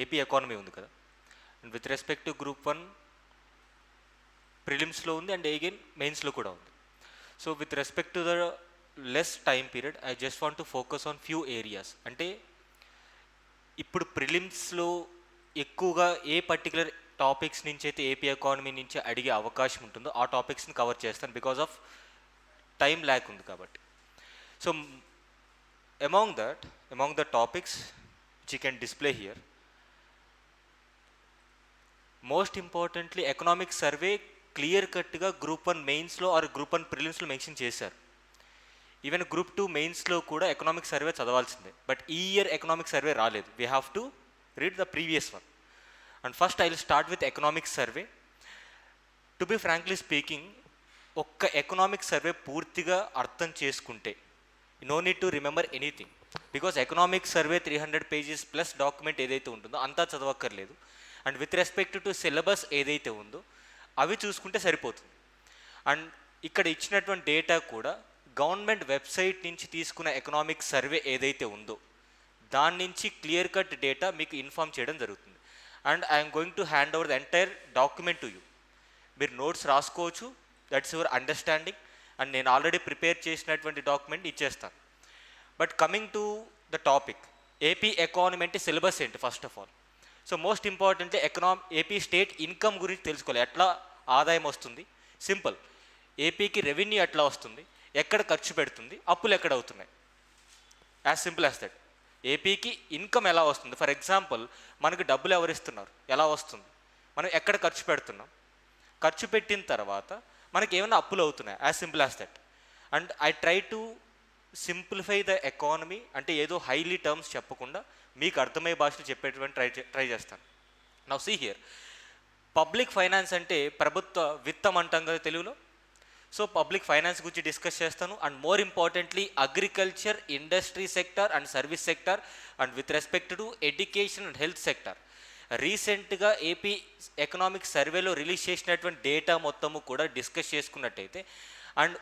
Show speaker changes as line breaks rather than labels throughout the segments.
AP economy ఉంది కదా, and with respect to group 1 ప్రిలిమ్స్లో ఉంది అండ్ అగైన్ మెయిన్స్లో కూడా ఉంది. So with respect to the less time period I just want to focus on few areas. అంటే ఇప్పుడు ప్రిలిమ్స్లో ఎక్కువగా ఏ పర్టికులర్ టాపిక్స్ నుంచి అయితే ఏపీ ఎకానమీ నుంచి అడిగే అవకాశం ఉంటుందో ఆ టాపిక్స్ని కవర్ చేస్తాను, బికాజ్ ఆఫ్ టైం ల్యాక్ ఉంది కాబట్టి. So among the topics which you can display here, most importantly economic survey clear కట్గా గ్రూప్ 1 మెయిన్స్లో ఆర్ గ్రూప్ 1 ప్రిలిమ్స్లో మెన్షన్ చేశారు. ఈవెన్ గ్రూప్ 2 మెయిన్స్లో కూడా ఎకనామిక్ సర్వే చదవాల్సిందే, బట్ ఈ ఇయర్ ఎకనామిక్ సర్వే రాలేదు. We have to read the previous one. And first I will start with economic survey. To be frankly speaking, ఒక్క economic survey పూర్తిగా అర్థం చేసుకుంటే no need to remember anything, because economic survey 300 pages plus document ఏదైతే ఉంటుందో అంతా చదవక్కర్లేదు. And with respect to syllabus ఏదైతే ఉందో అవి చూసుకుంటే సరిపోతుంది. అండ్ ఇక్కడ ఇచ్చినటువంటి డేటా కూడా గవర్నమెంట్ వెబ్సైట్ నుంచి తీసుకున్న ఎకనామిక్ సర్వే ఏదైతే ఉందో దాని నుంచి క్లియర్ కట్ డేటా మీకు ఇన్ఫామ్ చేయడం జరుగుతుంది. And I'm going to hand over the entire document to you. మీరు నోట్స్ రాసుకోవచ్చు, దట్స్ యువర్ అండర్స్టాండింగ్. అండ్ నేను ఆల్రెడీ ప్రిపేర్ చేసినటువంటి డాక్యుమెంట్ ఇచ్చేస్తాను. But coming to the topic, AP economy అంటే సిలబస్ ఏంటి first of all. So most importantly AP state income గురించి తెలుసుకోవాలి. ఎట్లా ఆదాయం వస్తుంది, సింపుల్. ఏపీకి రెవెన్యూ ఎట్లా వస్తుంది, ఎక్కడ ఖర్చు పెడుతుంది, అప్పులు ఎక్కడ అవుతున్నాయి, యాజ్ సింపుల్ యాజ్ దట్. ఏపీకి ఇన్కమ్ ఎలా వస్తుంది, ఫర్ ఎగ్జాంపుల్ మనకు డబ్బులు ఎవరు ఇస్తున్నారు, ఎలా వస్తుంది, మనం ఎక్కడ ఖర్చు పెడుతున్నాం, ఖర్చు పెట్టిన తర్వాత మనకి ఏమైనా అప్పులు అవుతున్నాయి, as simple as that. And I try to simplify the economy, అంటే ఏదో హైలీ టర్మ్స్ చెప్పకుండా మీకు అర్థమయ్యే భాషలు చెప్పేటువంటి ట్రై చేస్తాను. Now see here, public finance అంటే ప్రభుత్వ విత్తం అంటాం కదా తెలుగులో. సో పబ్లిక్ ఫైనాన్స్ గురించి డిస్కస్ చేస్తాను. And more importantly agriculture, industry sector and service sector, and with respect to education and health sector. రీసెంట్గా ఏపీ ఎకనామిక్ సర్వేలో రిలీజ్ చేసినటువంటి డేటా మొత్తము కూడా డిస్కస్ చేసుకున్నట్టయితే, and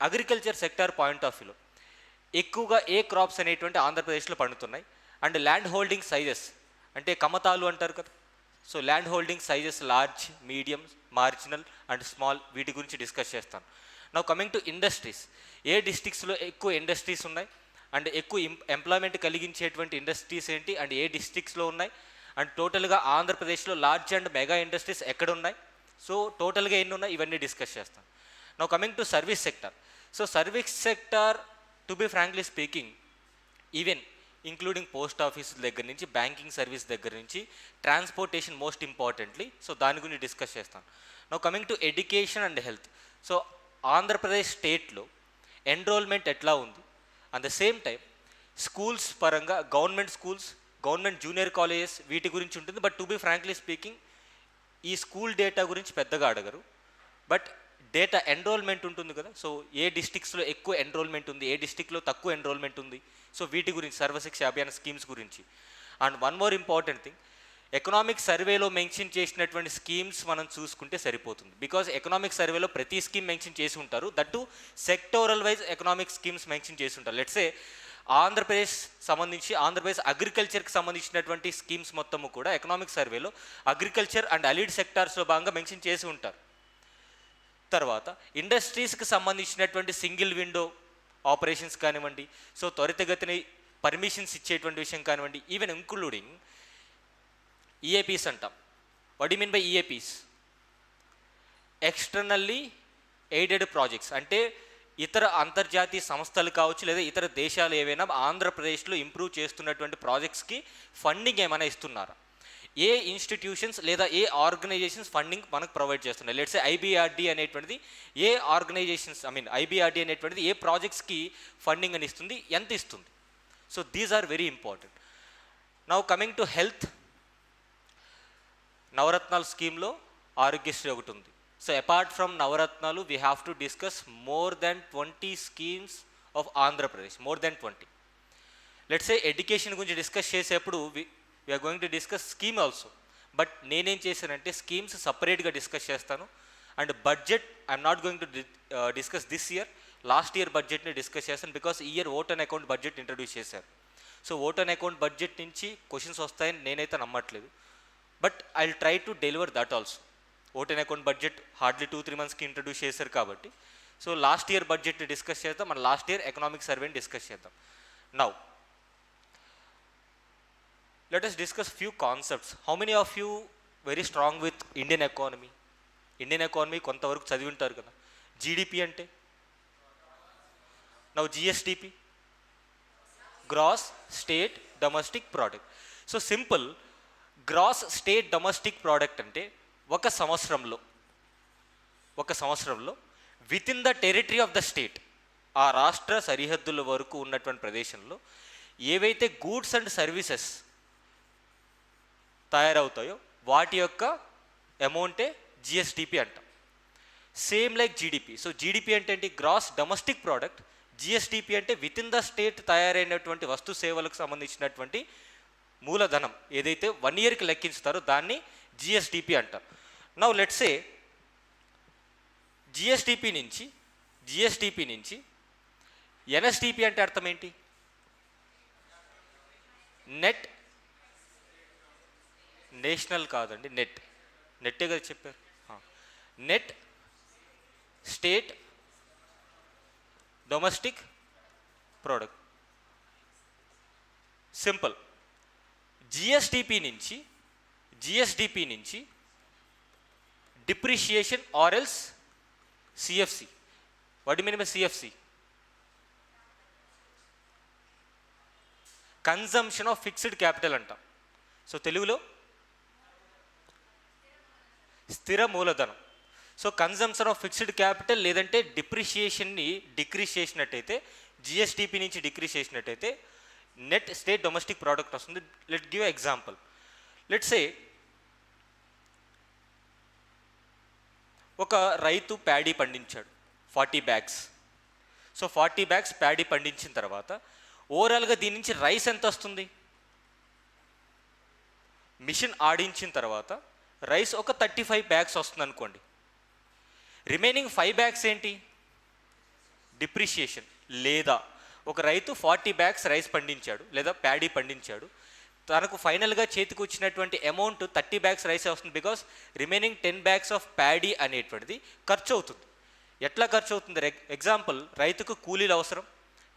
agriculture sector point of వ్యూలో ఎక్కువగా ఏ క్రాప్స్ అనేటువంటి ఆంధ్రప్రదేశ్లో పండుతున్నాయి, అండ్ ల్యాండ్ హోల్డింగ్ సైజెస్ అంటే కమతాలు అంటారు కదా. So land holding sizes large, medium, marginal and small, వీటి గురించి డిస్కస్ చేస్తాను. నౌ కమింగ్ టు ఇండస్ట్రీస్, ఏ డిస్ట్రిక్ట్స్లో ఎక్కువ ఇండస్ట్రీస్ ఉన్నాయి అండ్ ఎక్కువ ఎంప్లాయ్మెంట్ కలిగించేటువంటి ఇండస్ట్రీస్ ఏంటి అండ్ ఏ డిస్ట్రిక్ట్స్లో ఉన్నాయి, అండ్ టోటల్గా ఆంధ్రప్రదేశ్లో లార్జ్ అండ్ మెగా ఇండస్ట్రీస్ ఎక్కడ ఉన్నాయి, సో టోటల్గా ఎన్ని ఉన్నాయి, ఇవన్నీ డిస్కస్ చేస్తాను. Now coming to service sector. So service sector to be frankly speaking, even including post office దగ్గర నుంచి, బ్యాంకింగ్ సర్వీస్ దగ్గర నుంచి, ట్రాన్స్పోర్టేషన్ మోస్ట్ ఇంపార్టెంట్లీ, సో దాని గురించి డిస్కస్ చేస్తాను. Now coming to education and health. So Andhra Pradesh స్టేట్లో enrolment ఎట్లా ఉంది, at the same time schools పరంగా government schools, government junior colleges, వీటి గురించి ఉంటుంది. But to be frankly speaking ఈ స్కూల్ డేటా గురించి పెద్దగా అడగరు, బట్ డేటా ఎన్రోల్మెంట్ ఉంటుంది కదా. సో ఏ డిస్ట్రిక్ట్స్లో ఎక్కువ ఎన్రోల్మెంట్ ఉంది, ఏ డిస్ట్రిక్ట్లో తక్కువ ఎన్రోల్మెంట్ ఉంది, సో వీటి గురించి, సర్వశిక్ష అభియాన్ స్కీమ్స్ గురించి. And one more important thing, economic సర్వేలో మెన్షన్ చేసినటువంటి స్కీమ్స్ మనం చూసుకుంటే సరిపోతుంది, బికాజ్ ఎకనామిక్ సర్వేలో ప్రతి స్కీమ్ మెన్షన్ చేసి ఉంటారు, that sectoral wise economic schemes mention చేసి ఉంటారు. లెట్సే ఆంధ్రప్రదేశ్ సంబంధించి ఆంధ్రప్రదేశ్ అగ్రికల్చర్కి సంబంధించినటువంటి స్కీమ్స్ మొత్తము కూడా ఎకనామిక్ సర్వేలో అగ్రికల్చర్ అండ్ అలీడ్ సెక్టార్స్లో భాగంగా మెన్షన్ చేసి ఉంటారు. తర్వాత ఇండస్ట్రీస్కి సంబంధించినటువంటి సింగిల్ విండో ఆపరేషన్స్ కానివ్వండి, సో త్వరితగతిని పర్మిషన్స్ ఇచ్చేటువంటి విషయం కానివ్వండి, ఈవెన్ ఇంక్లూడింగ్ ఈఏపీస్ అంటాం. What you mean by ఈఏపీస్? Externally aided projects, అంటే ఇతర అంతర్జాతీయ సంస్థలు కావచ్చు లేదా ఇతర దేశాలు ఏవైనా ఆంధ్రప్రదేశ్లో ఇంప్రూవ్ చేస్తున్నటువంటి ప్రాజెక్ట్స్కి ఫండింగ్ ఏమైనా ఇస్తున్నారా, ఏ ఇన్స్టిట్యూషన్స్ లేదా ఏ ఆర్గనైజేషన్స్ ఫండింగ్ మనకు ప్రొవైడ్ చేస్తున్నాయి. లెట్స్ ఐబీఆర్డీ అనేటువంటిది ఏ ఆర్గనైజేషన్స్, ఐబీఆర్డీ అనేటువంటిది ఏ ప్రాజెక్ట్స్కి ఫండింగ్ అని ఇస్తుంది, ఎంత ఇస్తుంది. So these are very important. Now coming to health, నవరత్నాల స్కీమ్లో ఆరోగ్యశ్రీ ఒకటి ఉంది. So apart from Navaratnalu we have to discuss more than 20 schemes of Andhra Pradesh, more than 20. Let's say education గురించి డిస్కస్ చేసేప్పుడు we are going to discuss scheme also, but నేనేం చేశానంటే schemes సపరేట్గా discuss చేస్తాను. And budget I'm not going to discuss this year, last year బడ్జెట్ని discuss చేస్తాను, because ఈ year vote and account budget introduce చేశారు. So vote on account budget నుంచి questions వస్తాయని నేనైతే నమ్మట్లేదు, but I will try to deliver that also. Vote on account budget hardly 2-3 మంత్స్కి introduce చేశారు కాబట్టి, so last year budget discuss చేద్దాం, మన లాస్ట్ ఇయర్ ఎకనామిక్ సర్వేని డిస్కస్ చేద్దాం. Now let us discuss few concepts. How many of you very strong with Indian economy? Indian economy కొంతవరకు చదివి ఉంటారు కదా. జీడిపి అంటే now GSDP, gross state domestic product. So simple, gross state domestic product అంటే ఒక సంవత్సరంలో within the territory of the state, ఆ రాష్ట్ర సరిహద్దుల వరకు ఉన్నటువంటి ప్రదేశంలో ఏవైతే గూడ్స్ అండ్ సర్వీసెస్ తయారవుతాయో వాటి యొక్క అమౌంటే జిఎస్డిపి అంటాం. Same like GDP. So GDP అంటే ఏంటి? Gross domestic product. జిఎస్డిపి అంటే విత్ ఇన్ ద స్టేట్ తయారైనటువంటి వస్తు సేవలకు సంబంధించినటువంటి మూలధనం ఏదైతే 1 ఇయర్కి లెక్కించుతారో దాన్ని జిఎస్డిపి అంటారు. నౌ లెట్స్ సే జిఎస్డిపి నుంచి ఎన్ఎస్డిపి అంటే అర్థం ఏంటి? నెట్ నేషనల్ కాదండి, నెట్టే కదా చెప్పారు. Net state domestic product. Simple. GSDP నుంచి depreciation or else CFC. What you mean by CFC? Consumption of fixed capital అంటాం. సో తెలుగులో స్థిర మూలధనం. So consumption of fixed capital లేదంటే డిప్రిషియేషన్ని డిక్రీజ్ చేసినట్టయితే, జిఎస్డిపి నుంచి డిక్రీజ్ చేసినట్టయితే నెట్ స్టేట్ డొమెస్టిక్ ప్రోడక్ట్ వస్తుంది. Let give example. Let's say ఒక రైతు paddy పండించాడు 40 bags. So 40 bags paddy పండించిన తర్వాత ఓవరాల్గా దీని నుంచి రైస్ ఎంత వస్తుంది? మిషన్ ఆడించిన తర్వాత రైస్ ఒక 35 బ్యాగ్స్ వస్తుంది అనుకోండి. రిమైనింగ్ 5 బ్యాగ్స్ ఏంటి? డిప్రిషియేషన్. లేదా ఒక రైతు 40 బ్యాగ్స్ రైస్ పండించాడు లేదా ప్యాడీ పండించాడు, తనకు ఫైనల్గా చేతికి వచ్చినటువంటి అమౌంట్ 30 బ్యాగ్స్ రైస్ వస్తుంది. Because remaining 10 bags of paddy అనేటువంటిది ఖర్చు అవుతుంది. ఎట్లా ఖర్చు అవుతుంది? ఎగ్జాంపుల్, రైతుకు కూలీలు అవసరం,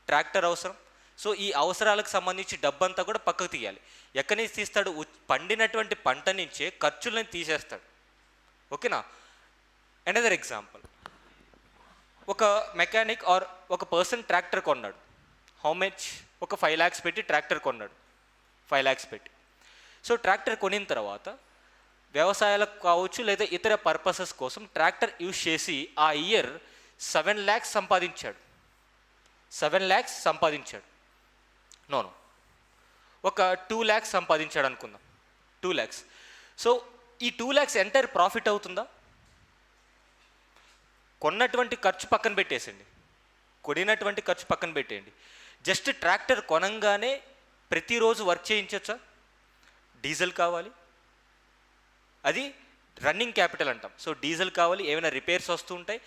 ట్రాక్టర్ అవసరం. సో ఈ అవసరాలకు సంబంధించి డబ్బంతా కూడా పక్కకు తీయాలి. ఎక్కడి నుంచి తీస్తాడు? పండినటువంటి పంట నుంచే ఖర్చులను తీసేస్తాడు. ఓకేనా? అనదర్ ఎగ్జాంపుల్, ఒక మెకానిక్ ఆర్ ఒక పర్సన్ ట్రాక్టర్ కొన్నాడు. How much? ఒక 5 lakhs పెట్టి ట్రాక్టర్ కొన్నాడు. 5 lakhs పెట్టి. సో ట్రాక్టర్ కొనిన తర్వాత వ్యవసాయాలకు కావచ్చు లేదా ఇతర పర్పసెస్ కోసం ట్రాక్టర్ యూజ్ చేసి ఆ ఇయర్ 7 lakhs సంపాదించాడు. 7 lakhs సంపాదించాడు. నో, ఒక 2 lakhs సంపాదించాడు అనుకుందాం. 2 lakhs. సో ఈ 2 lakhs ఎంటైర్ ప్రాఫిట్ అవుతుందా? కొన్నటువంటి ఖర్చు పక్కన పెట్టేసండి, కొనినటువంటి ఖర్చు పక్కన పెట్టేయండి. జస్ట్ ట్రాక్టర్ కొనంగానే ప్రతిరోజు వర్క్ చేయించవచ్చా? డీజిల్ కావాలి, అది రన్నింగ్ క్యాపిటల్ అంటాం. సో డీజిల్ కావాలి, ఏమైనా రిపేర్స్ వస్తూ ఉంటాయి.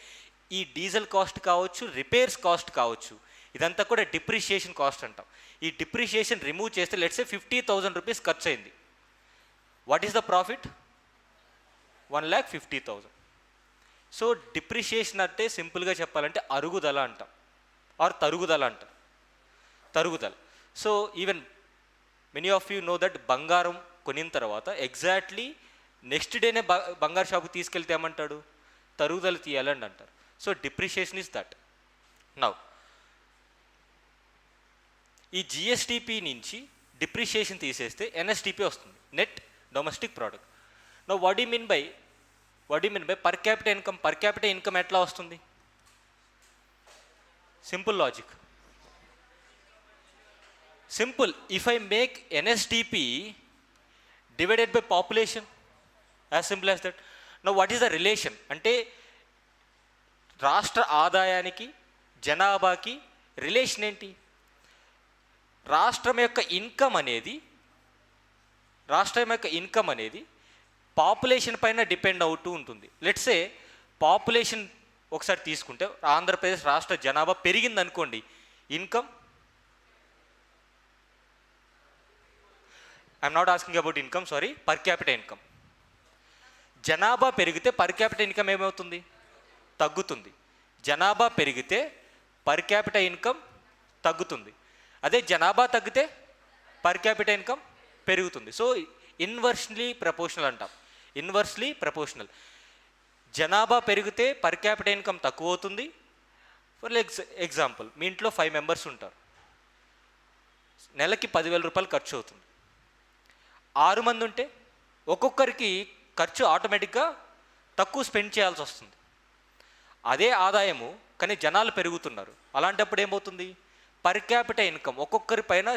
ఈ డీజిల్ కాస్ట్ కావచ్చు, రిపేర్స్ కాస్ట్ కావచ్చు, ఇదంతా కూడా డిప్రిషియేషన్ కాస్ట్ అంటాం. ఈ డిప్రిషియేషన్ రిమూవ్ చేస్తే లెట్స్ సే 50,000 రూపీస్ ఖర్చు అయింది. What is the profit? 1,50,000. So depreciation అంటే సింపుల్గా చెప్పాలంటే అరుగుదల అంటాం ఆర్ తరుగుదల అంటాం. తరుగుదల. So even many of you know that బంగారం కొనిన తర్వాత ఎగ్జాక్ట్లీ నెక్స్ట్ డేనే బంగారు షాప్కి తీసుకెళ్తే ఏమంటాడు? తరుగుదల తీయాలని అంటారు. So depreciation is that. Now ఈ జిఎస్డిపి నుంచి డిప్రిషియేషన్ తీసేస్తే ఎన్ఎస్డిపి వస్తుంది, net domestic product. Now what you mean by per capital income? Per capital income ఎట్లా వస్తుంది? Simple logic. Simple. If I make NSDP divided by population, as simple as that. Now what is the relation? అంటే రాష్ట్ర ఆదాయానికి జనాభాకి relation ఏంటి? రాష్ట్రం యొక్క income అనేది population పైన డిపెండ్ అవుతూ ఉంటుంది. లెట్స్ సే పాపులేషన్ ఒకసారి తీసుకుంటే ఆంధ్రప్రదేశ్ రాష్ట్ర జనాభా పెరిగింది అనుకోండి, income I'm not asking about income, sorry, per capital income. జనాభా పెరిగితే పర్ క్యాపిటల్ ఇన్కమ్ ఏమవుతుంది? తగ్గుతుంది. జనాభా పెరిగితే పర్ క్యాపిటల్ ఇన్కమ్ తగ్గుతుంది. అదే జనాభా తగ్గితే పర్ క్యాపిటల్ ఇన్కమ్ పెరుగుతుంది. సో ఇన్వర్స్లీ ప్రపోర్షనల్ అంటాం. Inversely proportional. జనాభా పెరిగితే పర్ క్యాపిటల్ ఇన్కమ్ తక్కువ అవుతుంది. ఫర్ ఎగ్జాంపుల్, మీ ఇంట్లో 5 మెంబర్స్ ఉంటారు, నెలకి 10,000 రూపాయలు ఖర్చు అవుతుంది. 6 మంది ఉంటే ఒక్కొక్కరికి ఖర్చు ఆటోమేటిక్గా తక్కువ స్పెండ్ చేయాల్సి వస్తుంది. అదే ఆదాయము, కానీ జనాలు పెరుగుతున్నారు. అలాంటప్పుడు ఏమవుతుంది? పర్ క్యాపిటల్ ఇన్కమ్ ఒక్కొక్కరి పైన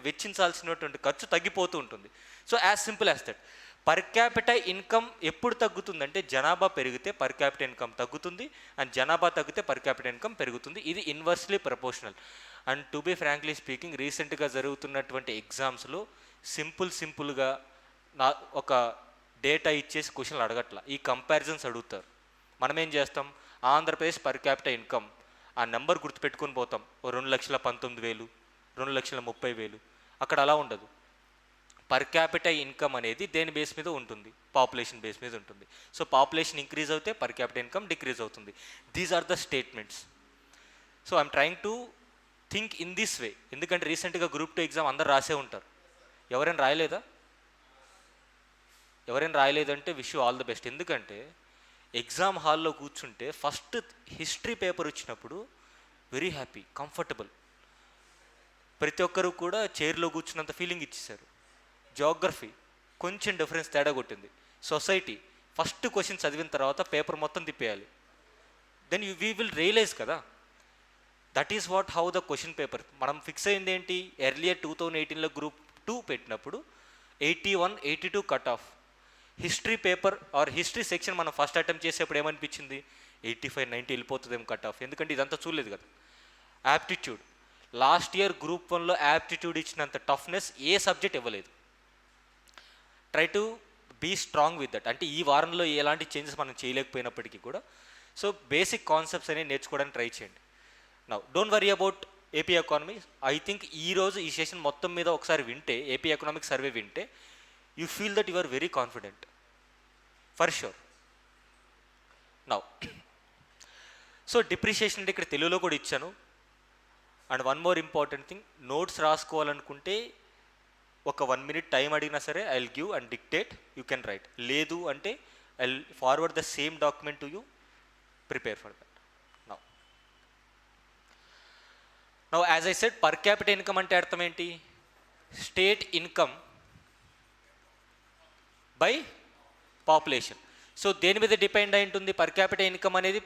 వెచ్చించాల్సినటువంటి ఖర్చు తగ్గిపోతూ ఉంటుంది. So as simple as that. Per capital income ఎప్పుడు తగ్గుతుందంటే జనాభా పెరిగితే పర్ క్యాపిటల్ ఇన్కమ్ తగ్గుతుంది, అండ్ జనాభా తగ్గితే పర్ క్యాపిటల్ ఇన్కమ్ పెరుగుతుంది. ఇది inversely proportional. And to be frankly speaking, రీసెంట్గా జరుగుతున్నటువంటి ఎగ్జామ్స్లో సింపుల్గా ఒక డేటా ఇచ్చేసి క్వశ్చన్లు అడగట్ల, ఈ కంపారిజన్స్ అడుగుతారు. మనం ఏం చేస్తాం? ఆంధ్రప్రదేశ్ పర్ క్యాపిటల్ ఇన్కమ్ ఆ నెంబర్ గుర్తుపెట్టుకొని పోతాం. 2,19,000, 2,30,000. అక్కడ అలా ఉండదు. పర్ క్యాపిటల్ ఇన్కమ్ అనేది దేని బేస్ మీద ఉంటుంది? పాపులేషన్ బేస్ మీద ఉంటుంది. సో పాపులేషన్ ఇంక్రీజ్ అవుతే పర్ క్యాపిటల్ ఇన్కమ్ డిక్రీజ్ అవుతుంది. These are the statements. So I'm trying to think in this way. ఎందుకంటే రీసెంట్గా గ్రూప్ 2 ఎగ్జామ్ అందరు రాసే ఉంటారు. ఎవరైనా రాయలేదా? ఎవరైనా రాయలేదంటే wish you all the best. ఎందుకంటే ఎగ్జామ్ హాల్లో కూర్చుంటే ఫస్ట్ హిస్టరీ పేపర్ వచ్చినప్పుడు వెరీ హ్యాపీ, కంఫర్టబుల్, ప్రతి ఒక్కరు కూడా చైర్లో కూర్చున్నంత ఫీలింగ్ ఇచ్చేశారు. జియోగ్రఫీ కొంచెం డిఫరెన్స్ తేడా కొట్టింది. సొసైటీ ఫస్ట్ క్వశ్చన్ చదివిన తర్వాత పేపర్ మొత్తం తిప్పేయాలి. దెన్ వీ విల్ రియలైజ్ కదా, that is what how the question paper. మనం ఫిక్స్ అయింది ఏంటి? ఎర్లియర్ 2018లో గ్రూప్ 2 పెట్టినప్పుడు 81, 82 cut off. History paper or history section మనం ఫస్ట్ అటెంప్ట్ చేసేప్పుడు ఏమనిపించింది? 85, 90 వెళ్ళిపోతుందేమో కట్ ఆఫ్. ఎందుకంటే ఇదంతా చూడలేదు కదా. యాప్టిట్యూడ్, లాస్ట్ ఇయర్ గ్రూప్ 1లో యాప్టిట్యూడ్ ఇచ్చినంత టఫ్నెస్ ఏ సబ్జెక్ట్ ఇవ్వలేదు. Try to be strong with that. అంటే ఈ వారంలో ఎలాంటి చేంజెస్ మనం చేయలేకపోయినప్పటికీ కూడా సో బేసిక్ కాన్సెప్ట్స్ అనేవి నేర్చుకోవడానికి ట్రై చేయండి. Now don't worry about AP economy. I think ఈరోజు ఈ సెషన్ మొత్తం మీద ఒకసారి వింటే, ఏపీ ఎకనామిక్ సర్వే వింటే, you feel that you are very confident for sure. Now so depreciation అంటే ఇక్కడ తెలుగులో కూడా ఇచ్చాను. And one more important thing, notes రాసుకోవాలనుకుంటే ఒక 1 minute టైం అడిగినా సరే I will give and dictate, you can write. లేదు అంటే I will forward the same document to you, prepare for that. Now as I said, per capital income అంటే అర్థం ఏంటి? State income by population. So దేని మీద depend అయి ఉంటుంది? Per capital income అనేది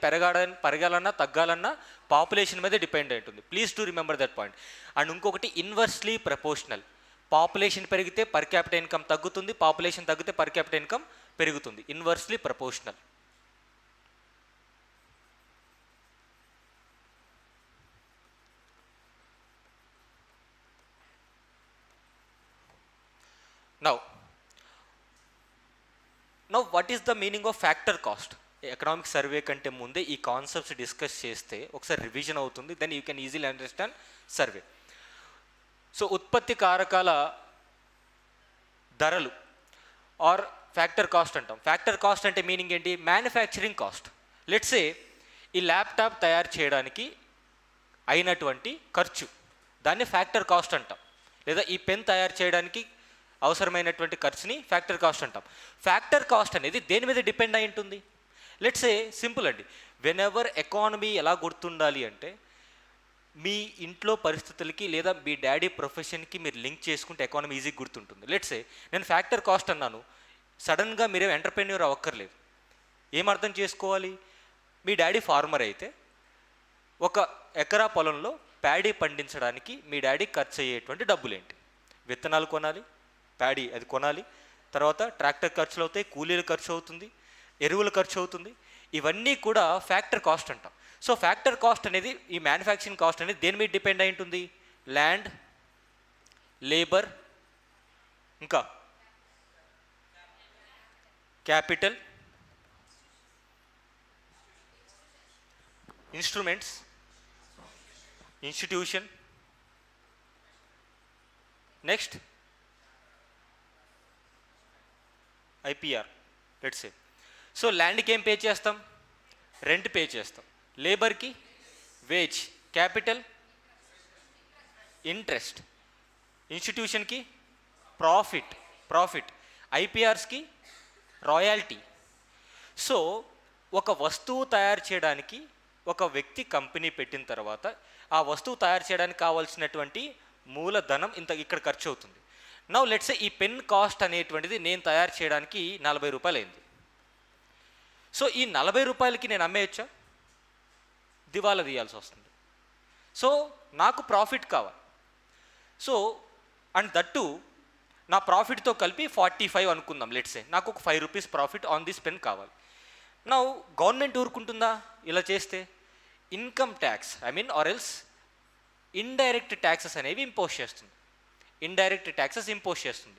పెరగాలన్నా తగ్గాలన్నా పాపులేషన్ మీద డిపెండ్ అయి ఉంటుంది. Please to remember that point. And ఇంకొకటి ఇన్వర్స్లీ ప్రపోర్షనల్. పాపులేషన్ పెరిగితే పర్ క్యాపిటల్ ఇన్కమ్ తగ్గుతుంది, పాపులేషన్ తగ్గితే పర్ క్యాపిటల్ ఇన్కమ్ పెరుగుతుంది. Inversely proportional. Now what is the meaning of factor cost? Economic survey కంటే ముందే ఈ కాన్సెప్ట్స్ డిస్కస్ చేస్తే ఒకసారి రివిజన్ అవుతుంది. Then you can easily understand survey. So ఉత్పత్తి కారకాల ధరలు ఆర్ ఫ్యాక్టర్ కాస్ట్ అంటాం. ఫ్యాక్టర్ కాస్ట్ అంటే మీనింగ్ ఏంటి? Manufacturing cost. లెట్స్ సే ఈ ల్యాప్టాప్ తయారు చేయడానికి అయినటువంటి ఖర్చు, దాన్ని ఫ్యాక్టర్ కాస్ట్ అంటాం. లేదా ఈ పెన్ తయారు చేయడానికి అవసరమైనటువంటి ఖర్చుని ఫ్యాక్టర్ కాస్ట్ అంటాం. ఫ్యాక్టర్ కాస్ట్ అనేది దేని మీద డిపెండ్ అయి ఉంటుంది? లెట్స్ సే సింపుల్ అండి, వెన్ ఎవర్ ఎకానమీ ఎలా గుర్తుండాలి అంటే మీ ఇంట్లో పరిస్థితులకి లేదా మీ డాడీ ప్రొఫెషన్కి మీరు లింక్ చేసుకుంటే ఎకానమీ ఈజీగా గుర్తుంటుంది. లెట్స్ సే నేను ఫ్యాక్టర్ కాస్ట్ అన్నాను, సడన్గా మీరేం ఎంటర్ప్రెన్యూర్ అవ్వక్కర్లేదు. ఏం అర్థం చేసుకోవాలి? మీ డాడీ ఫార్మర్ అయితే ఒక ఎకరా పొలంలో ప్యాడీ పండించడానికి మీ డాడీ ఖర్చు అయ్యేటువంటి డబ్బులు ఏంటి? విత్తనాలు కొనాలి, ప్యాడీ అది కొనాలి, తర్వాత ట్రాక్టర్ ఖర్చులు అవుతాయి, కూలీల ఖర్చు అవుతుంది, ఎరువుల ఖర్చు అవుతుంది. ఇవన్నీ కూడా ఫ్యాక్టర్ కాస్ట్ అంటాం. సో ఫ్యాక్టర్ కాస్ట్ అనేది, ఈ మ్యానుఫ్యాక్చరింగ్ కాస్ట్ అనేది దేని మీద డిపెండ్ అయి ఉంటుంది? ల్యాండ్, లేబర్, ఇంకా capital, instruments, institution, next IPR let's say. So ల్యాండ్కి ఏం పే చేస్తాం? రెంట్ పే చేస్తాం. లేబర్కి వేజ్, క్యాపిటల్ ఇంట్రెస్ట్, ఇన్స్టిట్యూషన్కి ప్రాఫిట్, ఐపీఆర్స్కి రాయల్టీ. సో ఒక వస్తువు తయారు చేయడానికి ఒక వ్యక్తి కంపెనీ పెట్టిన తర్వాత ఆ వస్తువు తయారు చేయడానికి కావాల్సినటువంటి మూలధనం ఇంత ఇక్కడ ఖర్చు అవుతుంది. నౌ లెట్స్ ఈ పెన్ కాస్ట్ అనేటువంటిది నేను తయారు చేయడానికి 40 రూపాయలు అయింది. సో ఈ 40 రూపాయలకి నేను అమ్మేయచ్చా? దివాలా తీయాల్సి వస్తుంది. సో నాకు ప్రాఫిట్ కావాలి. సో అండ్ దట్టు నా ప్రాఫిట్తో కలిపి 45 అనుకుందాం లెట్స్ సే. నాకు ఒక 5 rupees profit on this pen కావాలి. నౌ గవర్నమెంట్ ఊరుకుంటుందా ఇలా చేస్తే? Income tax or else indirect taxes అనేవి ఇంపోజ్ చేస్తుంది.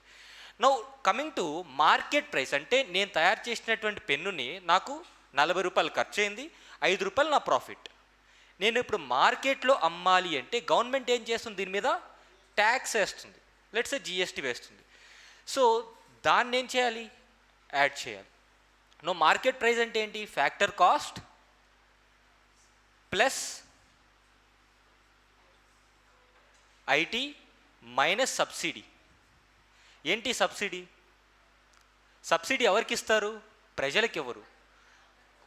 Now coming to market price, అంటే నేను తయారు చేసినటువంటి పెన్నుని నాకు 40 రూపాయలు ఖర్చు అయింది, 5 రూపాయలు నా ప్రాఫిట్. నేను ఇప్పుడు మార్కెట్లో అమ్మాలి అంటే గవర్నమెంట్ ఏం చేస్తుంది? దీని మీద ట్యాక్స్ వేస్తుంది, లెట్స్ సే జిఎస్టీ వేస్తుంది. సో దాన్ని ఏం చేయాలి? యాడ్ చేయాలి. నో మార్కెట్ ప్రైస్ అంటే ఏంటి? Factor cost plus IT minus subsidy. ఏంటి సబ్సిడీ? సబ్సిడీ ఎవరికి ఇస్తారు? ప్రజలకు ఎవరు?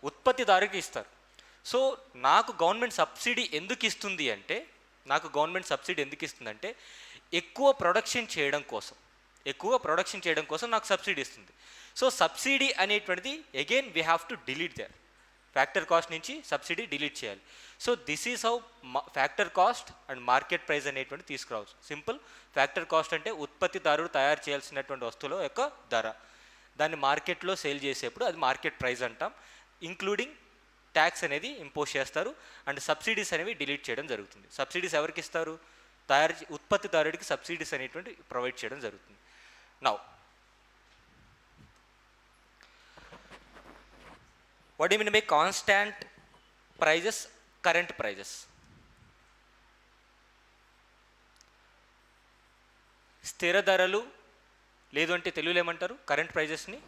ఉత్పత్తిదారుకి ఇస్తారు. సో నాకు గవర్నమెంట్ సబ్సిడీ ఎందుకు ఇస్తుంది అంటే ఎక్కువ ప్రొడక్షన్ చేయడం కోసం నాకు సబ్సిడీ ఇస్తుంది. సో సబ్సిడీ అనేటువంటిది again we have to delete there. Factor cost నుంచి సబ్సిడీ డిలీట్ చేయాలి. So this is how factor cost and market price అనేటువంటి తీసుకురావచ్చు. సింపుల్. ఫ్యాక్టర్ కాస్ట్ అంటే ఉత్పత్తిదారుడు తయారు చేయాల్సినటువంటి వస్తువుల యొక్క ధర, దాన్ని మార్కెట్లో సేల్ చేసేప్పుడు అది మార్కెట్ ప్రైస్ అంటాం. ఇంక్లూడింగ్ ట్యాక్స్ అనేది ఇంపోజ్ చేస్తారు అండ్ సబ్సిడీస్ అనేవి డిలీట్ చేయడం జరుగుతుంది. సబ్సిడీస్ ఎవరికి ఇస్తారు? ఉత్పత్తిదారుడికి సబ్సిడీస్ అనేటువంటి ప్రొవైడ్ చేయడం జరుగుతుంది. Now what you mean by constant prices, current prices? స్థిర ధరలు, లేదు అంటే తెలుగులో ఏమంటారు కరెంట్ ప్రైజెస్ని?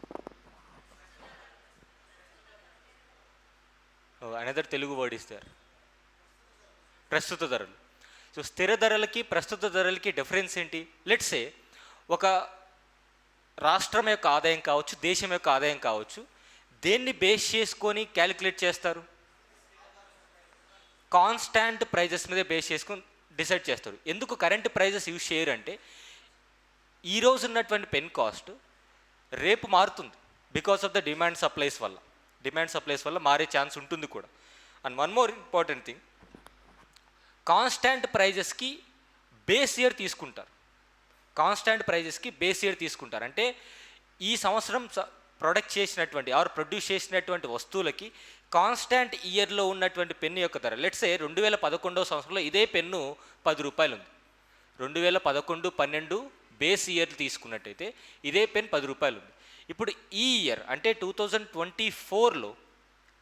Another Telugu word is there, ప్రస్తుత ధరలు. సో స్థిర ధరలకి ప్రస్తుత ధరలకి డిఫరెన్స్ ఏంటి? లెట్స్ సే ఒక రాష్ట్రం యొక్క ఆదాయం కావచ్చు, దేశం యొక్క ఆదాయం కావచ్చు, దేన్ని బేస్ చేసుకొని క్యాలిక్యులేట్ చేస్తారు? కాన్స్టాంట్ ప్రైజెస్ మీద బేస్ చేసుకొని డిసైడ్ చేస్తారు. ఎందుకు కరెంట్ ప్రైజెస్ యూజ్ చేయరు అంటే ఈరోజు ఉన్నటువంటి పెన్ కాస్ట్ రేపు మారుతుంది because of the demand supplies వల్ల మారే ఛాన్స్ ఉంటుంది కూడా. And one more important thing, constant ప్రైజెస్కి బేస్ ఇయర్ తీసుకుంటారు. అంటే ఈ సంవత్సరం ప్రొడక్ట్ చేసినటువంటి ప్రొడ్యూస్ చేసినటువంటి వస్తువులకి కాన్స్టాంట్ ఇయర్లో ఉన్నటువంటి పెన్ను యొక్క ధర. లెట్స్ సే 2011 సంవత్సరంలో ఇదే పెన్ను 10 రూపాయలు ఉంది. 2011-12 బేస్ ఇయర్ తీసుకున్నట్టయితే ఇదే పెన్ 10 రూపాయలు ఉంది. ఇప్పుడు ఈ ఇయర్ అంటే 2024లో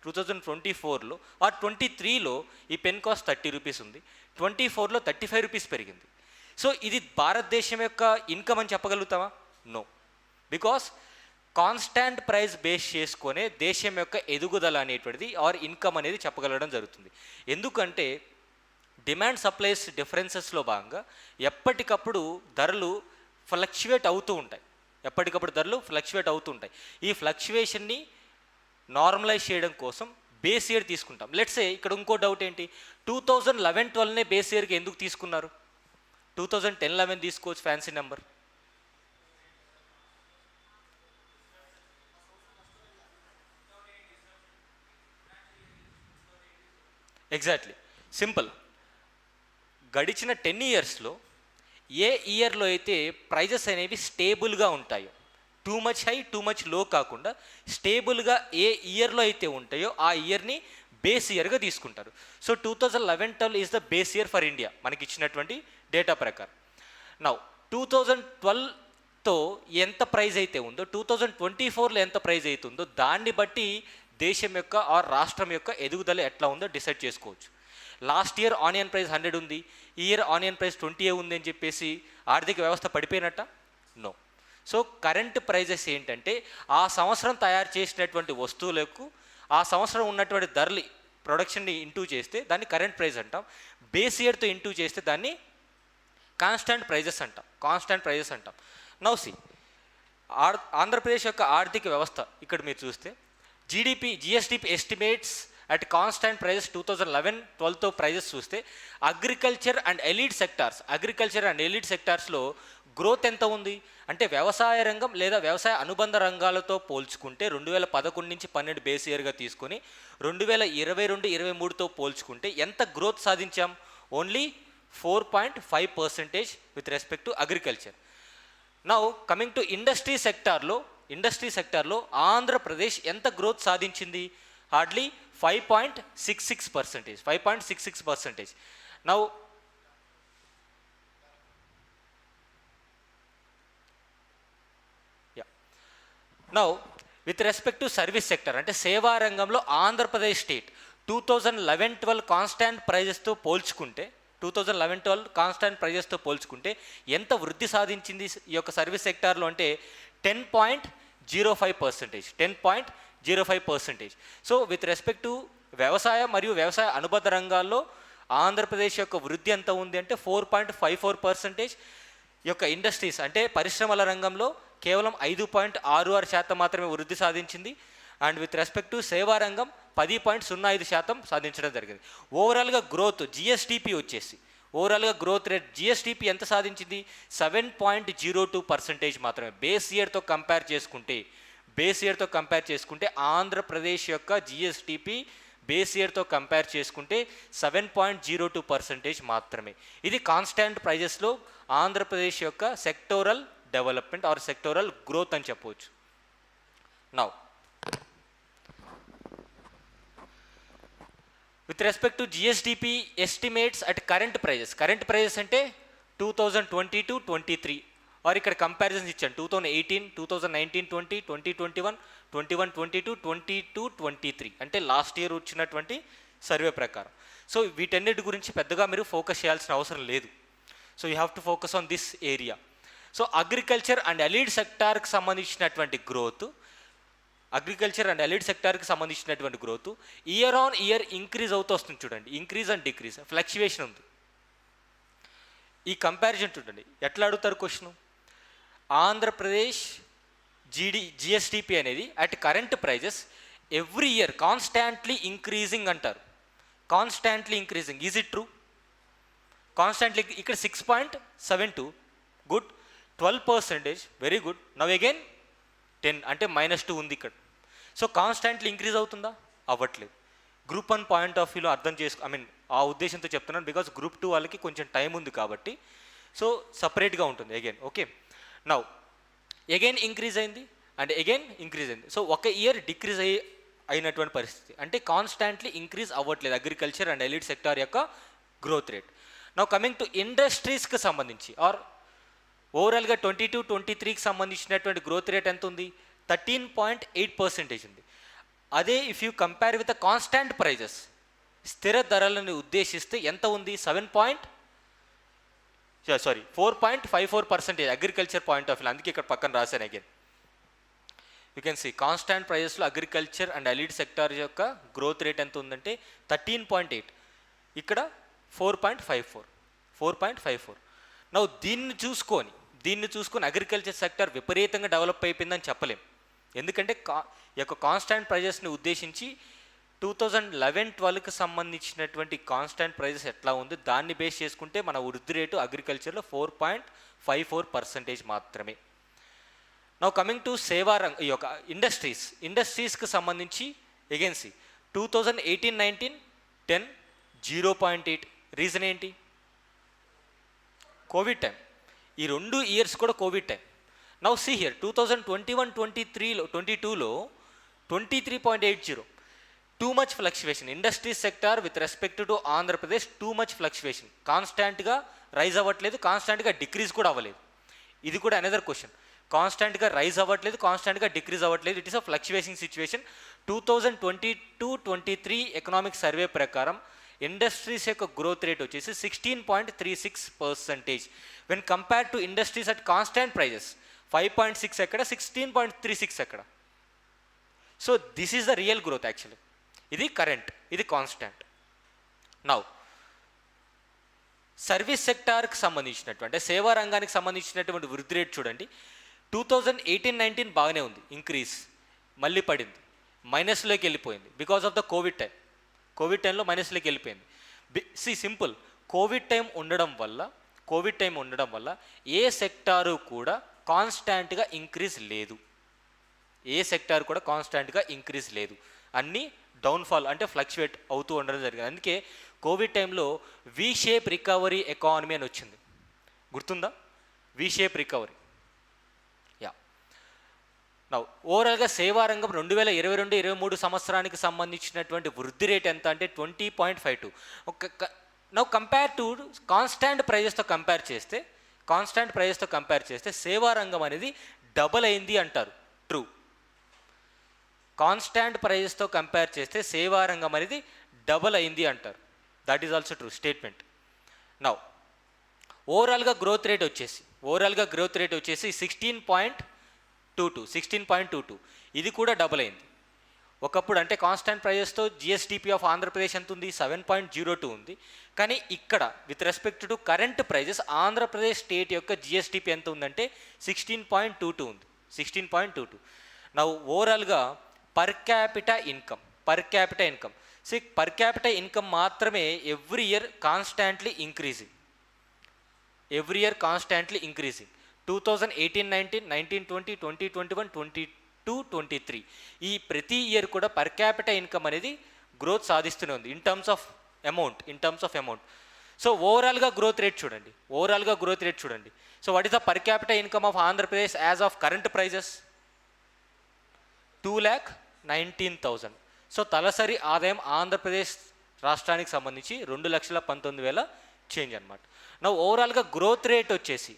23లో ఈ పెన్ కాస్ట్ 30 రూపీస్ ఉంది. 24లో 35 రూపీస్ పెరిగింది. సో ఇది భారతదేశం యొక్క ఇన్కమ్ అని చెప్పగలుగుతామా? No. Because constant price base చేసుకునే దేశం యొక్క ఎదుగుదల అనేటువంటిది ఇన్కమ్ అనేది చెప్పగలగడం జరుగుతుంది. ఎందుకంటే డిమాండ్ సప్లైస్ డిఫరెన్సెస్లో భాగంగా ఎప్పటికప్పుడు ధరలు ఫ్లక్చువేట్ అవుతూ ఉంటాయి. ఈ ఫ్లక్చువేషన్ని నార్మలైజ్ చేయడం కోసం బేస్ ఇయర్ తీసుకుంటాం. లెట్స్ సే ఇక్కడ ఇంకో డౌట్ ఏంటి, 2011-12నే బేస్ ఇయర్కి ఎందుకు తీసుకున్నారు? 2010-11 తీసుకోవచ్చు ఫ్యాన్సీ నెంబర్. Exactly, simple. గడిచిన 10 ఇయర్స్లో ఏ ఇయర్లో అయితే ప్రైజెస్ అనేవి స్టేబుల్గా ఉంటాయో, too much high too much లో కాకుండా స్టేబుల్గా ఏ ఇయర్లో అయితే ఉంటాయో ఆ ఇయర్ని బేస్ ఇయర్గా తీసుకుంటారు. So 2011-12 is the base year for India మనకి ఇచ్చినటువంటి డేటా ప్రకారం. నౌ 2012తో ఎంత ప్రైజ్ అయితే ఉందో 2024లో ఎంత ప్రైజ్ అవుతుందో దాన్ని బట్టి దేశం యొక్క రాష్ట్రం యొక్క ఎదుగుదల ఎట్లా ఉందో డిసైడ్ చేసుకోవచ్చు. లాస్ట్ ఇయర్ ఆనియన్ ప్రైస్ 100 ఉంది, ఈ ఇయర్ ఆనియన్ ప్రైస్ 20 ఉంది అని చెప్పేసి ఆర్థిక వ్యవస్థ పడిపోయినట్ట? నో. సో కరెంట్ ప్రైజెస్ ఏంటంటే ఆ సంవత్సరం తయారు చేసినటువంటి వస్తువులకు ఆ సంవత్సరం ఉన్నటువంటి ధరలు ప్రొడక్షన్ని ఇంటూ చేస్తే దాన్ని కరెంట్ ప్రైస్ అంటాం. బేస్ ఇయర్తో ఇంటూ చేస్తే దాన్ని కాన్స్టాంట్ ప్రైజెస్ అంటాం. నౌ సి ఆంధ్రప్రదేశ్ యొక్క ఆర్థిక వ్యవస్థ ఇక్కడ మీరు చూస్తే GSDP estimates at constant prices 2011-12తో ప్రైజెస్ చూస్తే అగ్రికల్చర్ అండ్ ఎలీడ్ సెక్టార్స్లో గ్రోత్ ఎంత ఉంది అంటే వ్యవసాయ రంగం లేదా వ్యవసాయ అనుబంధ రంగాలతో పోల్చుకుంటే 2011 నుంచి 12 బేస్ ఇయర్గా తీసుకొని 2022-23తో పోల్చుకుంటే ఎంత గ్రోత్ సాధించాం? Only 4.5% with respect to agriculture. Now coming to industry సెక్టార్లో ఆంధ్రప్రదేశ్ ఎంత గ్రోత్ సాధించింది? Hardly 5.66%. Now with respect to service sector అంటే సేవా రంగంలో ఆంధ్రప్రదేశ్ స్టేట్ 2011-12 కాన్స్టాంట్ ప్రైజెస్తో పోల్చుకుంటే ఎంత వృద్ధి సాధించింది ఈ యొక్క సర్వీస్ సెక్టార్లో అంటే 10.05%. సో విత్ రెస్పెక్ట్ టు వ్యవసాయ మరియు వ్యవసాయ అనుబంధ రంగాల్లో ఆంధ్రప్రదేశ్ యొక్క వృద్ధి ఎంత ఉంది అంటే 4.54%. ఈ యొక్క ఇండస్ట్రీస్ అంటే పరిశ్రమల రంగంలో కేవలం 5.66% మాత్రమే వృద్ధి సాధించింది. అండ్ విత్ రెస్పెక్ట్ టు సేవా రంగం 10.05% సాధించడం జరిగింది. ఓవరాల్గా గ్రోత్ గ్రోత్ రేట్ జిఎస్డిపి ఎంత సాధించింది? 7.02% మాత్రమే. బేస్ ఇయర్తో కంపేర్ చేసుకుంటే ఆంధ్రప్రదేశ్ యొక్క జిఎస్డిపి బేస్ ఇయర్తో కంపేర్ చేసుకుంటే 7.02% మాత్రమే. ఇది కాన్స్టాంట్ ప్రైజెస్లో ఆంధ్రప్రదేశ్ యొక్క sectoral development or sectoral growth అని చెప్పవచ్చు. Now with respect to GSDP estimates at current prices అంటే 2022-23 ఆర్ ఇక్కడ కంపారిజన్స్ ఇచ్చాను 2018, 2019-20, 2021, 21-22, 22-23 అంటే లాస్ట్ ఇయర్ వచ్చినటువంటి సర్వే ప్రకారం. సో వీటన్నిటి గురించి పెద్దగా మీరు ఫోకస్ చేయాల్సిన అవసరం లేదు. So you have to focus on this area. So agriculture and allied సెక్టార్కి సంబంధించినటువంటి growth year on year increase అవుతూ వస్తుంది చూడండి. ఇంక్రీజ్ అండ్ డిక్రీజ్ ఫ్లక్చువేషన్ ఉంది. ఈ కంపారిజన్ చూడండి ఎట్లా అడుగుతారు క్వశ్చన్. ఆంధ్రప్రదేశ్ జిఎస్డిపి అనేది at current prices every year constantly increasing అంటారు. Is it true? కాన్స్టాంట్లీ ఇక్కడ 6.72 good, 12% very good. Now again 10 అంటే -2 ఉంది ఇక్కడ. సో కాన్స్టాంట్లీ ఇంక్రీజ్ అవుతుందా? అవ్వట్లేదు. గ్రూప్ 1 పాయింట్ ఆఫ్ వ్యూలో అర్థం ఆ ఉద్దేశంతో చెప్తున్నాను బికాస్ గ్రూప్ 2 వాళ్ళకి కొంచెం టైం ఉంది కాబట్టి సో సపరేట్గా ఉంటుంది again. Okay, now again increase అయింది అండ్ అగైన్ ఇంక్రీజ్ అయింది. సో ఒక ఇయర్ డిక్రీజ్ అయినటువంటి పరిస్థితి అంటే కాన్స్టాంట్లీ ఇంక్రీజ్ అవ్వట్లేదు అగ్రికల్చర్ అండ్ ఎలీడ్ సెక్టార్ యొక్క growth rate. Now coming to ఇండస్ట్రీస్కి సంబంధించి ఆర్ ఓవరాల్గా 22-23కి సంబంధించినటువంటి గ్రోత్ రేట్ ఎంత ఉంది? 13.8% ఉంది. అదే if you compare with constant prices స్థిర ధరలను ఉద్దేశిస్తే ఎంత ఉంది? 4.54% అగ్రికల్చర్ పాయింట్ ఆఫ్ వ్యూ. అందుకే ఇక్కడ పక్కన రాశాను again. You can see constant ప్రైజెస్లో అగ్రికల్చర్ అండ్ అలీడ్ సెక్టార్ యొక్క గ్రోత్ రేట్ ఎంత ఉందంటే 13.8, ఇక్కడ 4.54. నౌ దీన్ని చూసుకొని అగ్రికల్చర్ సెక్టర్ విపరీతంగా డెవలప్ అయిపోయిందని చెప్పలేం. ఎందుకంటే ఈ యొక్క కాన్స్టాంట్ ప్రైజెస్ని ఉద్దేశించి 2011-12కి సంబంధించినటువంటి కాన్స్టాంట్ ప్రైజెస్ ఎట్లా ఉంది దాన్ని బేస్ చేసుకుంటే మన వృద్ధి రేటు అగ్రికల్చర్లో 4.54% మాత్రమే. నౌ కమింగ్ టు ఈ యొక్క ఇండస్ట్రీస్కి సంబంధించి ఎగెన్సీ 2018-19 10 0.8. రీజన్ ఏంటి? COVID time. ఈ 2 ఇయర్స్ కూడా COVID time. Now see here 2021-22లో 23.80. Too much fluctuation. Industry sector with respect to Andhra Pradesh too much fluctuation. కాన్స్టాంట్గా రైజ్ అవ్వట్లేదు, కాన్స్టాంట్గా డిక్రీజ్ కూడా అవ్వలేదు. ఇది కూడా అనదర్ క్వశ్చన్. కాన్స్టాంట్గా రైజ్ అవ్వట్లేదు, కాన్స్టాంట్గా డిక్రీజ్ అవ్వట్లేదు. It is a fluctuation situation. 2022-23 economic survey ప్రకారం ఇండస్ట్రీస్ యొక్క గ్రోత్ రేట్ వచ్చేసి 16.36%. When compare to industries at constant prices 5.6 ఎక్కడ, 16.36 ఎక్కడ. So this is the real growth actually. ఇది కరెంట్, ఇది కాన్స్టాంట్. నౌ సర్వీస్ సెక్టార్కి సంబంధించినటువంటి సేవా రంగానికి సంబంధించినటువంటి వృద్ధి రేట్ చూడండి. 2018-19 బాగానే ఉంది, ఇంక్రీజ్, మళ్ళీ పడింది, మైనస్లోకి వెళ్ళిపోయింది బికాస్ ఆఫ్ ద కోవిడ్ టైంలో మైనస్లోకి వెళ్ళిపోయింది. సింపుల్, కోవిడ్ టైం ఉండడం వల్ల ఏ సెక్టారు కూడా కాన్స్టాంట్గా ఇంక్రీజ్ లేదు. అన్నీ డౌన్ఫాల్ అంటే ఫ్లక్చువేట్ అవుతూ ఉండడం జరిగింది. అందుకే కోవిడ్ టైంలో వి షేప్ రికవరీ ఎకానమీ అని వచ్చింది, గుర్తుందా? V shape recovery. Yeah. Now ఓవరాల్గా సేవారంగం 2022-23 సంవత్సరానికి సంబంధించినటువంటి వృద్ధి రేట్ ఎంత అంటే 20.52. నౌ కంపేర్ టు కాన్స్టాంట్ ప్రైజెస్తో కంపేర్ చేస్తే సేవారంగం అనేది డబల్ అయింది అంటారు. ట్రూ. కాన్స్టాంట్ ప్రైజెస్తో కంపేర్ చేస్తే సేవారంగం అనేది డబల్ అయింది అంటారు. That is also true statement. Now ఓవరాల్గా గ్రోత్ రేట్ వచ్చేసి 16.22. ఇది కూడా డబల్ అయింది. ఒకప్పుడు అంటే కాన్స్టాంట్ ప్రైజెస్తో జిఎస్డిపి ఆఫ్ ఆంధ్రప్రదేశ్ ఎంత ఉంది? 7.02 ఉంది. కానీ ఇక్కడ with respect to current prices Andhra Pradesh state యొక్క జిఎస్డిపి ఎంత ఉందంటే 16.22 ఉంది. 16.22. నా ఓవరాల్గా per capita income per capital income మాత్రమే ఎవ్రీ ఇయర్ కాన్స్టాంట్లీ ఇంక్రీజింగ్. 2018-19, 19-20, 2021, 22-23 ఈ ప్రతి ఇయర్ కూడా పర్ క్యాపిటల్ ఇన్కమ్ అనేది గ్రోత్ సాధిస్తూనే ఉంది in terms of amount. So ఓవరాల్గా గ్రోత్ రేట్ చూడండి. So what is the per capital income of Andhra Pradesh as of current prices? 2,19,000. So తలసరి ఆదాయం ఆంధ్రప్రదేశ్ రాష్ట్రానికి సంబంధించి 2,19,000 చేంజ్ అనమాట. నా ఓవరాల్గా గ్రోత్ రేట్ వచ్చేసి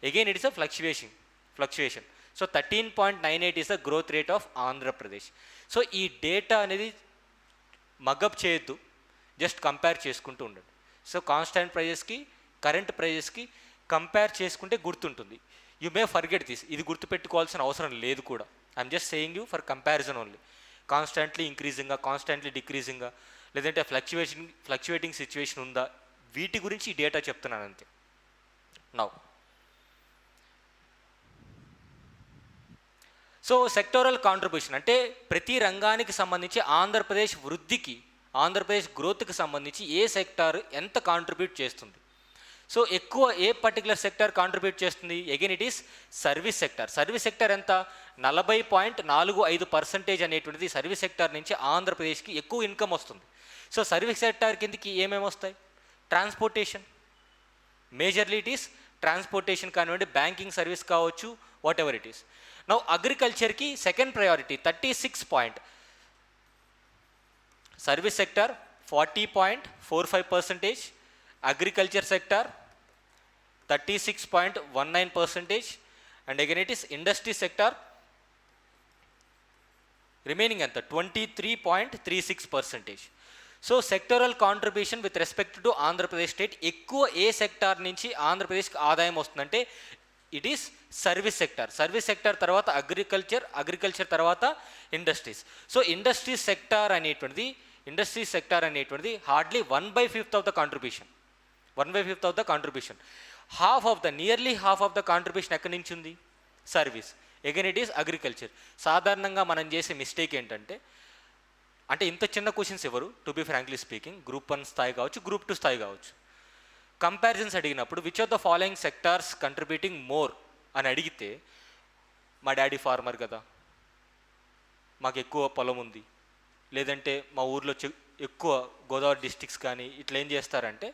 again it is a fluctuation. So 13.98 is the growth rate of Andhra Pradesh. So ఈ డేటా అనేది మగప్ చేయొద్దు, జస్ట్ కంపేర్ చేసుకుంటూ ఉండండి. సో కాన్స్టాంట్ ప్రైజెస్కి కరెంట్ ప్రైజెస్కి కంపేర్ చేసుకుంటే గుర్తుంటుంది. You may forget this. ఇది గుర్తుపెట్టుకోవాల్సిన అవసరం లేదు కూడా. I'm just saying you for comparison only. Constantly ఇంక్రీజింగా, కాన్స్టాంట్లీ డిక్రీజింగా, లేదంటే ఫ్లక్చువేటింగ్ సిచ్యువేషన్ ఉందా, వీటి గురించి ఈ డేటా చెప్తున్నాను అంతే. నౌ సో సెక్టోరల్ కాంట్రిబ్యూషన్ అంటే ప్రతి రంగానికి సంబంధించి ఆంధ్రప్రదేశ్ గ్రోత్కి సంబంధించి ఏ సెక్టార్ ఎంత కాంట్రిబ్యూట్ చేస్తుంది. సో ఎక్కువ ఏ పర్టికులర్ సెక్టార్ కాంట్రిబ్యూట్ చేస్తుంది? Again it is service sector ఎంత? 40.45% అనేటువంటిది సర్వీస్ సెక్టార్ నుంచి ఆంధ్రప్రదేశ్కి ఎక్కువ ఇన్కమ్ వస్తుంది. సో సర్వీస్ సెక్టార్ కిందకి ఏమేమి వస్తాయి? Transportation, majorly it is transportation కానివ్వండి, బ్యాంకింగ్ సర్వీస్ కావచ్చు, what ever it is. Now అగ్రికల్చర్కి second priority 36. Service sector 40.45%, agriculture sector 36.19%, and again it is industry sector remaining ఎంత? 23.36%. So sectoral contribution with respect to Andhra Pradesh state ఎక్కువ ఏ sector నుంచి ఆంధ్రప్రదేశ్కి ఆదాయం వస్తుందంటే ఇట్ ఈస్ సర్వీస్ సెక్టార్ తర్వాత అగ్రికల్చర్ తర్వాత ఇండస్ట్రీస్. సో ఇండస్ట్రీ సెక్టార్ అనేటువంటిది hardly 1/5 of the contribution. Nearly half of the contribution ఎక్కడి నుంచి ఉంది? Service. Again it is agriculture. సాధారణంగా మనం చేసే మిస్టేక్ ఏంటంటే, అంటే ఇంత చిన్న క్వశ్చన్స్ ఎవరు, to be frankly speaking, group 1 స్థాయి కావచ్చు, గ్రూప్ 2 స్థాయి కావచ్చు, కంపారిజన్స్ అడిగినప్పుడు which of the following sectors contributing more అని అడిగితే, మా డాడీ ఫార్మర్ కదా, మాకు ఎక్కువ పొలం ఉంది, లేదంటే మా ఊర్లో ఎక్కువ గోదావరి డిస్ట్రిక్ట్స్ కానీ ఇట్లా ఏం చేస్తారంటే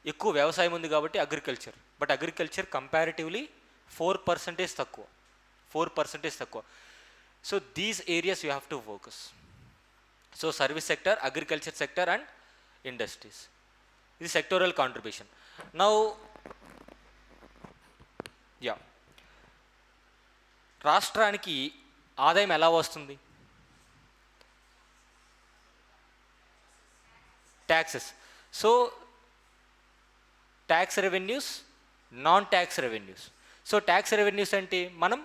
ఎక్కువ వ్యవసాయం ఉంది కాబట్టి అగ్రికల్చర్. బట్ అగ్రికల్చర్ కంపారిటివ్లీ 4% తక్కువ. So these areas you have to focus. So service sector, agriculture sector and industries. ఇది సెక్టోరల్ కాంట్రిబ్యూషన్. నౌ రాష్ట్రానికి ఆదాయం ఎలా వస్తుంది? Taxes. So tax revenues, non tax revenues. So tax revenues అంటే మనం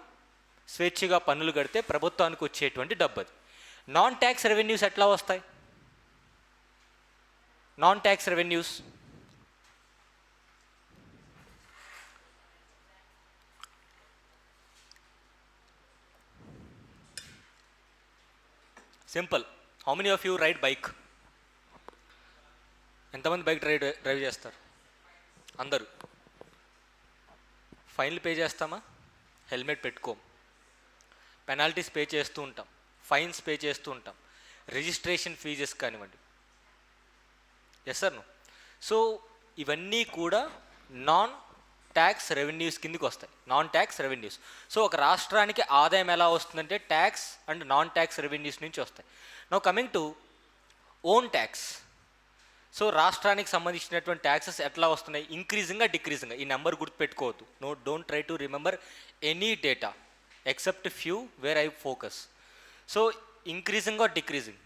స్వేచ్ఛగా పన్నులు కడితే ప్రభుత్వానికి వచ్చేటువంటి డబ్బు అది. నాన్ ట్యాక్స్ రెవెన్యూస్ ఎట్లా వస్తాయి? Non tax revenues simple. How many of you ride bike? ఎంతమంది బైక్ డ్రైవ్ చేస్తారు? అందరూ. ఫైన్లు పే చేస్తామా? హెల్మెట్ పెట్టుకోం. పెనాల్టీస్ పే చేస్తూ ఉంటాం, ఫైన్స్ పే చేస్తూ ఉంటాం, రిజిస్ట్రేషన్ ఫీజెస్ కానివ్వండి. Yes sir no? సో ఇవన్నీ కూడా నాన్ ట్యాక్స్ రెవెన్యూస్ కిందకి వస్తాయి. Non tax revenues. సో ఒక రాష్ట్రానికి ఆదాయం ఎలా వస్తుందంటే tax and non tax revenues నుంచి వస్తాయి. Now coming to own tax. So రాష్ట్రానికి సంబంధించినటువంటి ట్యాక్సెస్ ఎట్లా వస్తున్నాయి? ఇంక్రీజింగ్గా డిక్రీజింగ్గా. ఈ నెంబర్ గుర్తుపెట్టుకోవద్దు. Don't try to remember any data except few where I focus. So increasing or decreasing.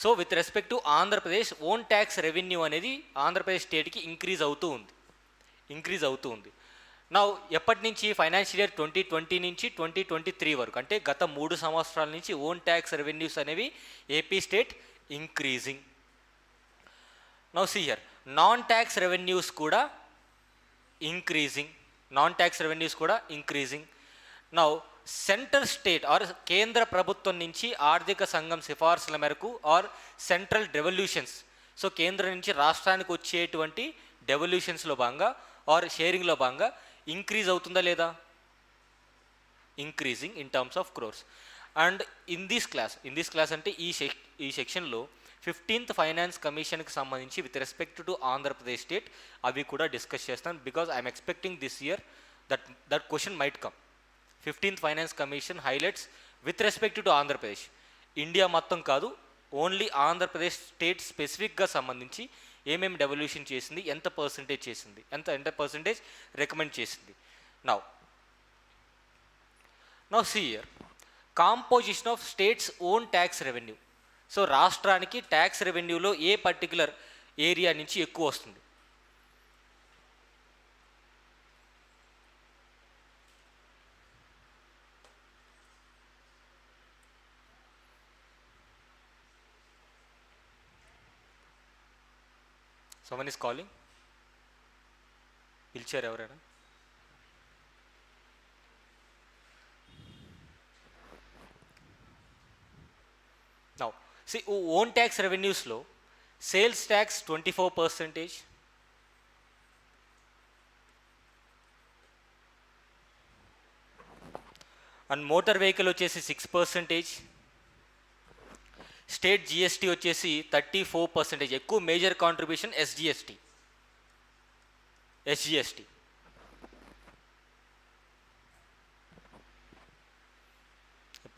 So with respect to Andhra Pradesh own tax revenue అనేది ఆంధ్రప్రదేశ్ స్టేట్కి ఇంక్రీజ్ అవుతూ ఉంది. నా ఎప్పటి నుంచి? ఫైనాన్షియల్ ఇయర్ 2020 నుంచి 2023 వరకు, అంటే గత 3 సంవత్సరాల నుంచి ఓన్ ట్యాక్స్ రెవెన్యూస్ అనేవి AP state increasing. Now see here, non tax revenues కూడా increasing. Now central state or కేంద్ర ప్రభుత్వం నుంచి ఆర్థిక సంఘం సిఫార్సుల మేరకు ఆర్ సెంట్రల్ డెవల్యూషన్స్, సో కేంద్రం నుంచి రాష్ట్రానికి వచ్చేటువంటి డెవల్యూషన్స్లో భాగంగా ఆర్ షేరింగ్లో భాగంగా ఇంక్రీజ్ అవుతుందా లేదా? Increasing in terms of crores. And in this class అంటే ఈ సెక్షన్లో 15th ఫైనాన్స్ కమిషన్కి సంబంధించి with respect to Andhra Pradesh state అవి కూడా డిస్కస్ చేస్తాను. Because I'm expecting this year that question might come. 15th finance commission highlights with respect to Andhra Pradesh, India మొత్తం కాదు, ఓన్లీ ఆంధ్రప్రదేశ్ స్టేట్ స్పెసిఫిక్గా సంబంధించి ఏమేమి డెవల్యూషన్ చేసింది, ఎంత పర్సంటేజ్ చేసింది, ఎంత పర్సంటేజ్ రికమెండ్ చేసింది. Now see here, composition of states own tax revenue. So రాష్ట్రానికి ట్యాక్స్ రెవెన్యూలో ఏ పర్టికులర్ ఏరియా నుంచి ఎక్కువ వస్తుంది? someone is calling. పిలిచారు ఎవరైనా? Now see, own tax revenues లో sales tax 24%, and motor vehicle వచ్చేసి 6%, స్టేట్ జిఎస్టీ వచ్చేసి 34%. ఎక్కువ మేజర్ కాంట్రిబ్యూషన్ ఎస్జిఎస్టీ.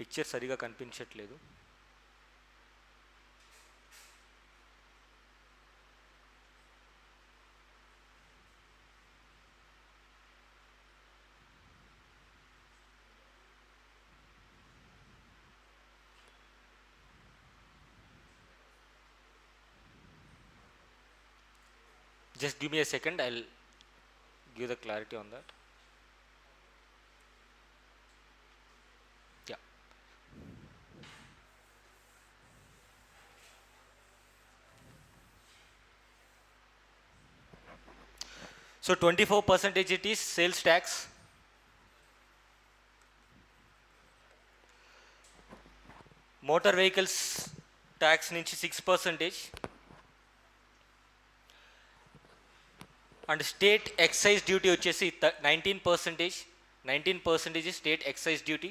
పిక్చర్ సరిగా కనిపించట్లేదు. Just give me a second, I'll give the clarity on that. Yeah. So 24% it is sales tax. Motor vehicles tax నుంచి 6%. And state excise duty వచ్చేసి 19%. 19% state excise duty.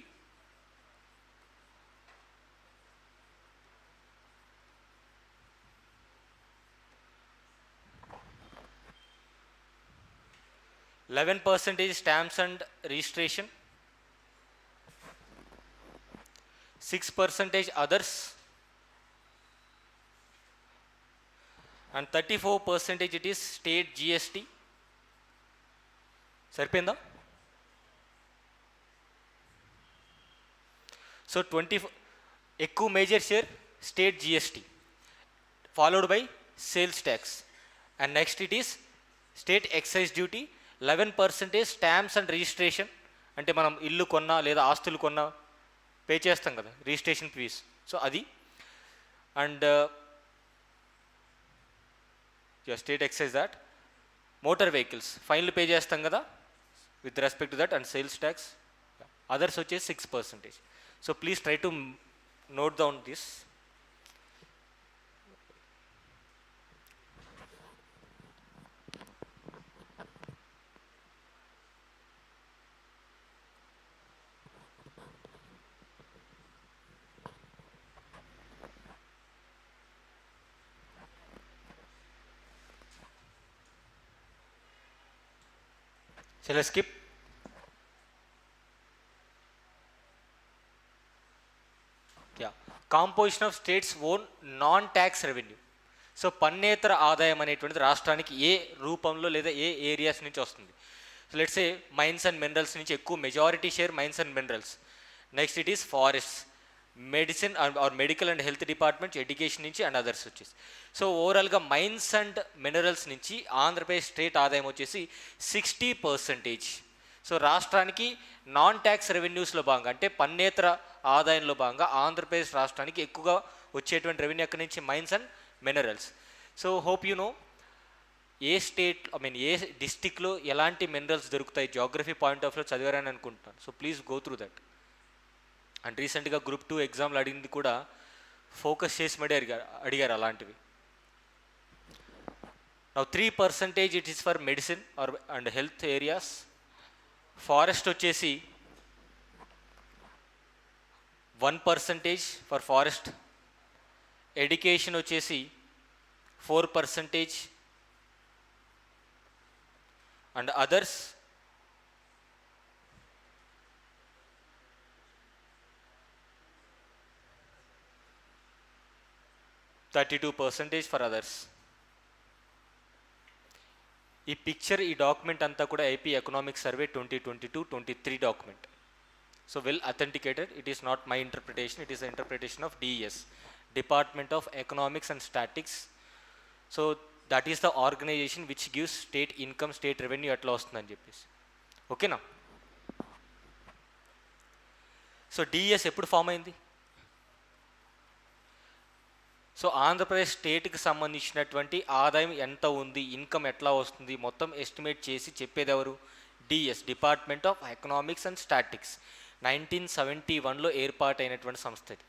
%11 stamps and registration. 6% others. And 34% it is state GST. సరిపోయిందా? So 24 ఎక్కువ major share state GST, followed by sales tax, and next it is state excise duty, 11% stamps and registration, అంటే మనం ఇల్లు కొన్నా లేదా ఆస్తులు కొన్నా pay చేస్తాం కదా రిజిస్ట్రేషన్ ఫీజ్, సో అది. And state excise that. Motor vehicles ఫైన్లు పే చేస్తాం కదా with respect to that, and sales tax. Others వచ్చేసి 6%. So please try to note down this. Shall I skip? Yeah. Composition of states' own non-tax revenue. So పన్నేతర ఆదాయం అనేటువంటిది రాష్ట్రానికి ఏ రూపంలో లేదా ఏ ఏరియాస్ నుంచి వస్తుంది? So let's say mines and minerals నుంచి ఎక్కువ majority share mines and minerals. Next it is forests, medicine or medical and health departments, education నుంచి అండ్ అదర్స్ వచ్చేసి. సో ఓవరాల్గా మైన్స్ అండ్ మినరల్స్ నుంచి ఆంధ్రప్రదేశ్ స్టేట్ ఆదాయం వచ్చేసి 60%. సో రాష్ట్రానికి నాన్ ట్యాక్స్ రెవెన్యూస్లో భాగంగా, అంటే పన్నేతర ఆదాయంలో భాగంగా ఆంధ్రప్రదేశ్ రాష్ట్రానికి ఎక్కువగా వచ్చేటువంటి రెవెన్యూ ఎక్కడి నుంచి? Mines and minerals. So hope you know ఏ స్టేట్ ఏ డిస్టిక్లో ఎలాంటి మినరల్స్ దొరుకుతాయి జాగ్రఫీ పాయింట్ ఆఫ్ వ్యూ చదివారని అనుకుంటున్నాను. So please go through that. And రీసెంట్గా గ్రూప్ 2 ఎగ్జామ్లు అడిగింది కూడా ఫోకస్ చేసి మరీ అడిగారు అలాంటివి. Now 3% it is for medicine or and health areas. Forest వచ్చేసి 1% ఫర్ ఫారెస్ట్. ఎడ్యుకేషన్ వచ్చేసి 4%. And others 32% for others. ఈ పిక్చర్, ఈ డాక్యుమెంట్ అంతా కూడా AP economic survey 2022-23 document. So well authenticated. It is not my interpretation, it is the interpretation of DS, department of economics and statics. So that is the organisation which gives state income, state revenue ఎట్లా వస్తుందని చెప్పేసి. ఓకేనా? So DS ఎప్పుడు form అయింది? So Andhra Pradesh స్టేట్కి సంబంధించినటువంటి ఆదాయం ఎంత ఉంది, ఇన్కమ్ ఎట్లా వస్తుంది మొత్తం ఎస్టిమేట్ చేసి చెప్పేది ఎవరు? DS, department of economics and statics. 1971లో ఏర్పాటైనటువంటి సంస్థ ఇది.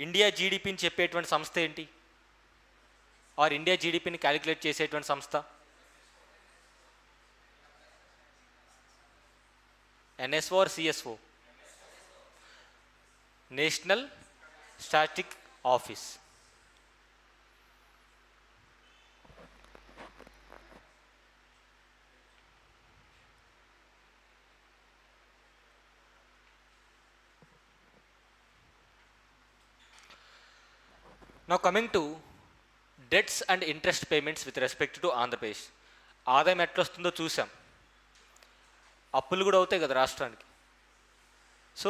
ఇండియా జీడిపిని చెప్పేటువంటి సంస్థ ఏంటి? ఆర్ ఇండియా జీడిపిని క్యాలిక్యులేట్ చేసేటువంటి సంస్థ? NSO or CSO? National static office. Now coming to debts and interest payments with respect to Andhra Pradesh. ఆదాయం ఎట్లా వస్తుందో చూసాం, అప్పులు కూడా అవుతాయి కదా రాష్ట్రానికి. సో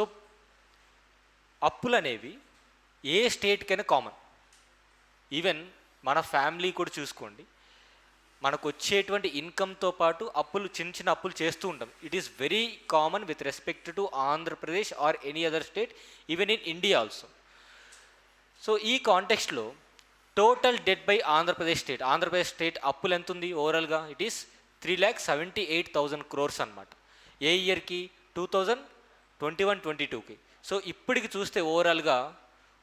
అప్పులు అనేవి ఏ స్టేట్కైనా కామన్. ఈవెన్ మన ఫ్యామిలీ కూడా చూసుకోండి, మనకు వచ్చేటువంటి ఇన్కమ్తో పాటు అప్పులు, చిన్న చిన్న అప్పులు చేస్తూ ఉంటాం. It is very common with respect to Andhra Pradesh or any other state, even in India also. So ఈ కాంటెక్స్ట్లో total debt by Andhra Pradesh state, Andhra Pradesh state అప్పులు ఎంత ఉంది ఓవరాల్గా? ఇట్ ఈస్ 3,78,000 crores అనమాట. ఏ ఇయర్కి? 2021-22కి. సో ఇప్పటికి చూస్తే ఓవరాల్గా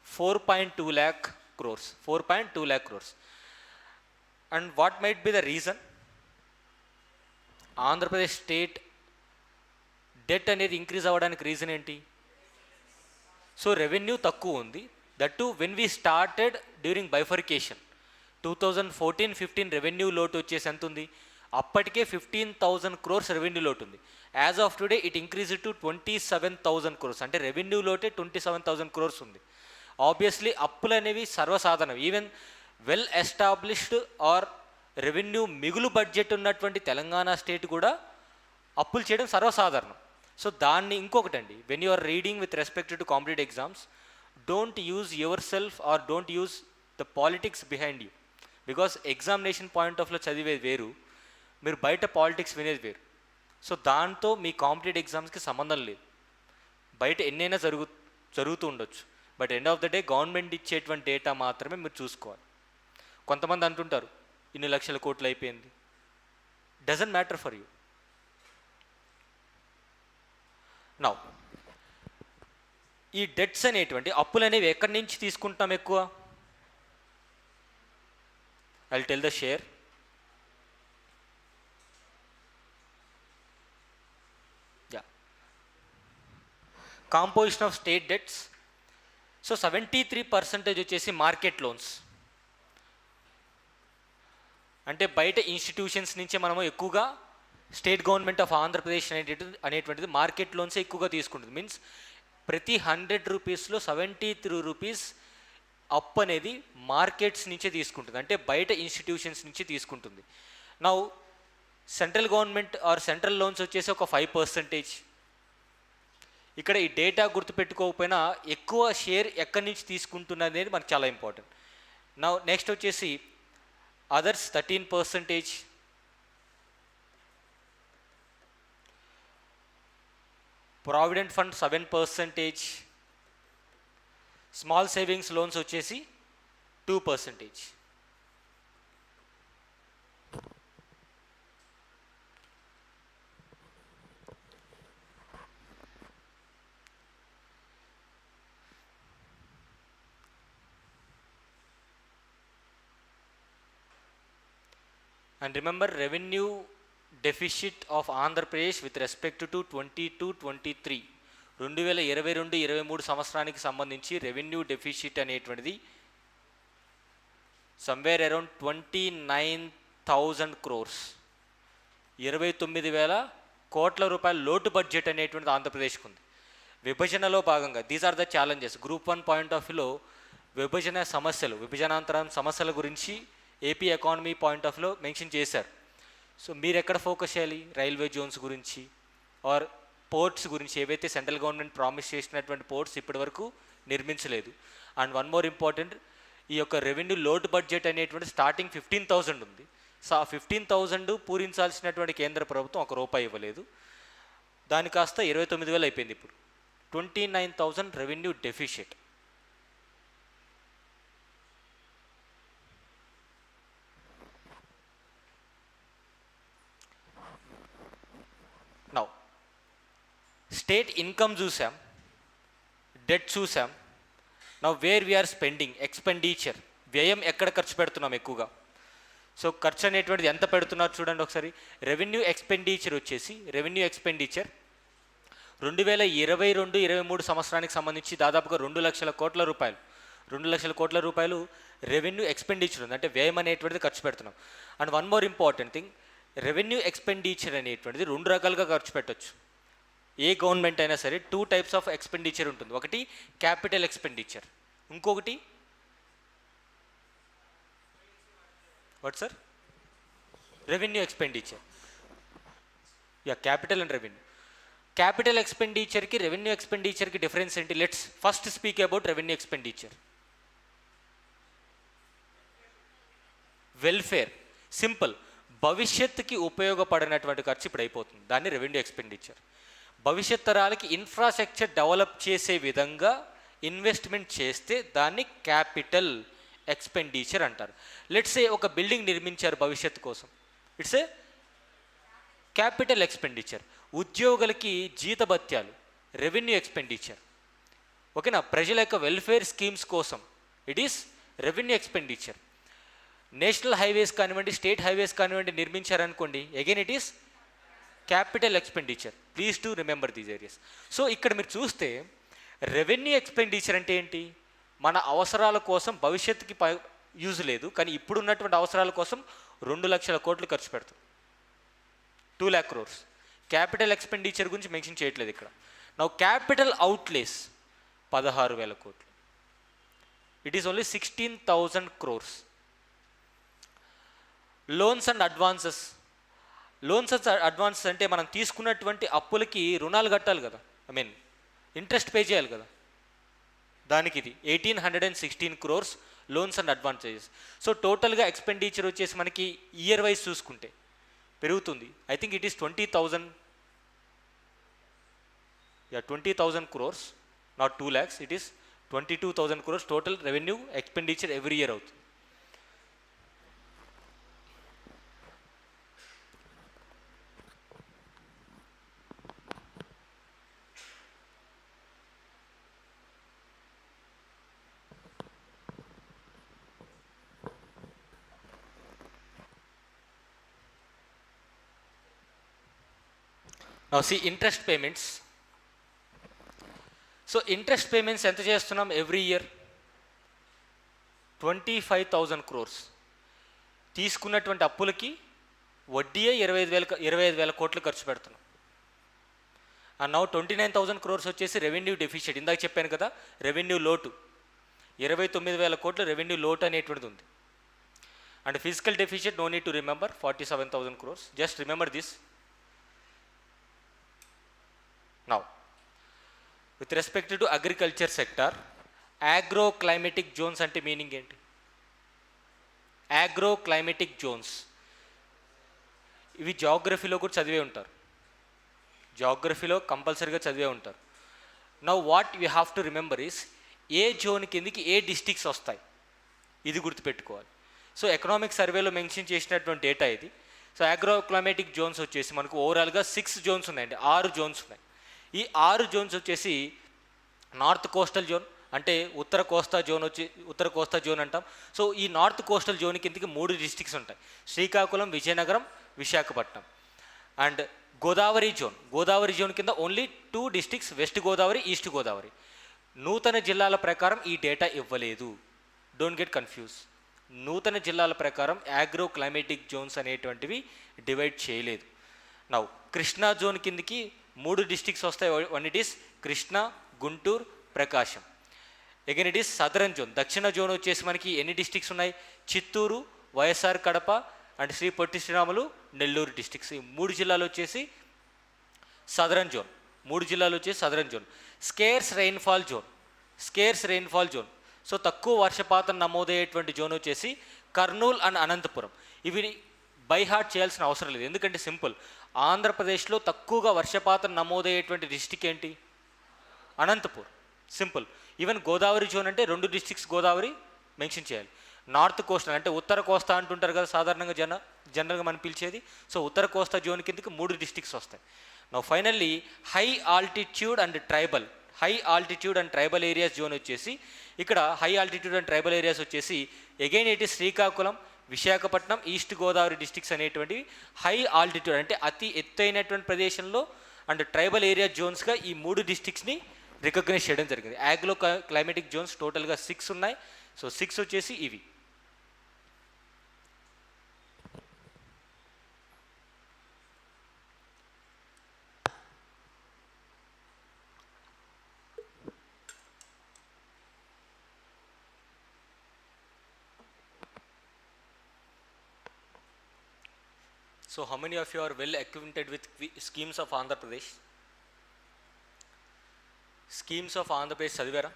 4.2 lakh crores, 4.2 lakh crores. And what might be the reason? Andhra Pradesh state debt అనేది ఇంక్రీజ్ అవ్వడానికి రీజన్ ఏంటి? సో రెవెన్యూ తక్కువ ఉంది. That to when we started during bifurcation 2014-15 revenue లోటు వచ్చేసి ఎంత ఉంది? అప్పటికే 15,000 crores రెవెన్యూ లోటు ఉంది. As of today it increase to 27,000 crores. అంటే రెవెన్యూ లోటే 27,000 crores ఉంది. ఆబ్వియస్లీ అప్పులు అనేవి సర్వసాధారణం. Even well established or revenue మిగులు బడ్జెట్ ఉన్నటువంటి తెలంగాణ స్టేట్ కూడా అప్పులు చేయడం సర్వసాధారణం. సో దాన్ని ఇంకొకటండి, when you are reading with respect to competitive exams, don't use your self or don't use the politics behind you. Because examination point ఆఫ్లో చదివేది వేరు, మీరు బయట పాలిటిక్స్ వినేది వేరు. సో దాంతో మీ కాంపిటేటివ్ ఎగ్జామ్స్కి సంబంధం లేదు. బయట ఎన్నైనా జరుగుతూ ఉండొచ్చు, but end of the day government ఇచ్చేటువంటి డేటా మాత్రమే మీరు చూసుకోవాలి. కొంతమంది అంటుంటారు ఇన్ని లక్షల కోట్లు అయిపోయింది, doesn't matter for you. Now ఈ డెట్స్ అనేటువంటి అప్పులు అనేవి ఎక్కడి నుంచి తీసుకుంటాం ఎక్కువ? I will tell the share. Composition of state debts. So 73% వచ్చేసి మార్కెట్ లోన్స్, అంటే బయట ఇన్స్టిట్యూషన్స్ నుంచే మనము ఎక్కువగా స్టేట్ గవర్నమెంట్ ఆఫ్ ఆంధ్రప్రదేశ్ అనేటువంటిది మార్కెట్ లోన్సే ఎక్కువగా తీసుకుంటుంది. మీన్స్ ప్రతి 100 రూపీస్లో 73 రూపీస్ అప్ అనేది మార్కెట్స్ నుంచే తీసుకుంటుంది, అంటే బయట ఇన్స్టిట్యూషన్స్ నుంచి తీసుకుంటుంది. Now central government or central loans వచ్చేసి ఒక 5%. ఇక్కడ ఈ డేటా గుర్తుపెట్టుకోకపోయినా ఎక్కువ షేర్ ఎక్కడి నుంచి తీసుకుంటున్నది అనేది మనకు చాలా ఇంపార్టెంట్. నౌ నెక్స్ట్ వచ్చేసి others 13%, provident fund 7%, small savings loans వచ్చేసి 2%. And remember, revenue deficit of Andhra Pradesh with respect to 22-23 2022-23 సంవత్సరానికి సంబంధించి రెవెన్యూ డెఫిషిట్ అనేటువంటిది సమ్వేర్ అరౌండ్ 29,000 crores, 29,000 కోట్ల రూపాయల లోటు బడ్జెట్ అనేటువంటిది ఆంధ్రప్రదేశ్కి ఉంది. విభజనలో భాగంగా these are the challenges. Group 1 point of వ్యూలో విభజనాంతరం సమస్యల గురించి ఏపీ ఎకానమీ పాయింట్ ఆఫ్ వ్యూలో మెన్షన్ చేశారు. సో మీరు ఎక్కడ ఫోకస్ చేయాలి? రైల్వే జోన్స్ గురించి ఆర్ పోర్ట్స్ గురించి. ఏవైతే సెంట్రల్ గవర్నమెంట్ ప్రామిస్ చేసినటువంటి పోర్ట్స్ ఇప్పటి వరకు నిర్మించలేదు. అండ్ వన్ మోర్ ఇంపార్టెంట్, ఈ యొక్క రెవెన్యూ లోడ్ బడ్జెట్ అనేటువంటి స్టార్టింగ్ 15,000 ఉంది. సో ఆ 15,000 పూరించాల్సినటువంటి కేంద్ర ప్రభుత్వం ₹1 ఇవ్వలేదు, దాని కాస్త 29,000 అయిపోయింది. ఇప్పుడు 29,000 revenue deficit. Now state income చూసాం, డెట్ చూసాం. Now where we are spending, expenditure, వ్యయం ఎక్కడ ఖర్చు పెడుతున్నాం ఎక్కువగా. సో ఖర్చు అనేటువంటిది ఎంత పెడుతున్నారు చూడండి ఒకసారి. రెవెన్యూ ఎక్స్పెండిచర్ వచ్చేసి 2022-23 సంవత్సరానికి సంబంధించి దాదాపుగా 2 లక్షల కోట్ల రూపాయలు రెవెన్యూ ఎక్స్పెండిచర్ ఉంది, అంటే వ్యయం అనేటువంటిది ఖర్చు పెడుతున్నాం. And one more important thing, revenue expenditure అనేటువంటిది 2 రకాలుగా ఖర్చు పెట్టచ్చు. ఏ గవర్నమెంట్ అయినా సరే 2 టైప్స్ ఆఫ్ ఎక్స్పెండిచర్ ఉంటుంది. ఒకటి క్యాపిటల్ ఎక్స్పెండిచర్, ఇంకొకటి what sir? Revenue expenditure. Yeah, capital and revenue. Capital ఎక్స్పెండిచర్కి రెవెన్యూ ఎక్స్పెండిచర్కి డిఫరెన్స్ ఏంటి? Let's first speak about revenue expenditure. Welfare, simple, భవిష్యత్తుకి ఉపయోగపడినటువంటి ఖర్చు ఇప్పుడు అయిపోతుంది, దాన్ని రెవెన్యూ ఎక్స్పెండిచర్. భవిష్యత్ తరాలకి ఇన్ఫ్రాస్ట్రక్చర్ డెవలప్ చేసే విధంగా ఇన్వెస్ట్మెంట్ చేస్తే దాన్ని క్యాపిటల్ ఎక్స్పెండిచర్ అంటారు. లెట్స్ సే ఒక బిల్డింగ్ నిర్మించారు భవిష్యత్తు కోసం, ఇట్స్ ఏ క్యాపిటల్ ఎక్స్పెండిచర్. ఉద్యోగులకి జీతభత్యాలు, రెవెన్యూ ఎక్స్పెండిచర్. ఓకేనా? ప్రజల యొక్క వెల్ఫేర్ స్కీమ్స్ కోసం it is revenue expenditure. National highways కానివ్వండి, స్టేట్ హైవేస్ కానివ్వండి నిర్మించారనుకోండి, again it is capital expenditure. Please to remember these areas. So ఇక్కడ మీరు చూస్తే రెవెన్యూ ఎక్స్పెండిచర్ అంటే ఏంటి? మన అవసరాల కోసం భవిష్యత్తుకి యూజ్ లేదు, కానీ ఇప్పుడున్నటువంటి అవసరాల కోసం 2 లక్షల కోట్లు ఖర్చు పెడతాం, 2 lakh crores. క్యాపిటల్ ఎక్స్పెండిచర్ గురించి మెన్షన్ చేయట్లేదు ఇక్కడ. నౌ క్యాపిటల్ అవుట్లేస్ 16,000 కోట్లు. It is only 16,000 crores. Loans and advances. Loans and advances అంటే మనం తీసుకున్నటువంటి అప్పులకి రుణాలు కట్టాలి కదా, ఐ మీన్ ఇంట్రెస్ట్ పే చేయాలి కదా, దానికి ఇది 1,816 crores loans and advances. So టోటల్గా ఎక్స్పెండిచర్ వచ్చేసి మనకి ఇయర్ వైజ్ చూసుకుంటే పెరుగుతుంది. I think it is 20,000 crores, not 2 lakhs, it is 22,000 crores total revenue expenditure every year అవుతుంది. Now see interest payments. So interest payments ఎంత చేస్తున్నాం ఎవ్రీ ఇయర్? 25,000 crores. తీసుకున్నటువంటి అప్పులకి వడ్డీయే 25,000 కోట్లు ఖర్చు పెడుతున్నాం. అండ్ నౌ 29,000 crores వచ్చేసి రెవెన్యూ డెఫిషియట్. ఇందాక చెప్పాను కదా, రెవెన్యూ లోటు 29,000 కోట్లు రెవెన్యూ లోటు అనేటువంటిది ఉంది. And physical deficit no need to remember 47,000 crores. Just remember this. Now, with respect to agriculture sector, agro-climatic zones అంటే మీనింగ్ ఏంటి? agro-climatic zones ఇవి జాగ్రఫీలో కూడా చదివే ఉంటారు, జాగ్రఫీలో కంపల్సరీగా చదివే ఉంటారు. Now what you have to remember is a zone కిందకి ఏ డిస్ట్రిక్ట్స్ వస్తాయి, ఇది గుర్తుపెట్టుకోవాలి. సో ఎకనామిక్ సర్వేలో మెన్షన్ చేసినటువంటి డేటా ఇది. సో agro-climatic zones వచ్చేసి మనకు ఓవరాల్గా 6 జోన్స్ ఉన్నాయండి, 6 జోన్స్ ఉన్నాయి. ఈ 6 జోన్స్ వచ్చేసి నార్త్ కోస్టల్ జోన్, అంటే ఉత్తర కోస్తా జోన్ అంటాం. సో ఈ నార్త్ కోస్టల్ జోన్ కిందకి 3 డిస్ట్రిక్ట్స్ ఉంటాయి, శ్రీకాకుళం, విజయనగరం, విశాఖపట్నం. అండ్ గోదావరి జోన్ కింద only 2 districts, west Godavari, east Godavari. నూతన జిల్లాల ప్రకారం ఈ డేటా ఇవ్వలేదు, డోంట్ గెట్ కన్ఫ్యూజ్. నూతన జిల్లాల ప్రకారం agro-climatic జోన్స్ అనేటువంటివి డివైడ్ చేయలేదు. నౌ కృష్ణా జోన్ కిందకి 3 డిస్ట్రిక్ట్స్ వస్తాయి. One it is Krishna, Guntur, Prakasam. Again it is southern zone. దక్షిణ జోన్ వచ్చేసి మనకి ఎన్ని డిస్ట్రిక్ట్స్ ఉన్నాయి? Chittoor, YSR Kadapa and Sri Potti Sriramulu, Nellore districts. ఈ 3 జిల్లాలు వచ్చేసి southern zone. Scarce rainfall zone. So తక్కువ వర్షపాతం నమోదయ్యేటువంటి జోన్ వచ్చేసి కర్నూలు అండ్ అనంతపురం. ఇవి బై హార్ట్ చేయాల్సిన అవసరం లేదు, ఎందుకంటే సింపుల్. ఆంధ్రప్రదేశ్లో తక్కువగా వర్షపాతం నమోదయ్యేటువంటి డిస్టిక్ ఏంటి? Anantapur. Simple. Even Godavari zone అంటే 2 డిస్ట్రిక్ట్స్ గోదావరి మెన్షన్ చేయాలి. నార్త్ కోస్టల్ అంటే ఉత్తర కోస్తా అంటుంటారు కదా సాధారణంగా జనరల్గా మనం పిలిచేది. సో ఉత్తర కోస్తా జోన్ కిందకి 3 డిస్ట్రిక్ట్స్ వస్తాయి. Now finally high altitude and tribal areas zone వచ్చేసి ఇక్కడ high altitude and tribal areas వచ్చేసి again it is Srikakulam, Visakhapatnam, east Godavari districts అనేటువంటివి హై ఆల్టిట్యూడ్ అంటే అతి ఎత్తైనటువంటి ప్రదేశంలో అండ్ ట్రైబల్ ఏరియా జోన్స్గా ఈ 3 డిస్ట్రిక్ట్స్ని రికగ్నైజ్ చేయడం జరిగింది. agro-climatic జోన్స్ టోటల్గా 6 ఉన్నాయి. సో 6 వచ్చేసి ఇవి. So how many of you are well acquainted with schemes of Andhra Pradesh? Schemes of Andhra Pradesh చదివారా?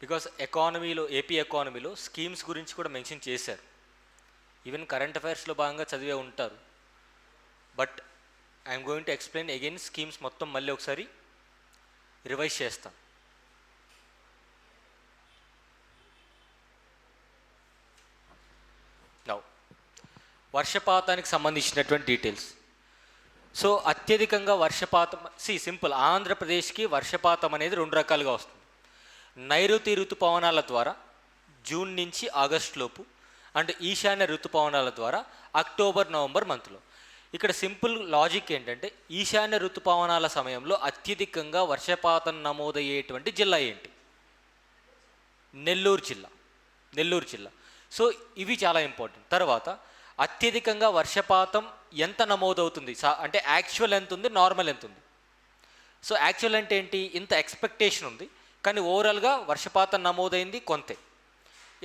బికాస్ ఎకానమీలో, ఏపీ ఎకానమీలో స్కీమ్స్ గురించి కూడా మెన్షన్ చేశారు. ఈవెన్ కరెంట్ అఫైర్స్లో భాగంగా చదివే ఉంటారు. But I'm going to explain again schemes మొత్తం మళ్ళీ ఒకసారి రివైజ్ చేస్తాం. నౌ వర్షపాతానికి సంబంధించినటువంటి డీటెయిల్స్. సో అత్యధికంగా వర్షపాతం, సింపుల్, ఆంధ్రప్రదేశ్కి వర్షపాతం అనేది 2 రకాలుగా వస్తుంది. నైరుతి ఋతుపవనాల ద్వారా జూన్ నుంచి ఆగస్టు లోపు, అండ్ ఈశాన్య ఋతుపవనాల ద్వారా అక్టోబర్, నవంబర్ మంత్లో. ఇక్కడ సింపుల్ లాజిక్ ఏంటంటే ఈశాన్య ఋతుపవనాల సమయంలో అత్యధికంగా వర్షపాతం నమోదయ్యేటువంటి జిల్లా ఏంటి? నెల్లూరు జిల్లా. సో ఇవి చాలా ఇంపార్టెంట్. తర్వాత అత్యధికంగా వర్షపాతం ఎంత నమోదవుతుంది, అంటే యాక్చువల్ ఎంత ఉంది, నార్మల్ ఎంత ఉంది. సో యాక్చువల్ అంటే ఏంటి? ఇంత ఎక్స్పెక్టేషన్ ఉంది కానీ ఓవరాల్గా వర్షపాతం నమోదైంది కొంతే.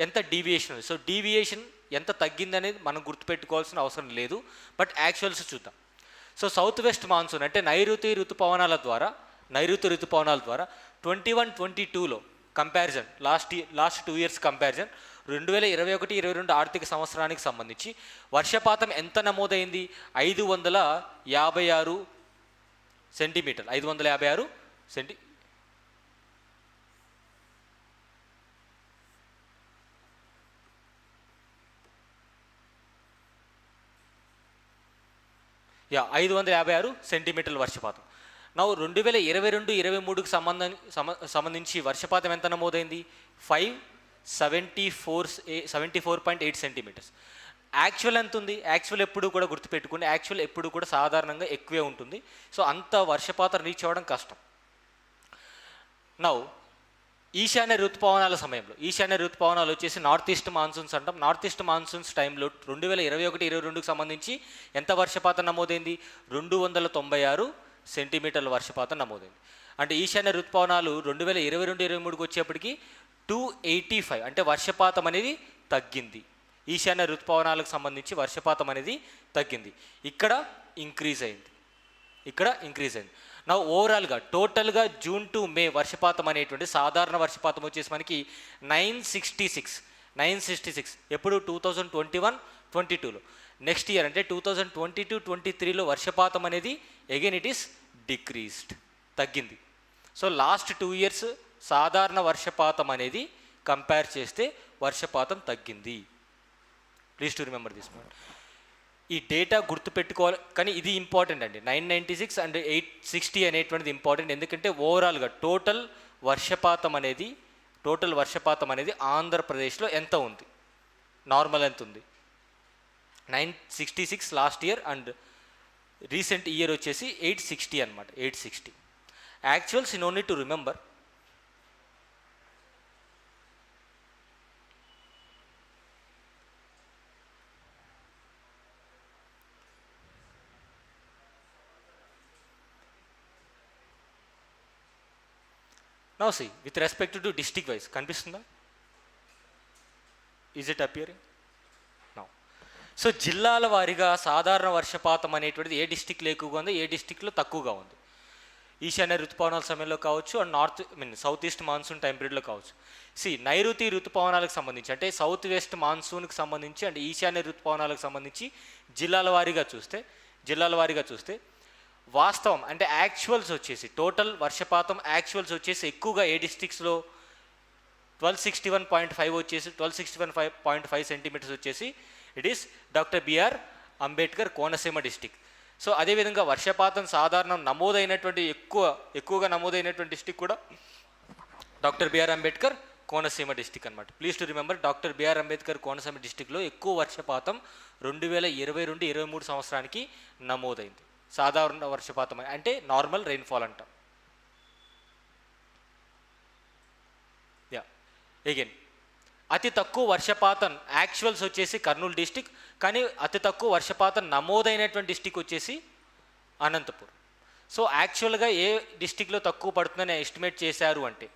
ఎంత డీవియేషన్ ఉంది. సో డీవియేషన్ ఎంత తగ్గింది అనేది మనం గుర్తుపెట్టుకోవాల్సిన అవసరం లేదు, బట్ యాక్చువల్స్ చూద్దాం. సో సౌత్ వెస్ట్ మాన్సూన్ అంటే నైరుతి ఋతుపవనాల ద్వారా 21-22లో కంపారిజన్ లాస్ట్ 2 years కంపారిజన్ 2021-22 ఆర్థిక సంవత్సరానికి సంబంధించి వర్షపాతం ఎంత నమోదైంది? 556 సెంటీమీటర్లు. 556 సెంటీమీటర్ల వర్షపాతం. నా 2022-23కి సంబంధించి వర్షపాతం ఎంత నమోదైంది? 574.8 సెంటీమీటర్స్. యాక్చువల్ ఎంత ఉంది? యాక్చువల్ ఎప్పుడు కూడా గుర్తుపెట్టుకుని, యాక్చువల్ ఎప్పుడు కూడా సాధారణంగా ఎక్కువే ఉంటుంది. సో అంత వర్షపాతం రీచ్ అవ్వడం కష్టం. నౌ ఈశాన్య ఋతుపవనాల సమయంలో, ఈశాన్య ఋతుపవనాలు వచ్చేసి నార్త్ ఈస్ట్ మాన్సూన్స్ అంటాం. నార్త్ ఈస్ట్ మాన్సూన్స్ టైంలో 2021-22కి సంబంధించి ఎంత వర్షపాతం నమోదైంది? 296 సెంటీమీటర్ల వర్షపాతం నమోదైంది. అంటే ఈశాన్య ఋతుపవనాలు 2022-23కి వచ్చేప్పటికి 285, అంటే వర్షపాతం అనేది తగ్గింది. ఈశాన్య ఋతుపవనాలకు సంబంధించి వర్షపాతం అనేది తగ్గింది. ఇక్కడ ఇంక్రీజ్ అయింది. నా ఓవరాల్గా టోటల్గా జూన్ టు మే వర్షపాతం అనేటువంటి సాధారణ వర్షపాతం వచ్చేసి మనకి 966. ఎప్పుడు? 2021-22లో. నెక్స్ట్ ఇయర్ అంటే 2022-23లో వర్షపాతం అనేది అగైన్ ఇట్ ఈస్ డిక్రీజ్డ్, తగ్గింది. సో లాస్ట్ 2 years సాధారణ వర్షపాతం అనేది కంపేర్ చేస్తే వర్షపాతం తగ్గింది. Please to remember this point. ఈ డేటా గుర్తుపెట్టుకోవాలి, కానీ ఇది ఇంపార్టెంట్ అండి. 996 అండ్ 860 అనేటువంటిది ఇంపార్టెంట్. ఎందుకంటే ఓవరాల్గా టోటల్ వర్షపాతం అనేది ఆంధ్రప్రదేశ్లో ఎంత ఉంది, నార్మల్ ఎంత ఉంది? 966 last year and recent year వచ్చేసి 860 అనమాట. 860 actuals. No need to remember. Now see, with respect to district wise, కనిపిస్తుందా? Is it appearing? Now, so జిల్లాల వారీగా సాధారణ వర్షపాతం అనేటువంటిది ఏ డిస్టిక్లో ఎక్కువగా ఉంది, ఏ డిస్టిక్లో తక్కువగా ఉంది? ఈశాన్య ఋతుపవనాల సమయంలో కావచ్చు, and south east monsoon time పీరియడ్లో కావచ్చు. నైరుతి ఋతుపవనాలకు సంబంధించి, అంటే సౌత్ వెస్ట్ మాన్సూన్కి సంబంధించి అండ్ ఈశాన్య ఋతుపవనాలకు సంబంధించి జిల్లాల వారీగా చూస్తే వాస్తవం అంటే యాక్చువల్స్ వచ్చేసి టోటల్ వర్షపాతం యాక్చువల్స్ వచ్చేసి ఎక్కువగా ఏ డిస్ట్రిక్ట్స్లో 1261.5 వచ్చేసి 1261.5 సెంటీమీటర్స్ వచ్చేసి it is doctor BR Ambedkar Konaseema district. So అదేవిధంగా వర్షపాతం సాధారణం ఎక్కువగా నమోదైనటువంటి డిస్టిక్ కూడా doctor BR Ambedkar Konaseema district అనమాట. Please to remember, doctor BR Ambedkar Konaseema డిస్టిక్లో ఎక్కువ వర్షపాతం 2022-23 సంవత్సరానికి నమోదైంది. సాధారణ వర్షపాతం అంటే నార్మల్ రెయిన్ఫాల్ అంటాం. అగైన్ అతి తక్కువ వర్షపాతం యాక్చువల్స్ వచ్చేసి కర్నూలు డిస్టిక్, కానీ అతి తక్కువ వర్షపాతం నమోదైనటువంటి డిస్టిక్ వచ్చేసి అనంతపురం. సో యాక్చువల్గా ఏ డిస్టిక్లో తక్కువ పడుతుందని ఎస్టిమేట్ చేశారు అంటే,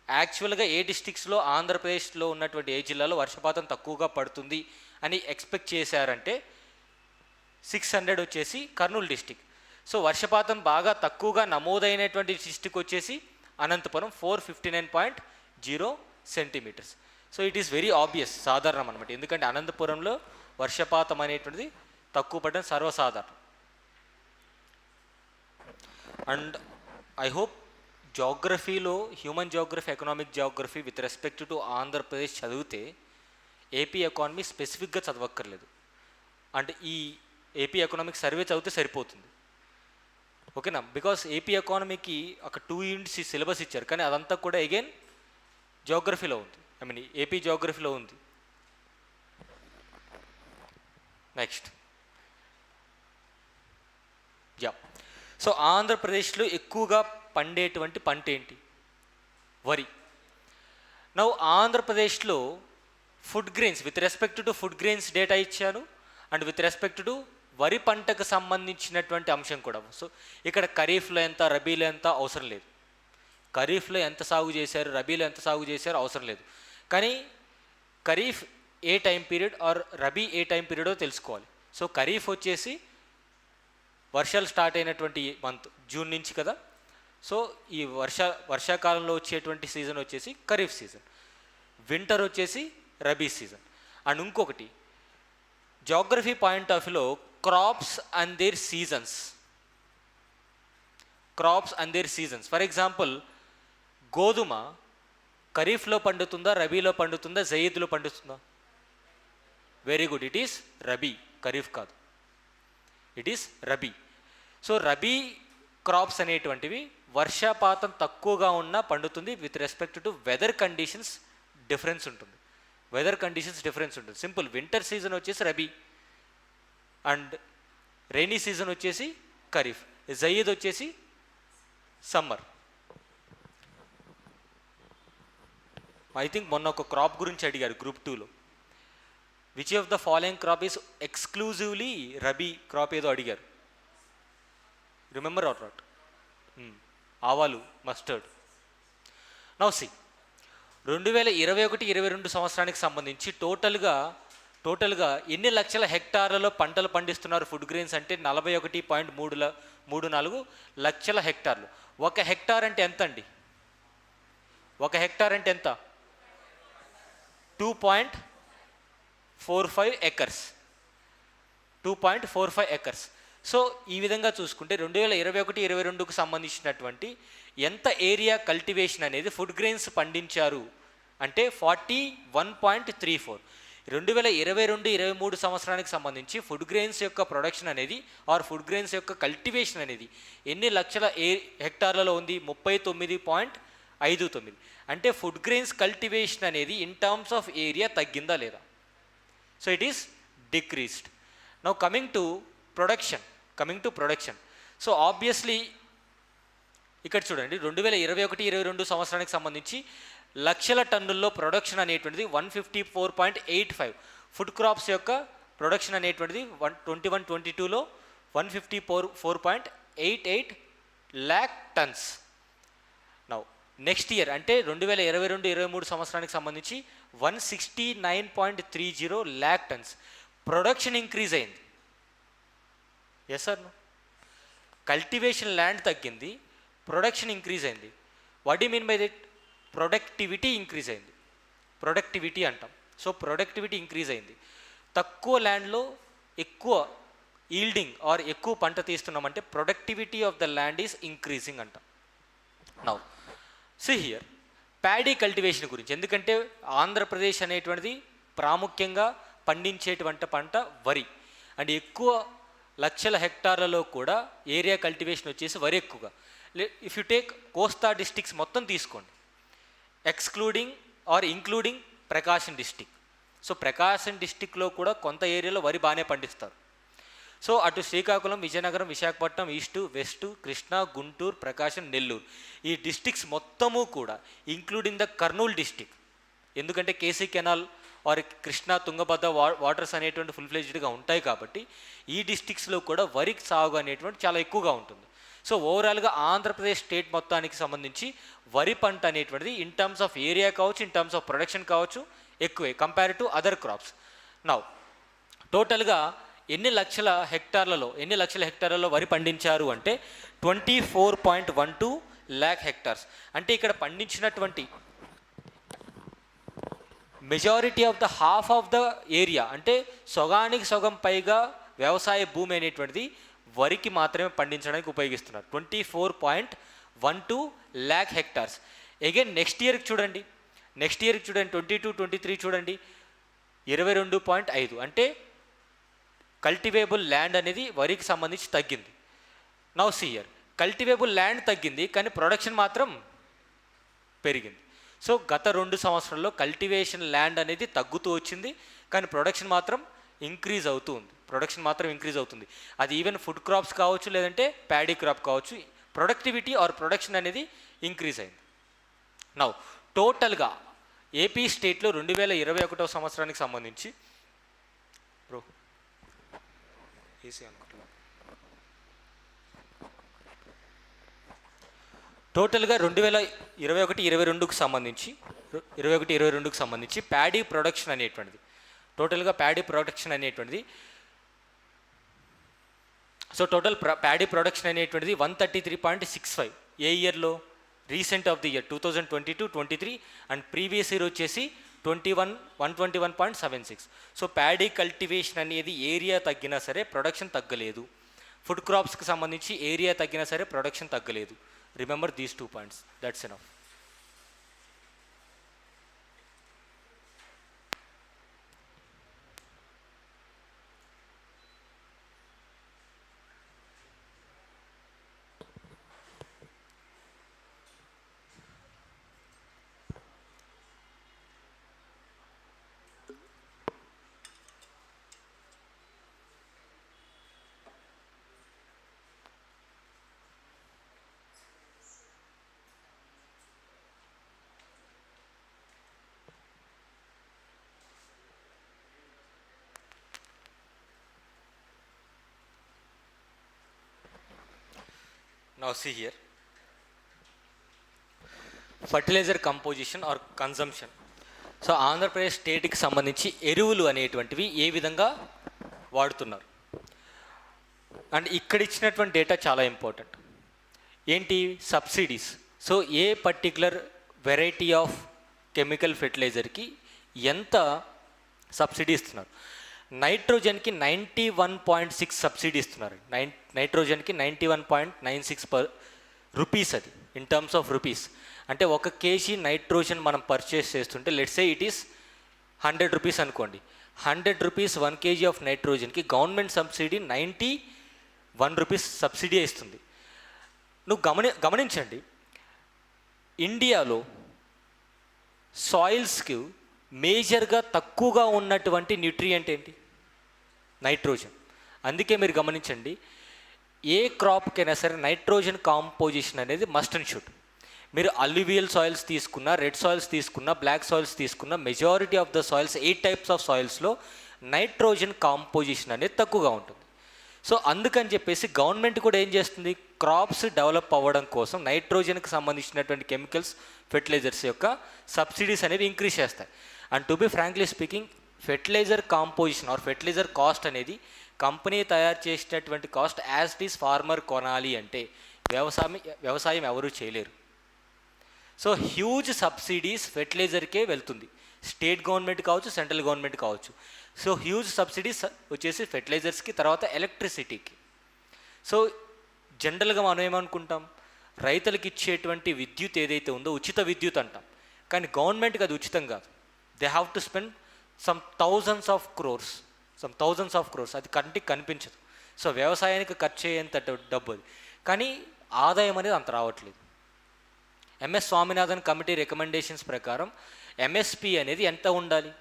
యాక్చువల్గా ఏ డిస్టిక్స్లో ఆంధ్రప్రదేశ్లో ఉన్నటువంటి ఏ జిల్లాలో వర్షపాతం తక్కువగా పడుతుంది అని ఎక్స్పెక్ట్ చేశారంటే 600 వచ్చేసి కర్నూలు డిస్టిక్. సో వర్షపాతం బాగా తక్కువగా నమోదైనటువంటి డిస్టిక్ వచ్చేసి Anantapuram 459.0 centimetres. So it is very obvious, సాధారణం అనమాట. ఎందుకంటే అనంతపురంలో వర్షపాతం అనేటువంటిది తక్కువ పడడం సర్వసాధారణం. అండ్ ఐ హోప్ జాగ్రఫీలో human geography, economic geography with respect to Andhra Pradesh చదివితే ఏపీ ఎకానమీ స్పెసిఫిక్గా చదవక్కర్లేదు. అంటే ఈ ఏపీ ఎకనామిక్ సర్వే చదివితే సరిపోతుంది, ఓకేనా? బికాస్ ఏపీ ఎకానమీకి ఒక 2 యూనిట్స్ సిలబస్ ఇచ్చారు, కానీ అదంతా కూడా అగైన్ జాగ్రఫీలో ఉంది, ఏపీ జాగ్రఫీలో ఉంది. నెక్స్ట్ సో ఆంధ్రప్రదేశ్లో ఎక్కువగా పండేటువంటి పంట ఏంటి? వరి. నౌ ఆంధ్రప్రదేశ్లో food grains, with respect to food grains data ఇచ్చాను and with respect to worry పంటకు సంబంధించినటువంటి అంశం కూడా. సో ఇక్కడ ఖరీఫ్లో ఎంత, రబీలో ఎంత అవసరం లేదు. ఖరీఫ్లో ఎంత సాగు చేశారు, రబీలో ఎంత సాగు చేశారు అవసరం లేదు. కానీ ఖరీఫ్ ఏ టైం పీరియడ్ ఆర్ రబీ ఏ టైం పీరియడో తెలుసుకోవాలి. సో ఖరీఫ్ వచ్చేసి వర్షాలు స్టార్ట్ అయినటువంటి మంత్ జూన్ నుంచి కదా. సో ఈ వర్షాకాలంలో వచ్చేటువంటి సీజన్ వచ్చేసి ఖరీఫ్ సీజన్, వింటర్ వచ్చేసి రబీ సీజన్. అండ్ ఇంకొకటి జాగ్రఫీ పాయింట్ ఆఫ్ వ్యూలో crops and their seasons. For example గోధుమ ఖరీఫ్లో పండుతుందా, రబీలో పండుతుందా, జయీద్లో పండుతుందా? Very good, it is rabi, kharif కాదు, it is rabi. So rabi crops అనేటువంటివి వర్షపాతం తక్కువగా ఉన్నా పండుతుంది. With respect to weather conditions difference ఉంటుంది, సింపుల్. వింటర్ సీజన్ వచ్చేసి రబీ అండ్ రైనీ సీజన్ వచ్చేసి ఖరీఫ్, జయీద్ వచ్చేసి సమ్మర్. ఐ థింక్ మొన్న ఒక క్రాప్ గురించి అడిగారు గ్రూప్ 2లో. Which of the following crop is exclusively rabi crop ఏదో అడిగారు. Remember or not? ఆవాలు, మస్టర్డ్. నౌ సి 2021-22 సంవత్సరానికి సంబంధించి టోటల్గా ఎన్ని లక్షల హెక్టార్లలో పంటలు పండిస్తున్నారు ఫుడ్ గ్రెయిన్స్ అంటే 41.34 లక్షల హెక్టార్లు. ఒక హెక్టార్ అంటే ఎంత అండి? ఒక హెక్టార్ అంటే ఎంత? 2.45 ఎకర్స్. 2.45 ఎకర్స్. సో ఈ విధంగా చూసుకుంటే 2021-22కు సంబంధించినటువంటి ఎంత ఏరియా కల్టివేషన్ అనేది ఫుడ్ గ్రెయిన్స్ పండించారు అంటే 41.34. 2022-23 సంవత్సరానికి సంబంధించి ఫుడ్ గ్రెయిన్స్ యొక్క ప్రొడక్షన్ అనేది ఫుడ్ గ్రెయిన్స్ యొక్క కల్టివేషన్ అనేది ఎన్ని లక్షల హెక్టార్లలో ఉంది? 39.59. అంటే ఫుడ్ గ్రెయిన్స్ కల్టివేషన్ అనేది ఇన్ టర్మ్స్ ఆఫ్ ఏరియా తగ్గిందా లేదా? So it is decreased. Now coming to production. So obviously ఇక్కడ చూడండి 2021-22 సంవత్సరానికి సంబంధించి లక్షల టన్నుల్లో ప్రొడక్షన్ అనేటువంటిది 154.85. ఫుడ్ క్రాప్స్ యొక్క ప్రొడక్షన్ అనేటువంటిది 21-22లో 154.88 lakh tons. Now next year అంటే 2022-23 సంవత్సరానికి సంబంధించి 169.30 ల్యాక్ టన్స్. ప్రొడక్షన్ ఇంక్రీజ్ అయింది. Yes sir? కల్టివేషన్ ల్యాండ్ తగ్గింది, ప్రొడక్షన్ ఇంక్రీజ్ అయింది. What you mean by that? Productivity increase అయింది. ప్రొడక్టివిటీ అంటాం. సో ప్రొడక్టివిటీ ఇంక్రీజ్ అయింది. తక్కువ ల్యాండ్లో ఎక్కువ ఈల్డింగ్ ఎక్కువ పంట తీస్తున్నామంటే productivity of the land is increasing అంటాం. Now see here paddy cultivation గురించి. ఎందుకంటే ఆంధ్రప్రదేశ్ అనేటువంటిది ప్రాముఖ్యంగా పండించేటువంటి పంట వరి. అండ్ ఎక్కువ లక్షల హెక్టార్లలో కూడా ఏరియా కల్టివేషన్ వచ్చేసి వరి ఎక్కువగా. If you take Kosta districts మొత్తం తీసుకోండి, including Prakasam district. So Prakasam డిస్టిక్లో కూడా కొంత ఏరియాలో వరి బాగానే పండిస్తారు. సో అటు శ్రీకాకుళం, విజయనగరం, విశాఖపట్నం, ఈస్టు, వెస్టు, కృష్ణా, గుంటూరు, ప్రకాశం, నెల్లూరు ఈ డిస్టిక్స్ మొత్తము కూడా ఇంక్లూడింగ్ ద కర్నూలు డిస్టిక్. ఎందుకంటే KC canal Krishna, Tungabhadra waters అనేటువంటి ఫుల్ ఫ్లెజ్డ్గా ఉంటాయి కాబట్టి ఈ డిస్టిక్స్లో కూడా వరి సాగు అనేటువంటి చాలా ఎక్కువగా ఉంటుంది. సో ఓవరాల్గా ఆంధ్రప్రదేశ్ స్టేట్ మొత్తానికి సంబంధించి వరి పంట అనేటువంటిది ఇన్ టర్మ్స్ ఆఫ్ ఏరియా కావచ్చు, ఇన్ టర్మ్స్ ఆఫ్ ప్రొడక్షన్ కావచ్చు ఎక్కువే compare to other crops. Now టోటల్గా ఎన్ని లక్షల హెక్టార్లలో వరి పండించారు అంటే 24.12 ల్యాక్ హెక్టార్స్. అంటే ఇక్కడ పండించినటువంటి majority of the half of the area అంటే సగానికి సగం పైగా వ్యవసాయ భూమి అనేటువంటిది వరికి మాత్రమే పండించడానికి ఉపయోగిస్తున్నారు. 24.12 ల్యాక్ హెక్టార్స్. అగైన్ నెక్స్ట్ ఇయర్కి చూడండి 22-23 చూడండి 22.5. అంటే కల్టివేబుల్ ల్యాండ్ అనేది వరికి సంబంధించి తగ్గింది. Now see here cultivable land తగ్గింది కానీ ప్రొడక్షన్ మాత్రం పెరిగింది. సో గత 2 సంవత్సరాల్లో కల్టివేషన్ ల్యాండ్ అనేది తగ్గుతూ వచ్చింది కానీ ప్రొడక్షన్ మాత్రం ఇంక్రీజ్ అవుతుంది. అది ఈవెన్ ఫుడ్ క్రాప్స్ కావచ్చు లేదంటే ప్యాడీ క్రాప్ కావచ్చు, ప్రొడక్టివిటీ ప్రొడక్షన్ అనేది ఇంక్రీజ్ అయింది. నౌ టోటల్గా ఏపీ స్టేట్లో 2021 సంవత్సరానికి సంబంధించి టోటల్గా 2021-22కు సంబంధించి ప్యాడీ ప్రొడక్షన్ అనేటువంటిది సో టోటల్ ప్యాడీ ప్రొడక్షన్ అనేటువంటిది 133.65 ఏ ఇయర్లో? Recent of the year 2022-23 and previous year వచ్చేసి 121.76. సో ప్యాడీ కల్టివేషన్ అనేది ఏరియా తగ్గినా సరే ప్రొడక్షన్ తగ్గలేదు. ఫుడ్ క్రాప్స్కి సంబంధించి ఏరియా తగ్గినా సరే ప్రొడక్షన్ తగ్గలేదు. Remember these 2 points, that's enough. Now see here, fertilizer composition or consumption. So Andhra Pradesh స్టేట్కి సంబంధించి ఎరువులు అనేటువంటివి ఏ విధంగా వాడుతున్నారు అండ్ ఇక్కడ ఇచ్చినటువంటి డేటా చాలా ఇంపార్టెంట్. ఏంటి? సబ్సిడీస్. సో ఏ పర్టికులర్ వెరైటీ ఆఫ్ కెమికల్ ఫెర్టిలైజర్కి ఎంత సబ్సిడీ ఇస్తున్నారు? నైట్రోజన్కి 91.6 సబ్సిడీ ఇస్తున్నారు. నైట్రోజన్కి 91.96 రూపీస్, అది ఇన్ టర్మ్స్ ఆఫ్ రూపీస్. అంటే 1 kg నైట్రోజన్ మనం పర్చేస్ చేస్తుంటే let's say it is 100 rupees అనుకోండి. 100 రూపీస్ 1 kg ఆఫ్ నైట్రోజన్కి గవర్నమెంట్ సబ్సిడీ 91 రూపీస్ సబ్సిడీ ఇస్తుంది. నువ్వు గమనించండి, ఇండియాలో సాయిల్స్కి మేజర్గా తక్కువగా ఉన్నటువంటి న్యూట్రియంట్ ఏంటి? నైట్రోజన్. అందుకే మీరు గమనించండి, ఏ క్రాప్కైనా సరే నైట్రోజన్ కాంపోజిషన్ అనేది మస్ట్ అండ్ షుడ్. మీరు అల్యూవియల్ సాయిల్స్ తీసుకున్నా, రెడ్ సాయిల్స్ తీసుకున్నా, బ్లాక్ సాయిల్స్ తీసుకున్నా, majority of the soils 8 types of సాయిల్స్లో నైట్రోజన్ కాంపోజిషన్ అనేది తక్కువగా ఉంటుంది. సో అందుకని చెప్పేసి గవర్నమెంట్ కూడా ఏం చేస్తుంది, క్రాప్స్ డెవలప్ అవ్వడం కోసం నైట్రోజన్కి సంబంధించినటువంటి కెమికల్స్ ఫెర్టిలైజర్స్ యొక్క సబ్సిడీస్ అనేవి ఇంక్రీజ్ చేస్తాయి. And to be frankly speaking, fertilizer composition or fertilizer cost అనేది కంపెనీ తయారు చేసినటువంటి cost as it is farmer కొనాలి అంటే వ్యవసాయం ఎవరూ చేయలేరు. సో హ్యూజ్ సబ్సిడీస్ ఫెర్టిలైజర్కే వెళ్తుంది, స్టేట్ గవర్నమెంట్ కావచ్చు, సెంట్రల్ గవర్నమెంట్ కావచ్చు. సో హ్యూజ్ సబ్సిడీస్ వచ్చేసి ఫెర్టిలైజర్స్కి, తర్వాత ఎలక్ట్రిసిటీకి. సో జనరల్గా మనం ఏమనుకుంటాం, రైతులకు ఇచ్చేటువంటి విద్యుత్ ఏదైతే ఉందో ఉచిత విద్యుత్ అంటాం. కానీ గవర్నమెంట్కి అది ఉచితం కాదు. They have to spend some thousands of crores. అది కంటికి కనిపించదు. సో వ్యవసాయానికి ఖర్చు అయ్యేంత డబ్బు అది, కానీ ఆదాయం అనేది అంత రావట్లేదు. ఎంఎస్ స్వామినాథన్ కమిటీ రికమెండేషన్స్ ప్రకారం ఎంఎస్పి అనేది ఎంత ఉండాలి?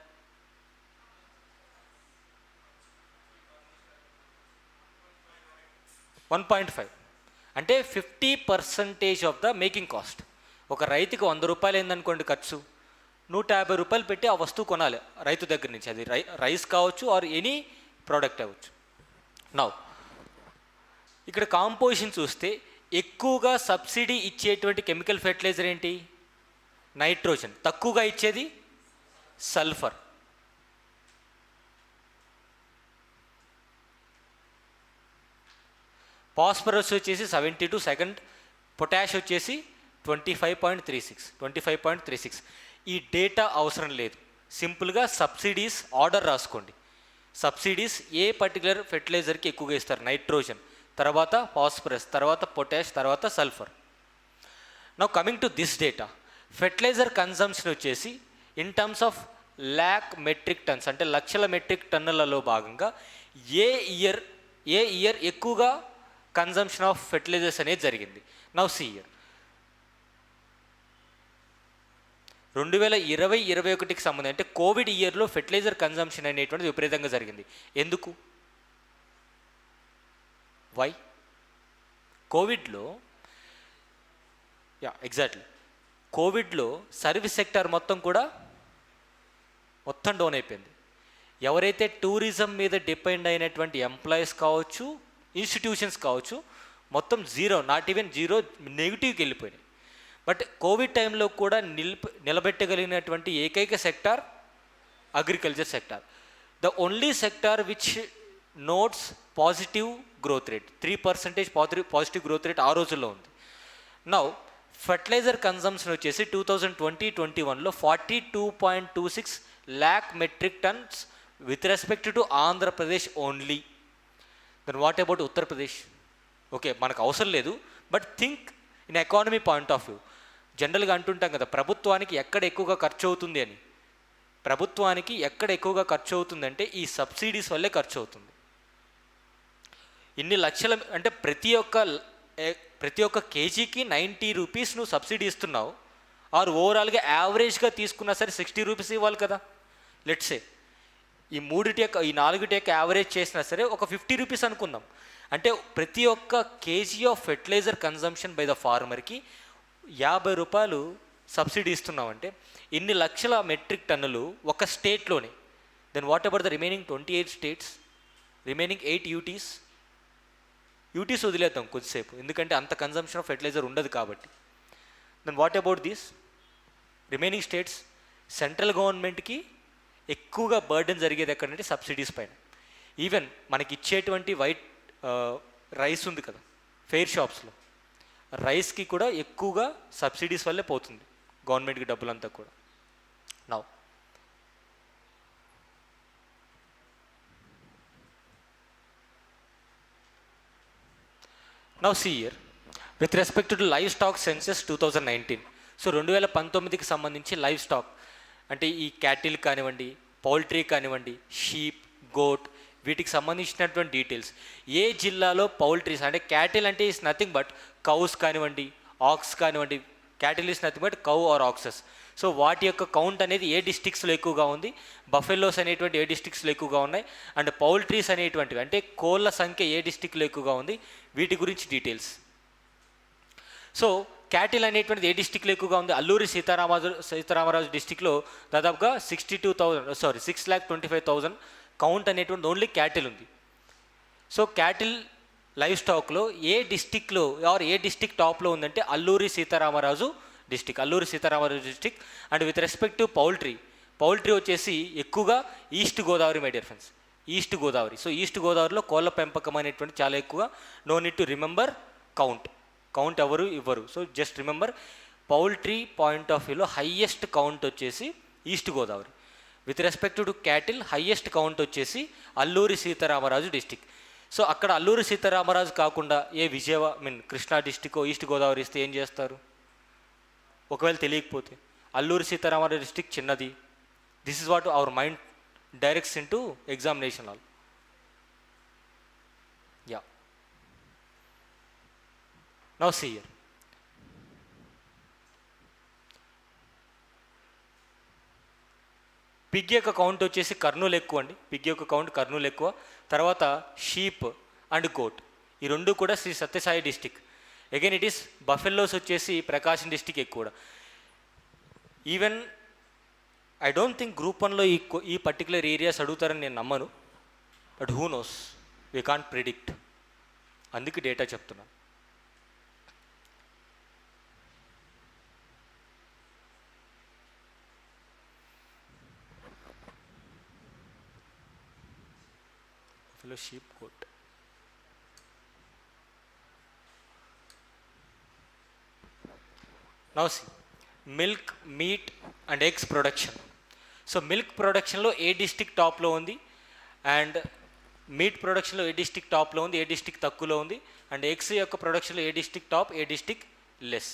1.5, అంటే 50% ఆఫ్ ద మేకింగ్ కాస్ట్. ఒక రైతుకి 100 రూపాయలు ఏందనుకోండి ఖర్చు, 150 రూపాయలు పెట్టి ఆ వస్తువు కొనాలి రైతు దగ్గర నుంచి. అది రైస్ కావచ్చు ఆర్ ఎనీ ప్రోడక్ట్ అవ్వచ్చు. నౌ ఇక్కడ కాంపోజిషన్ చూస్తే ఎక్కువగా సబ్సిడీ ఇచ్చేటువంటి కెమికల్ ఫెర్టిలైజర్ ఏంటి? నైట్రోజన్. తక్కువగా ఇచ్చేది సల్ఫర్. ఫాస్ఫరస్ వచ్చేసి 72, సెకండ్ పొటాష్ వచ్చేసి 25.36. ఈ డేటా అవసరం లేదు, సింపుల్గా సబ్సిడీస్ ఆర్డర్ రాసుకోండి. సబ్సిడీస్ ఏ పర్టికులర్ ఫెర్టిలైజర్కి ఎక్కువగా ఇస్తారు? నైట్రోజన్, తర్వాత ఫాస్ఫరస్, తర్వాత పొటాష్, తర్వాత sulphur. Now coming to this data, fertiliser consumption వచ్చేసి in terms of lakh metric tonnes, అంటే లక్షల మెట్రిక్ టన్నులలో భాగంగా ఏ ఇయర్ ఎక్కువగా కన్సంప్షన్ ఆఫ్ ఫెర్టిలైజర్స్ అనేది జరిగింది? నౌ సీ ఇయర్ 2020-21కి సంబంధించి, అంటే కోవిడ్ ఇయర్లో ఫెర్టిలైజర్ కన్సంప్షన్ అనేటువంటిది విపరీతంగా జరిగింది. ఎందుకు? వై? కోవిడ్లో కోవిడ్లో సర్వీస్ సెక్టార్ మొత్తం డౌన్ అయిపోయింది. ఎవరైతే టూరిజం మీద డిపెండ్ అయినటువంటి ఎంప్లాయీస్ కావచ్చు, ఇన్స్టిట్యూషన్స్ కావచ్చు, మొత్తం జీరో, నాట్ ఈవెన్ జీరో, నెగిటివ్కి వెళ్ళిపోయినాయి. బట్ కోవిడ్ టైంలో కూడా నిలబెట్టగలిగినటువంటి ఏకైక sector agriculture sector. The only sector which notes positive growth rate, 3% positive growth rate ఆ రోజుల్లో ఉంది. నౌ ఫర్టిలైజర్ కన్జంప్షన్ వచ్చేసి 2020-21లో 42.26 lakh metric turns with respect to Andhra Pradesh only. Then what about Uttar Pradesh? Okay, మనకు అవసరం లేదు, but think in economy point of view. జనరల్గా అంటుంటాం కదా, ప్రభుత్వానికి ఎక్కడ ఎక్కువగా ఖర్చు అవుతుంది అని. ప్రభుత్వానికి ఎక్కడ ఎక్కువగా ఖర్చు అవుతుందంటే ఈ సబ్సిడీస్ వల్లే ఖర్చు అవుతుంది. ఇన్ని లక్షల అంటే ప్రతి ఒక్క కేజీకి 90 రూపీస్ నువ్వు సబ్సిడీ ఇస్తున్నావు, ఆరు ఓవరాల్గా యావరేజ్గా తీసుకున్నా సరే 60 రూపీస్ ఇవ్వాలి కదా. లెట్సే ఈ 4 యావరేజ్ చేసినా సరే ఒక 50 రూపీస్ అనుకుందాం. అంటే ప్రతి ఒక్క KG of fertiliser consumption by the ఫార్మర్కి 50 రూపాయలు సబ్సిడీ ఇస్తున్నామంటే ఇన్ని లక్షల మెట్రిక్ టన్నులు ఒక స్టేట్లోనే. Then what about the remaining 28 states, remaining 8 UTs వదిలేద్దాం కొద్దిసేపు, ఎందుకంటే అంత కన్జంప్షన్ ఆఫ్ ఫెర్టిలైజర్ ఉండదు కాబట్టి. Then what about these remaining states? Central గవర్నమెంట్కి ఎక్కువగా బర్డెన్ జరిగేది ఎక్కడంటే సబ్సిడీస్ పైన. ఈవెన్ మనకి ఇచ్చేటువంటి వైట్ రైస్ ఉంది కదా ఫెయిర్ షాప్స్లో, రైస్కి కూడా ఎక్కువగా సబ్సిడీస్ వల్లే పోతుంది గవర్నమెంట్కి డబ్బులంతా కూడా. Now see here with respect to livestock census 2019. So 2019కి సంబంధించి లైవ్ స్టాక్ అంటే ఈ క్యాటిల్ కానివ్వండి, పౌల్ట్రీ కానివ్వండి, షీప్, గోట్, వీటికి సంబంధించినటువంటి డీటెయిల్స్. ఏ జిల్లాలో పౌల్ట్రీస్ అంటే క్యాటిల్ అంటే ఈస్ నథింగ్ బట్ కౌస్ కానివ్వండి, ఆక్స్ కానివ్వండి. Cattle is nothing but cow or oxes. So వాటి యొక్క కౌంట్ అనేది ఏ డిస్ట్రిక్ట్స్లో ఎక్కువగా ఉంది, బఫెల్లోస్ అనేటువంటి ఏ డిస్ట్రిక్ట్స్లో ఎక్కువగా ఉన్నాయి, అండ్ పౌల్ట్రీస్ అనేటువంటివి అంటే కోళ్ళ సంఖ్య ఏ డిస్ట్రిక్ట్లో ఎక్కువగా ఉంది, వీటి గురించి డీటెయిల్స్. సో క్యాటిల్ అనేటువంటిది ఏ డిస్ట్రిక్ట్లో ఎక్కువగా ఉంది? అల్లూరి సీతారామరాజు డిస్ట్రిక్ట్లో దాదాపుగా 6,25,000 కౌంట్ అనేటువంటి ఓన్లీ క్యాటిల్ ఉంది. సో క్యాటిల్ లైవ్ స్టాక్లో ఏ డిస్ట్రిక్ట్లో ఏ డిస్ట్రిక్ట్ టాప్లో ఉందంటే Alluri Sitaramaraju district. And with respect to poultry వచ్చేసి ఎక్కువగా east Godavari, my dear friends, east Godavari. So east గోదావరిలో కోళ్ళ పెంపకం అనేటువంటి చాలా ఎక్కువ. No need to remember count ఎవరు ఇవ్వరు. So just remember poultry point of వ్యూలో హయ్యెస్ట్ కౌంట్ వచ్చేసి east Godavari. With respect to cattle highest count వచ్చేసి అల్లూరి సీతారామరాజు డిస్ట్రిక్ట్. సో అక్కడ అల్లూరి సీతారామరాజు కాకుండా కృష్ణా డిస్టిక్ ఈస్ట్ గోదావరి ఇస్తే ఏం చేస్తారు? ఒకవేళ తెలియకపోతే అల్లూరి సీతారామరాజు డిస్ట్రిక్ట్ చిన్నది. This is what our mind directs in to examination hall. Yeah, now see here. Pig యొక్క కౌంట్ వచ్చేసి కర్నూలు ఎక్కువ అండి. పిగ్ యొక్క కౌంట్ కర్నూలు ఎక్కువ. తర్వాత షీప్ అండ్ గోట్ ఈ రెండు కూడా Shri Sathya Sai district. Again it is buffaloes వచ్చేసి ప్రకాశం డిస్టిక్ ఎక్కువ. Even I don't think group 1లో ఈ పర్టికులర్ ఏరియాస్ అడుగుతారని నేను నమ్మను, but who knows, we can't predict. అందుకే డేటా చెప్తున్నాను. Sheep, goat. Now see milk, meat and eggs production. So milk ప్రొడక్షన్లో ఏ డిస్ట్రిక్ట్ టాప్లో ఉంది, అండ్ మీట్ ప్రొడక్షన్లో ఏ డిస్ట్రిక్ట్ టాప్లో ఉంది, ఏ డిస్ట్రిక్ట్ తక్కువలో ఉంది, అండ్ ఎగ్స్ యొక్క ప్రొడక్షన్లో ఏ డిస్ట్రిక్ట్ టాప్, ఏ డిస్ట్రిక్ట్ లెస్.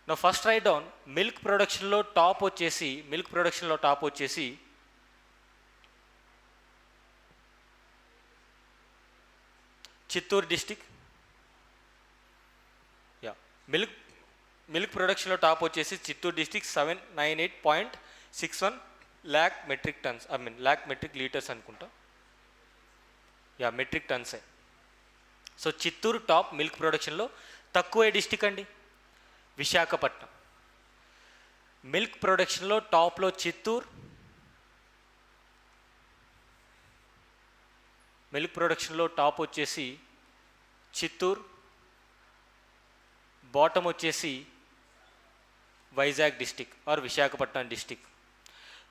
నా ఫస్ట్ రైట్ డౌన్ మిల్క్ ప్రొడక్షన్లో టాప్ వచ్చేసి చిత్తూరు డిస్టిక్. యా, మిల్క్ ప్రొడక్షన్లో టాప్ వచ్చేసి Chittoor district 798.61 lakh metric tonnes, lakh metric litres అనుకుంటా. యా, మెట్రిక్ టన్సే. సో చిత్తూరు టాప్ మిల్క్ ప్రొడక్షన్లో. తక్కువ ఏ డిస్టిక్ అండి? విశాఖపట్నం. మిల్క్ ప్రొడక్షన్లో టాప్లో చిత్తూరు, మిల్క్ ప్రొడక్షన్లో టాప్ వచ్చేసి చిత్తూరు, బాటమ్ వచ్చేసి Vizag district or Visakhapatnam district.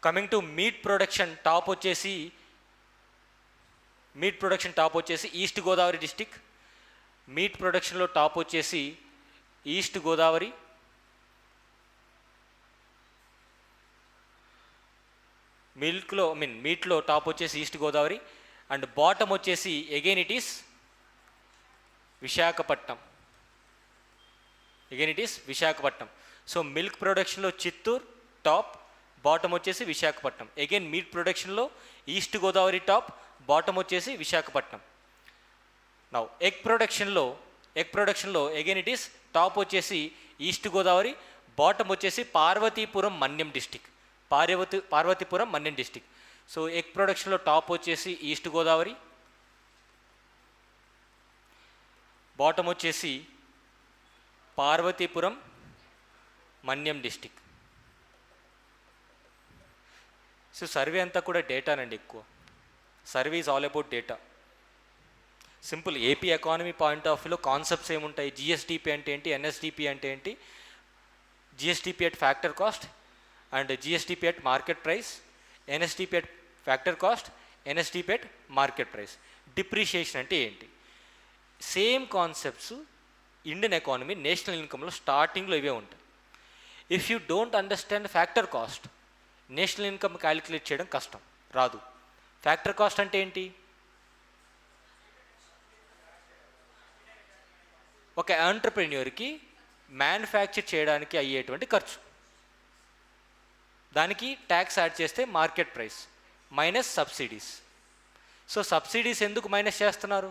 Coming to meat production top వచ్చేసి ఈస్ట్ గోదావరి డిస్టిక్. మీట్ ప్రొడక్షన్లో టాప్ వచ్చేసి ఈస్ట్ గోదావరి, మీట్లో టాప్ వచ్చేసి ఈస్ట్ గోదావరి అండ్ బాటమ్ వచ్చేసి again it is Visakhapatnam. So milk ప్రొడక్షన్లో చిత్తూరు టాప్, బాటమ్ వచ్చేసి విశాఖపట్నం. అగైన్ మీట్ ప్రొడక్షన్లో ఈస్ట్ గోదావరి టాప్, బాటమ్ వచ్చేసి విశాఖపట్నం. నౌ ఎగ్ ప్రొడక్షన్లో అగైన్ ఇట్ ఈస్ టాప్ వచ్చేసి ఈస్ట్ గోదావరి, బాటమ్ వచ్చేసి Parvathipuram Manyam district. So egg ప్రొడక్షన్లో టాప్ వచ్చేసి ఈస్ట్ గోదావరి, బాటమ్ వచ్చేసి Parvathipuram Manyam district. So survey అంతా కూడా డేటానండి. ఎక్కువ survey is all about data. Simple AP economy point of వ్యూలో కాన్సెప్ట్స్ ఏముంటాయి? జిఎస్డిపి అంటే ఏంటి, ఎన్ఎస్డిపి అంటే ఏంటి, GSDP at factor cost and GSDP at market price, NSDP at factor cost, NSDP at market price. Depreciation అంటే ఏంటి? Same concepts Indian economy national ఇన్కంలో స్టార్టింగ్లో ఇవే ఉంటాయి. If you don't understand factor cost, national income calculate చేయడం కష్టం, రాదు. Factor cost అంటే ఏంటి? ఒక ఎంటర్ప్రెన్యూర్కి మ్యానుఫ్యాక్చర్ చేయడానికి అయ్యేటువంటి ఖర్చు, దానికి ట్యాక్స్ యాడ్ చేస్తే market price minus subsidies. So subsidies ఎందుకు మైనస్ చేస్తున్నారు?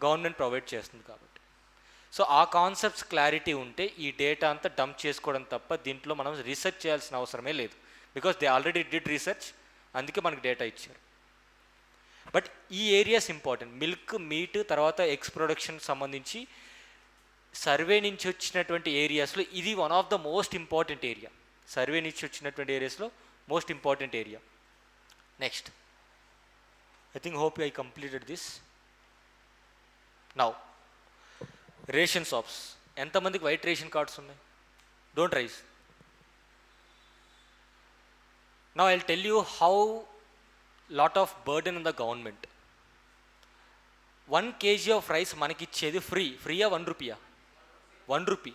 గవర్నమెంట్ ప్రొవైడ్ చేస్తుంది కాబట్టి. సో ఆ కాన్సెప్ట్స్ క్లారిటీ ఉంటే ఈ డేటా అంతా డంప్ చేసుకోవడం తప్ప దీంట్లో మనం రీసెర్చ్ చేయాల్సిన అవసరమే లేదు. Because they already did research, అందుకే మనకు డేటా ఇచ్చారు. బట్ ఈ ఏరియాస్ ఇంపార్టెంట్. మిల్క్, మీట్, తర్వాత ఎగ్స్ ప్రొడక్షన్ సంబంధించి సర్వే నుంచి వచ్చినటువంటి ఏరియాస్లో ఇది one of the most important area. Survey నుంచి వచ్చినటువంటి ఏరియాస్లో most important area. Next, I think hope I completed this. Now ration shops. ఎంతమందికి వైట్ రేషన్ కార్డ్స్ ఉన్నాయి? Don't raise. Now I will tell you how lot of burden on the government. 1 kg of rice మనకి ఇచ్చేది ఫ్రీయా 1 రూపీయా? 1 rupee.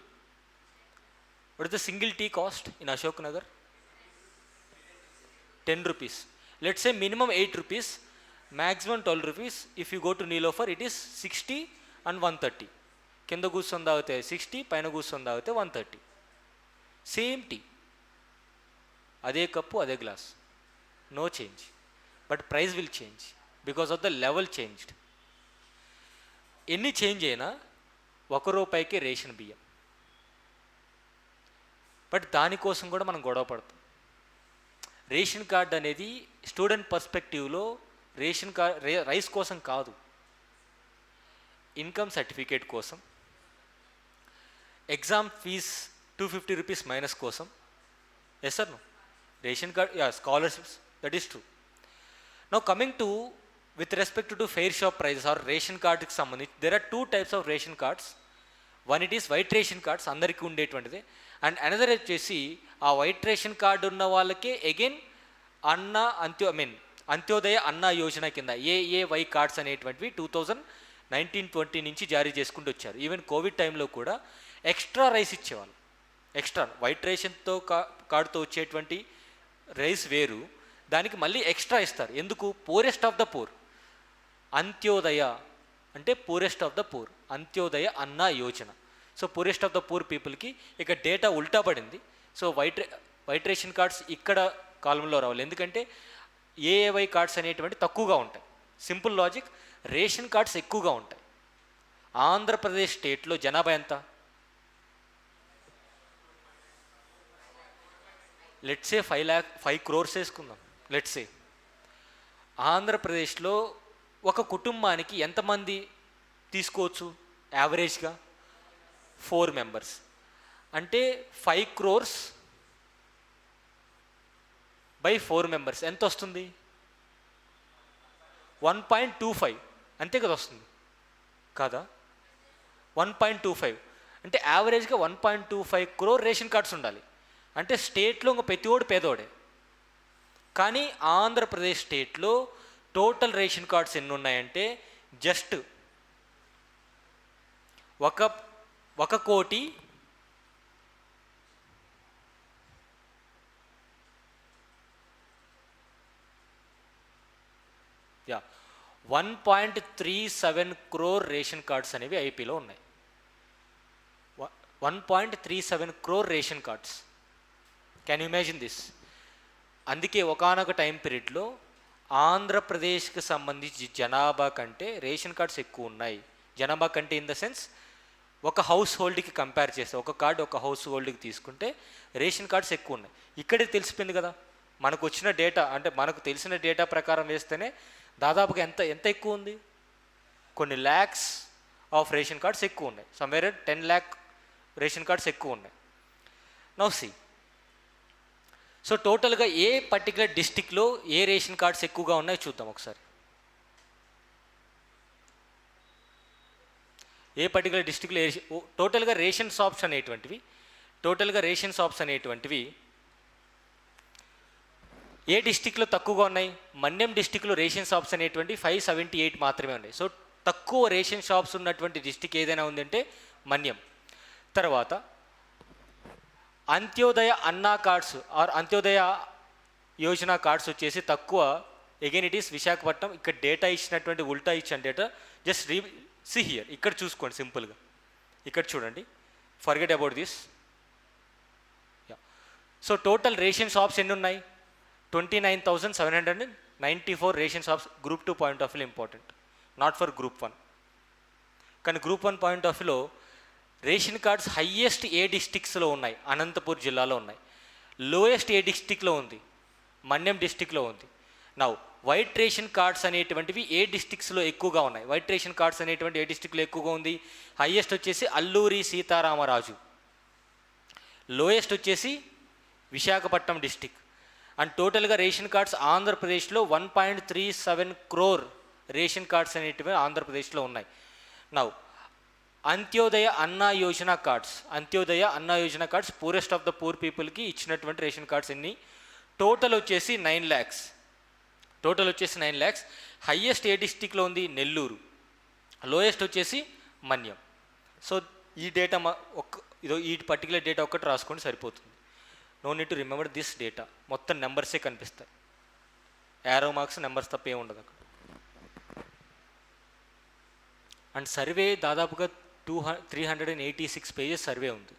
What is the single tea cost in Ashok Nagar? 10 rupees. Let's say minimum 8 rupees, maximum 12 rupees. If you go to Niloufer it is 60 and 130. కింద కూర్చొని తాగితే 60, పైన కూర్చొని తాగితే 130. సేమ్ టీ, అదే కప్పు, అదే glass, no change. But price will change because of the level changed. ఎన్ని change అయినా 1 రూపాయికి రేషన్ బియ్యం. బట్ దానికోసం కూడా మనం గొడవ పడతాం. రేషన్ కార్డ్ అనేది స్టూడెంట్ పర్స్పెక్టివ్లో రేషన్ కార్డ్ రైస్ కోసం కాదు, ఇన్కమ్ సర్టిఫికేట్ కోసం, ఎగ్జామ్ ఫీజ్ 250 rupees మైనస్ కోసం. Yes sir, no ration card, ya, scholarships, that is true. Now coming to with respect to fair shop prices or ration కార్డ్కి సంబంధించి there are 2 types of ration cards. One it is white ration cards, అందరికీ ఉండేటువంటిది. And another వచ్చేసి ఆ white ration card ఉన్న వాళ్ళకే again Antyodaya Anna Yojana కింద AAY cards అనేటువంటివి 2019-20 నుంచి జారీ చేసుకుంటూ వచ్చారు. ఈవెన్ కోవిడ్ టైంలో కూడా ఎక్స్ట్రా రైస్ ఇచ్చేవాళ్ళు. ఎక్స్ట్రా వైట్ రేషన్తో కార్డుతో వచ్చేటువంటి రైస్ వేరు, దానికి మళ్ళీ ఎక్స్ట్రా ఇస్తారు. ఎందుకు? Poorest of the poor. Antyodaya అంటే poorest of the poor, Antyodaya Anna Yojana. So poorest of the poor పీపుల్కి ఇక డేటా ఉల్టా పడింది. సో వైట్ రేషన్ కార్డ్స్ ఇక్కడ కాలంలో రావాలి, ఎందుకంటే AAY కార్డ్స్ అనేటువంటి తక్కువగా ఉంటాయి. సింపుల్ లాజిక్, రేషన్ కార్డ్స్ ఎక్కువగా ఉంటాయి. ఆంధ్రప్రదేశ్ స్టేట్లో జనాభా ఎంత? లెట్సే 5 crores వేసుకుందాం. లెట్సే ఆంధ్రప్రదేశ్లో ఒక కుటుంబానికి ఎంతమంది తీసుకోవచ్చు? యావరేజ్గా 4 members. అంటే 5 crores by 4 members ఎంత వస్తుంది? 1.25, అంతే కదా వస్తుంది కాదా? 1.25 అంటే యావరేజ్గా 1.25 crore రేషన్ కార్డ్స్ ఉండాలి. అంటే స్టేట్లో ఇంక ప్రతివాడు పేదోడే. కానీ ఆంధ్రప్రదేశ్ స్టేట్లో టోటల్ రేషన్ కార్డ్స్ ఎన్ని ఉన్నాయంటే జస్ట్ ఒక 1 కోటి 1.37 crore రేషన్ కార్డ్స్ అనేవి ఐపీలో ఉన్నాయి. 1.37 crore ration cards. Can you imagine this? అందుకే ఒకానొక టైం పీరియడ్లో ఆంధ్రప్రదేశ్కి సంబంధించి జనాభా కంటే రేషన్ కార్డ్స్ ఎక్కువ ఉన్నాయి. జనాభా కంటే ఇన్ ద సెన్స్ ఒక హౌస్ హోల్డ్కి కంపేర్ చేస్తే, ఒక కార్డు ఒక హౌస్ హోల్డ్కి తీసుకుంటే రేషన్ కార్డ్స్ ఎక్కువ ఉన్నాయి. ఇక్కడే తెలిసిపోయింది కదా, మనకు వచ్చిన డేటా అంటే మనకు తెలిసిన డేటా ప్రకారం వేస్తేనే దాదాపుగా ఎంత ఎంత ఎక్కువ ఉంది, కొన్ని ల్యాక్స్ ఆఫ్ రేషన్ కార్డ్స్ ఎక్కువ ఉన్నాయి. సమ్వేర్ 10 lakh రేషన్ కార్డ్స్ ఎక్కువ ఉన్నాయి. నౌ సీ, సో టోటల్గా ఏ పర్టికులర్ డిస్టిక్లో ఏ రేషన్ కార్డ్స్ ఎక్కువగా ఉన్నాయో చూద్దాం ఒకసారి. ఏ పర్టికులర్ డిస్టిక్లో టోటల్గా రేషన్ షాప్స్ అనేటువంటివి ఏ డిస్టిక్లో తక్కువగా ఉన్నాయి? మన్యం డిస్టిక్లో రేషన్ షాప్స్ అనేటువంటి 578 మాత్రమే ఉన్నాయి. సో తక్కువ రేషన్ షాప్స్ ఉన్నటువంటి డిస్టిక్ ఏదైనా ఉందంటే మన్యం. తర్వాత Antyodaya Anna cards or Antyodaya Yojana cards వచ్చేసి తక్కువ. Again it is Visakhapatnam. ఇక్కడ డేటా ఇచ్చినటువంటి ఉల్టా ఇచ్చిన డేటా జస్ట్ సి హియర్. ఇక్కడ చూసుకోండి సింపుల్గా, ఇక్కడ చూడండి, forget about this. So total ration shops ఎన్ని ఉన్నాయి? 29,794 ration shops. Group 2 point of view important, not for group 1. కానీ గ్రూప్ 1 పాయింట్ ఆఫ్ వ్యూలో రేషన్ కార్డ్స్ హయ్యెస్ట్ ఏ డిస్టిక్స్లో ఉన్నాయి? అనంతపూర్ జిల్లాలో ఉన్నాయి. లోయెస్ట్ ఏ డిస్టిక్లో ఉంది? మన్యం డిస్టిక్లో ఉంది. నౌ వైట్ రేషన్ కార్డ్స్ అనేటువంటివి ఏ డిస్టిక్స్లో ఎక్కువగా ఉన్నాయి? వైట్ రేషన్ కార్డ్స్ అనేటువంటి ఏ డిస్టిక్లో ఎక్కువగా ఉంది? హయ్యెస్ట్ వచ్చేసి అల్లూరి సీతారామరాజు, లోయెస్ట్ వచ్చేసి విశాఖపట్నం డిస్టిక్. అండ్ టోటల్గా రేషన్ కార్డ్స్ ఆంధ్రప్రదేశ్లో 1.37 crore రేషన్ కార్డ్స్ అనేటివి ఆంధ్రప్రదేశ్లో ఉన్నాయి. నౌ అంత్యోదయ అన్నా Yojana cards poorest of the poor పీపుల్కి ఇచ్చినటువంటి రేషన్ కార్డ్స్ ఎన్ని? టోటల్ వచ్చేసి 9 lakhs. హయ్యెస్ట్ ఏ డిస్టిక్లో ఉంది? నెల్లూరు. లోయెస్ట్ వచ్చేసి మన్యం. సో ఈ డేటా ఈ పర్టికులర్ డేటా ఒక్కటి రాసుకోండి సరిపోతుంది. No need to remember this data. మొత్తం నెంబర్సే కనిపిస్తాయి, యారో మార్క్స్ నెంబర్స్ తప్ప ఏమి ఉండదు అక్కడ. అండ్ సర్వే దాదాపుగా 386 pages సర్వే ఉంది.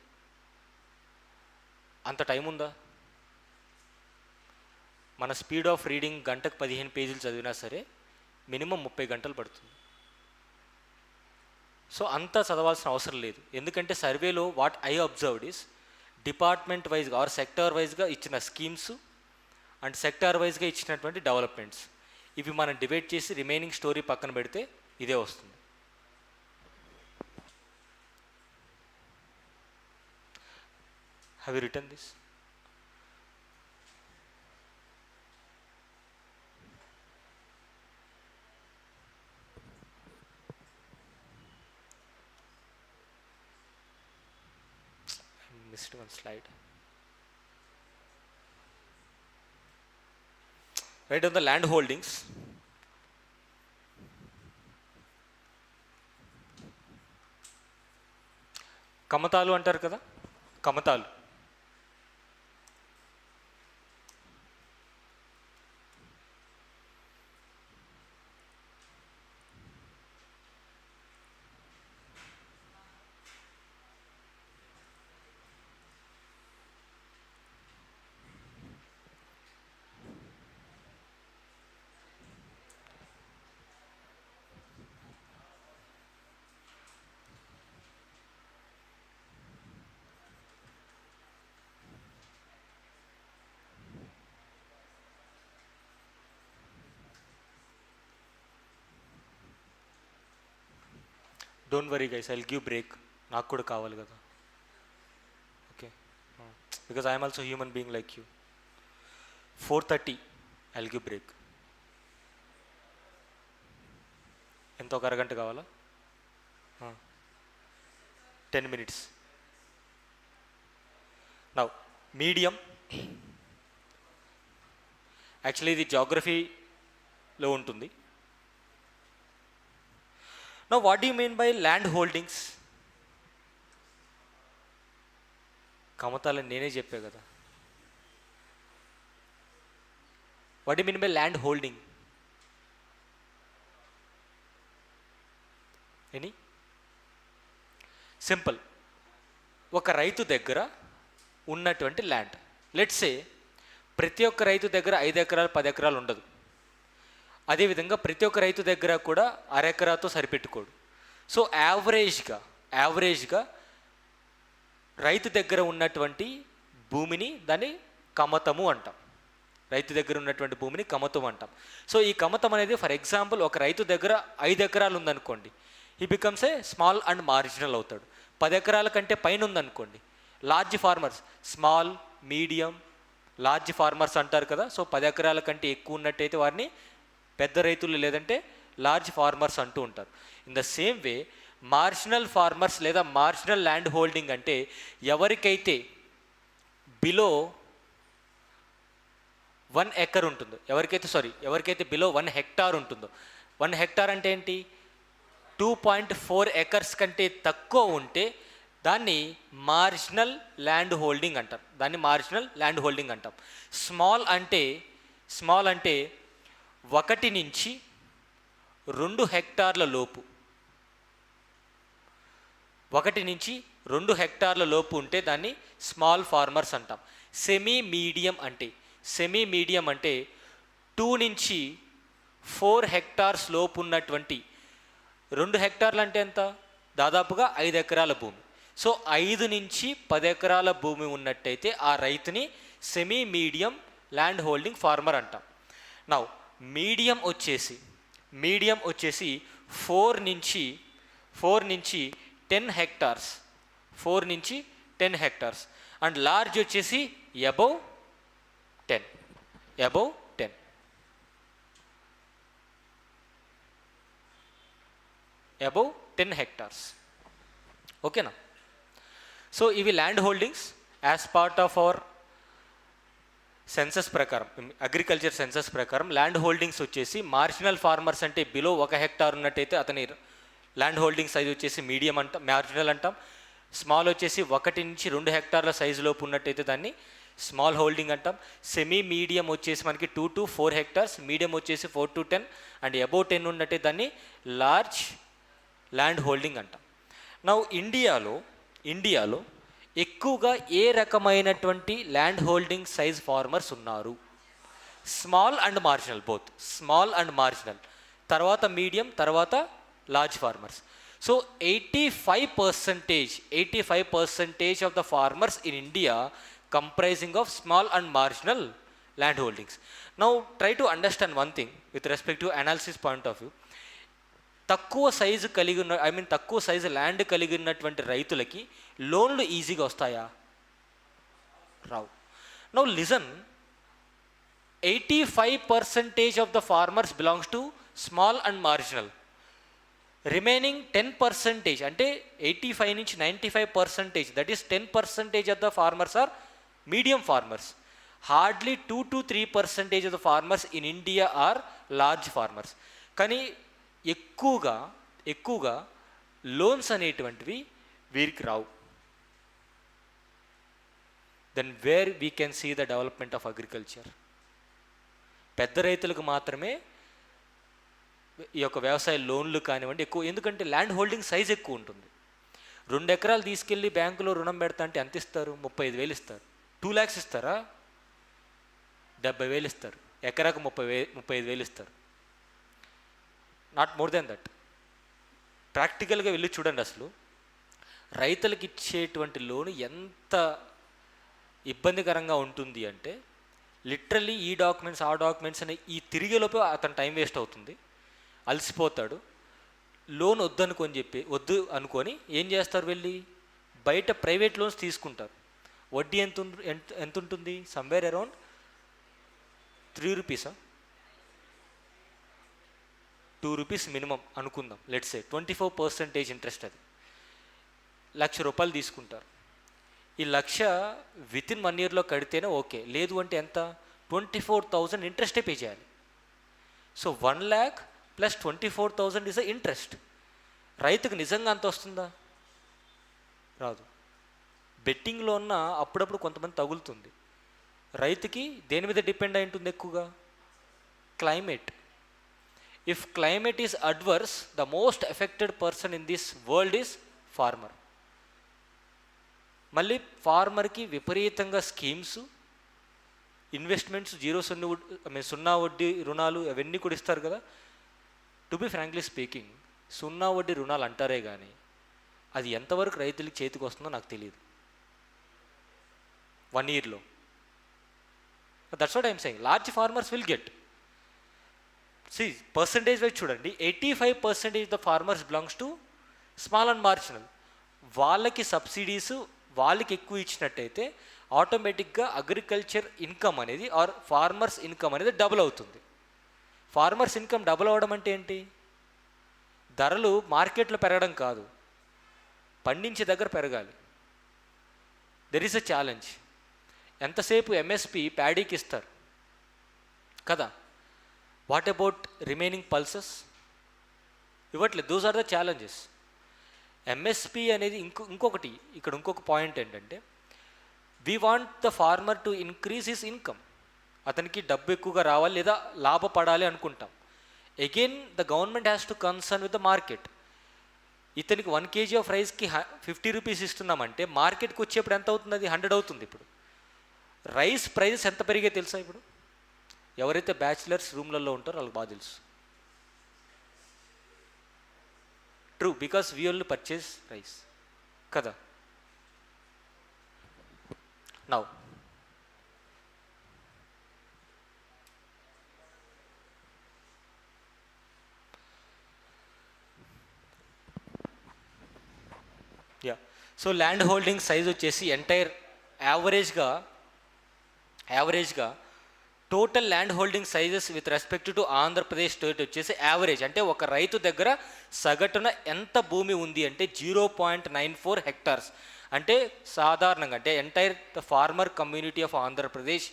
అంత టైం ఉందా? మన స్పీడ్ ఆఫ్ రీడింగ్ గంటకు 15 pages చదివినా సరే మినిమం 30 గంటలు పడుతుంది. సో అంతా చదవాల్సిన అవసరం లేదు. ఎందుకంటే సర్వేలో what I observed is department వైజ్గా ఆర్ సెక్టార్ వైజ్గా ఇచ్చిన స్కీమ్స్ అండ్ సెక్టార్ వైజ్గా ఇచ్చినటువంటి డెవలప్మెంట్స్, ఇవి మనం డివైడ్ చేసి రిమైనింగ్ స్టోరీ పక్కన పెడితే ఇదే వస్తుంది. Have you written this? Missed one slide. Right on the land holdings. కమతాలు అంటారు కదా, కమతాలు. Don't worry guys, I'll give break. నాకు కూడా కావాలి కదా, okay, because I'm also human being like you. 4:30 I'll give break. ఎంత, ఒక అరగంట కావాలా? 10 minutes. నౌ మీడియం, యాక్చువల్లీ ఇది జాగ్రఫీలో ఉంటుంది. Now what do you mean by land holdings? కమతాలని నేనే చెప్పా కదా. What you mean by land holding? Any simple, ఒక రైతు దగ్గర ఉన్నటువంటి ల్యాండ్, లెట్స్ సే ప్రతి ఒక్క రైతు దగ్గర 5 ఎకరాలు 10 ఎకరాలు ఉండదు. అదేవిధంగా ప్రతి ఒక్క రైతు దగ్గర కూడా అరెకరాతో సరిపెట్టుకోడు. సో యావరేజ్గా రైతు దగ్గర ఉన్నటువంటి భూమిని దాన్ని కమతము అంటాం. రైతు దగ్గర ఉన్నటువంటి భూమిని కమతం అంటాం. సో ఈ కమతం అనేది ఫర్ ఎగ్జాంపుల్ ఒక రైతు దగ్గర 5 ఎకరాలు ఉందనుకోండి, ఈ becomes a small and marginal అవుతాడు. 10 ఎకరాల కంటే పైన ఉందనుకోండి, large farmers, small medium large farmers అంటారు కదా. సో 10 ఎకరాల కంటే ఎక్కువ ఉన్నట్టయితే వారిని పెద్ద రైతులు లేదంటే లార్జ్ ఫార్మర్స్ అంటూ ఉంటారు. In the same way marginal farmers లేదా మార్జినల్ ల్యాండ్ హోల్డింగ్ అంటే ఎవరికైతే బిలో 1 ఎకర్ ఉంటుందో, ఎవరికైతే బిలో 1 హెక్టార్ ఉంటుందో. 1 హెక్టార్ అంటే ఏంటి? 2.4 ఎకర్స్ కంటే తక్కువ ఉంటే దాన్ని మార్జినల్ ల్యాండ్ హోల్డింగ్ అంటాం. స్మాల్ అంటే 1 నుంచి 2 హెక్టార్ల లోపు, 1 నుంచి 2 హెక్టార్ల లోపు ఉంటే దాన్ని స్మాల్ ఫార్మర్స్ అంటాం. సెమీ మీడియం అంటే 2 నుంచి 4 హెక్టార్స్ లోపు ఉన్నటువంటి, 2 హెక్టార్లు అంటే ఎంత? దాదాపుగా 5 ఎకరాల భూమి. సో 5 నుంచి 10 ఎకరాల భూమి ఉన్నట్టయితే ఆ రైతుని semi medium land holding farmer అంటాం. నౌ మీడియం వచ్చేసి 4 నుంచి 10 హెక్టార్స్, 4 నుంచి 10 హెక్టార్స్. అండ్ లార్జ్ వచ్చేసి అబౌవ్ 10 హెక్టార్స్. ఓకేనా? సో ఇవి land holdings as part of our census ప్రకారం, అగ్రికల్చర్ సెన్సస్ ప్రకారం ల్యాండ్ హోల్డింగ్స్ వచ్చేసి మార్జినల్ ఫార్మర్స్ అంటే బిలో 1 హెక్టార్ ఉన్నట్టయితే అతని ల్యాండ్ హోల్డింగ్ సైజ్ వచ్చేసి మీడియం అంటాం, మార్జినల్ అంటాం. స్మాల్ వచ్చేసి 1 నుంచి 2 హెక్టార్ల సైజులోపు ఉన్నట్టయితే దాన్ని స్మాల్ హోల్డింగ్ అంటాం. సెమీ మీడియం వచ్చేసి మనకి 2 to 4 హెక్టార్స్, మీడియం వచ్చేసి 4 to 10 అండ్ అబౌవ్ 10 ఉన్నట్టే దాన్ని లార్జ్ ల్యాండ్ హోల్డింగ్ అంటాం. నౌ ఇండియాలో ఎక్కువగా ఏ రకమైనటువంటి ల్యాండ్ హోల్డింగ్ సైజ్ ఫార్మర్స్ ఉన్నారు? Small and marginal, both small and marginal, తర్వాత మీడియం, తర్వాత large farmers. So 85% of the farmers in India comprising of small and marginal land holdings. Now try to understand one thing with respect to analysis point of view. తక్కువ size land కలిగి ఉన్నటువంటి రైతులకి లోన్లు ఈజీగా వస్తాయా? రావు. Now listen, 85% of the farmers belongs to small and marginal. Remaining 10% అంటే 85 నుంచి 95%, that is 10% of the farmers are medium farmers. Hardly 2 to 3% of the farmers in India are large farmers. కానీ ఎక్కువగా లోన్స్ అనేటువంటివి వీరికి రావు. Then where we can see the development of agriculture? పెద్ద రైతులకు మాత్రమే ఈ యొక్క వ్యవసాయ లోన్లు కానివ్వండి ఎక్కువ, ఎందుకంటే ల్యాండ్ హోల్డింగ్ సైజ్ ఎక్కువ ఉంటుంది. 2 ఎకరాలు తీసుకెళ్ళి బ్యాంకులో రుణం పెడతా అంటే ఎంత ఇస్తారు? 35,000 ఇస్తారు. 2 lakhs ఇస్తారా? 70,000 ఇస్తారు. ఎకరాకు 35,000 ఇస్తారు. Not more than that. ప్రాక్టికల్గా వెళ్ళి చూడండి, అసలు రైతులకు ఇచ్చేటువంటి లోను ఎంత ఇబ్బందికరంగా ఉంటుంది అంటే లిటరల్లీ ఈ డాక్యుమెంట్స్ ఆ డాక్యుమెంట్స్ అని ఈ తిరిగేలోపే అతను టైం వేస్ట్ అవుతుంది, అలసిపోతాడు. లోన్ వద్దు అనుకొని ఏం చేస్తారు? వెళ్ళి బయట ప్రైవేట్ లోన్స్ తీసుకుంటారు. వడ్డీ ఎంత ఉంటుంది? Somewhere around 3 rupees, 2 rupees minimum అనుకుందాం. Let's say 24% interest. అది ₹1,00,000 తీసుకుంటారు. ఈ 1,00,000 వితిన్ 1 yearలో కడితేనే ఓకే, లేదు అంటే ఎంత? 24,000 ఇంట్రెస్టే పే చేయాలి. So 1 lakh plus 24,000 is the interest. రైతుకు నిజంగా అంత వస్తుందా? రాదు. బెట్టింగ్లో ఉన్న అప్పుడప్పుడు కొంతమంది తగులుతుంది. రైతుకి దేని మీద డిపెండ్ అయి ఉంటుంది ఎక్కువగా? Climate. If climate is adverse, the most affected person in this world is farmer. మళ్ళీ ఫార్మర్కి విపరీతంగా స్కీమ్స్, ఇన్వెస్ట్మెంట్స్, సున్నా వడ్డీ రుణాలు అవన్నీ కూడా ఇస్తారు కదా. టు బి ఫ్రాంక్లీ స్పీకింగ్, సున్నా వడ్డీ రుణాలు అంటారే కానీ అది ఎంతవరకు రైతులకి చేతికి వస్తుందో నాకు తెలియదు 1 yearలో. That's what I'm saying. Large farmers will get. Percentage wise చూడండి, 85% the farmers belongs to small and marginal. వాళ్ళకి సబ్సిడీస్ వాళ్ళకి ఎక్కువ ఇచ్చినట్టయితే ఆటోమేటిక్గా అగ్రికల్చర్ ఇన్కమ్ అనేది ఆర్ ఫార్మర్స్ ఇన్కమ్ అనేది డబుల్ అవుతుంది. ఫార్మర్స్ ఇన్కమ్ డబుల్ అవ్వడం అంటే ఏంటి? ధరలు మార్కెట్లో పెరగడం కాదు, పండించే దగ్గర పెరగాలి. There is a challenge. ఎంతసేపు ఎంఎస్పి ప్యాడీకి ఇస్తారు కదా, వాట్ అబౌట్ రిమైనింగ్ పల్సెస్? ఇవ్వట్లేదు. Those are the challenges. MSP అనేది ఇంకొకటి ఇక్కడ ఇంకొక పాయింట్ ఏంటంటే, we want the farmer to increase his income. అతనికి డబ్బు ఎక్కువగా రావాలి లేదా లాభపడాలి అనుకుంటాం. Again the government has to concern with the market. ఇతనికి 1 kg ఆఫ్ రైస్కి 50 రూపీస్ ఇస్తున్నామంటే మార్కెట్కి వచ్చేప్పుడు ఎంత అవుతుంది? అది 100 అవుతుంది. ఇప్పుడు రైస్ ప్రైజెస్ ఎంత పెరిగాయో తెలుసా? ఇప్పుడు ఎవరైతే బ్యాచిలర్స్ రూమ్లలో ఉంటారో వాళ్ళకి బాగా తెలుసు. True, because we only purchase rice కదా. Now so land holding size వచ్చేసి ఎంటైర్ యావరేజ్గా total land holding sizes with respect to Andhra Pradesh state వచ్చేసి యావరేజ్ అంటే ఒక రైతు దగ్గర సగటున ఎంత భూమి ఉంది అంటే 0.94 hectares. అంటే సాధారణంగా అంటే entire the farmer community of Andhra Pradesh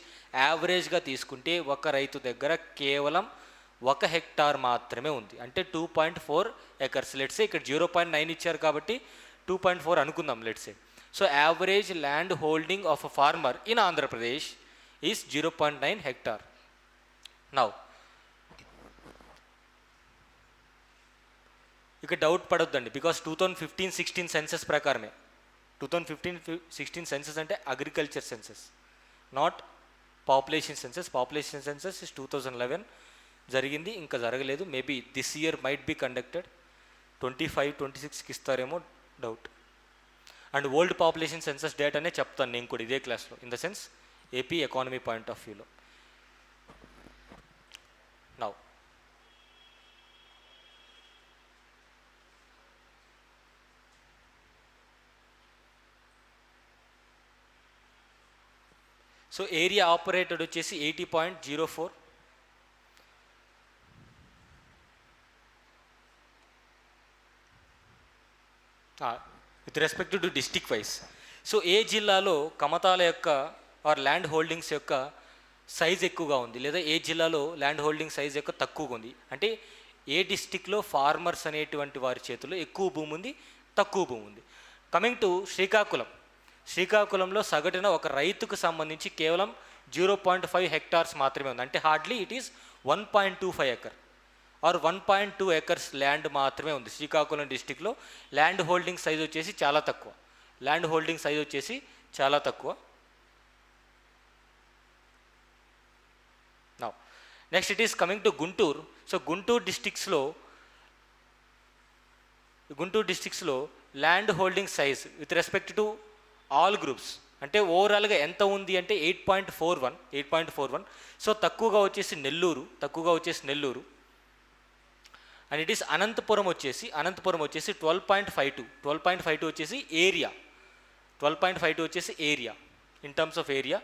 యావరేజ్గా తీసుకుంటే ఒక రైతు దగ్గర కేవలం 1 hectare మాత్రమే ఉంది. అంటే 2.4 acres. లెట్సే ఇక్కడ 0.9 ఇచ్చారు కాబట్టి 2.4 అనుకుందాం let's say. So average land holding of a farmer in Andhra Pradesh is 0.9 hectare. Now ఇక డౌట్ పడొద్దండి, బికాస్ 2015-16 సెన్సెస్ ప్రకారమే. 2015-16 సెన్సెస్ అంటే agriculture census, not population census. Population census is 2011 జరిగింది, ఇంకా జరగలేదు. Maybe this year might be conducted. 25-26కి ఇస్తారేమో, doubt. And old population census డేటానే చెప్తాను నేను కూడా ఇదే క్లాస్లో, in the sense AP economy point of వ్యూలో. నౌ సో ఏరియా ఆపరేటెడ్ వచ్చేసి 80.04. With respect to district wise. So ఏ జిల్లాలో కమతాల యొక్క ఆర్ ల్యాండ్ హోల్డింగ్స్ యొక్క సైజ్ ఎక్కువగా ఉంది, లేదా ఏ జిల్లాలో ల్యాండ్ హోల్డింగ్ సైజ్ యొక్క తక్కువగా ఉంది, అంటే ఏ డిస్టిక్లో ఫార్మర్స్ అనేటువంటి వారి చేతిలో ఎక్కువ భూమి ఉంది, తక్కువ భూమి ఉంది. కమింగ్ టు శ్రీకాకుళంలో సగటున ఒక రైతుకు సంబంధించి కేవలం 0.5 hectares మాత్రమే ఉంది. అంటే hardly it is 1.25 acre or 1.2 acres land మాత్రమే ఉంది. శ్రీకాకుళం డిస్టిక్లో ల్యాండ్ హోల్డింగ్ సైజ్ వచ్చేసి చాలా తక్కువ. Now next it is coming to Guntur. So Guntur డిస్టిక్స్లో land holding size with respect to all groups అంటే ఓవరాల్గా ఎంత ఉంది అంటే 8.41. సో తక్కువగా వచ్చేసి Nellore. And it is Anantapur వచ్చేసి 12.52 వచ్చేసి ఏరియా. 12.52 వచ్చేసి area in terms of area.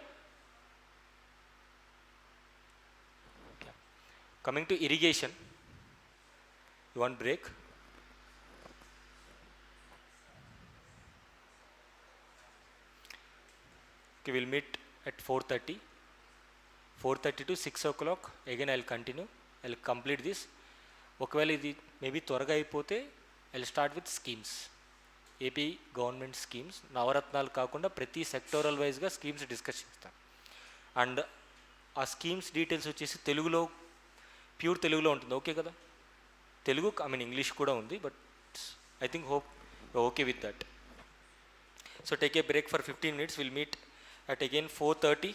Coming to irrigation, you want break? Okay, we'll meet at 4:30 to 6 o'clock. Again I'll continue, I'll complete this. ఒకవేళ ఇది మేబీ త్వరగా అయిపోతే I'll start with schemes. AP government schemes నవరత్నాలు కాకుండా ప్రతి sectoral వైజ్గా schemes discuss చేస్తాం. And ఆ స్కీమ్స్ డీటెయిల్స్ వచ్చేసి తెలుగులో, ప్యూర్ తెలుగులో ఉంటుంది. ఓకే కదా? తెలుగు ఇంగ్లీష్ కూడా ఉంది, but I think hope okay with that. So take a break for 15 minutes. Will meet at again 4:30.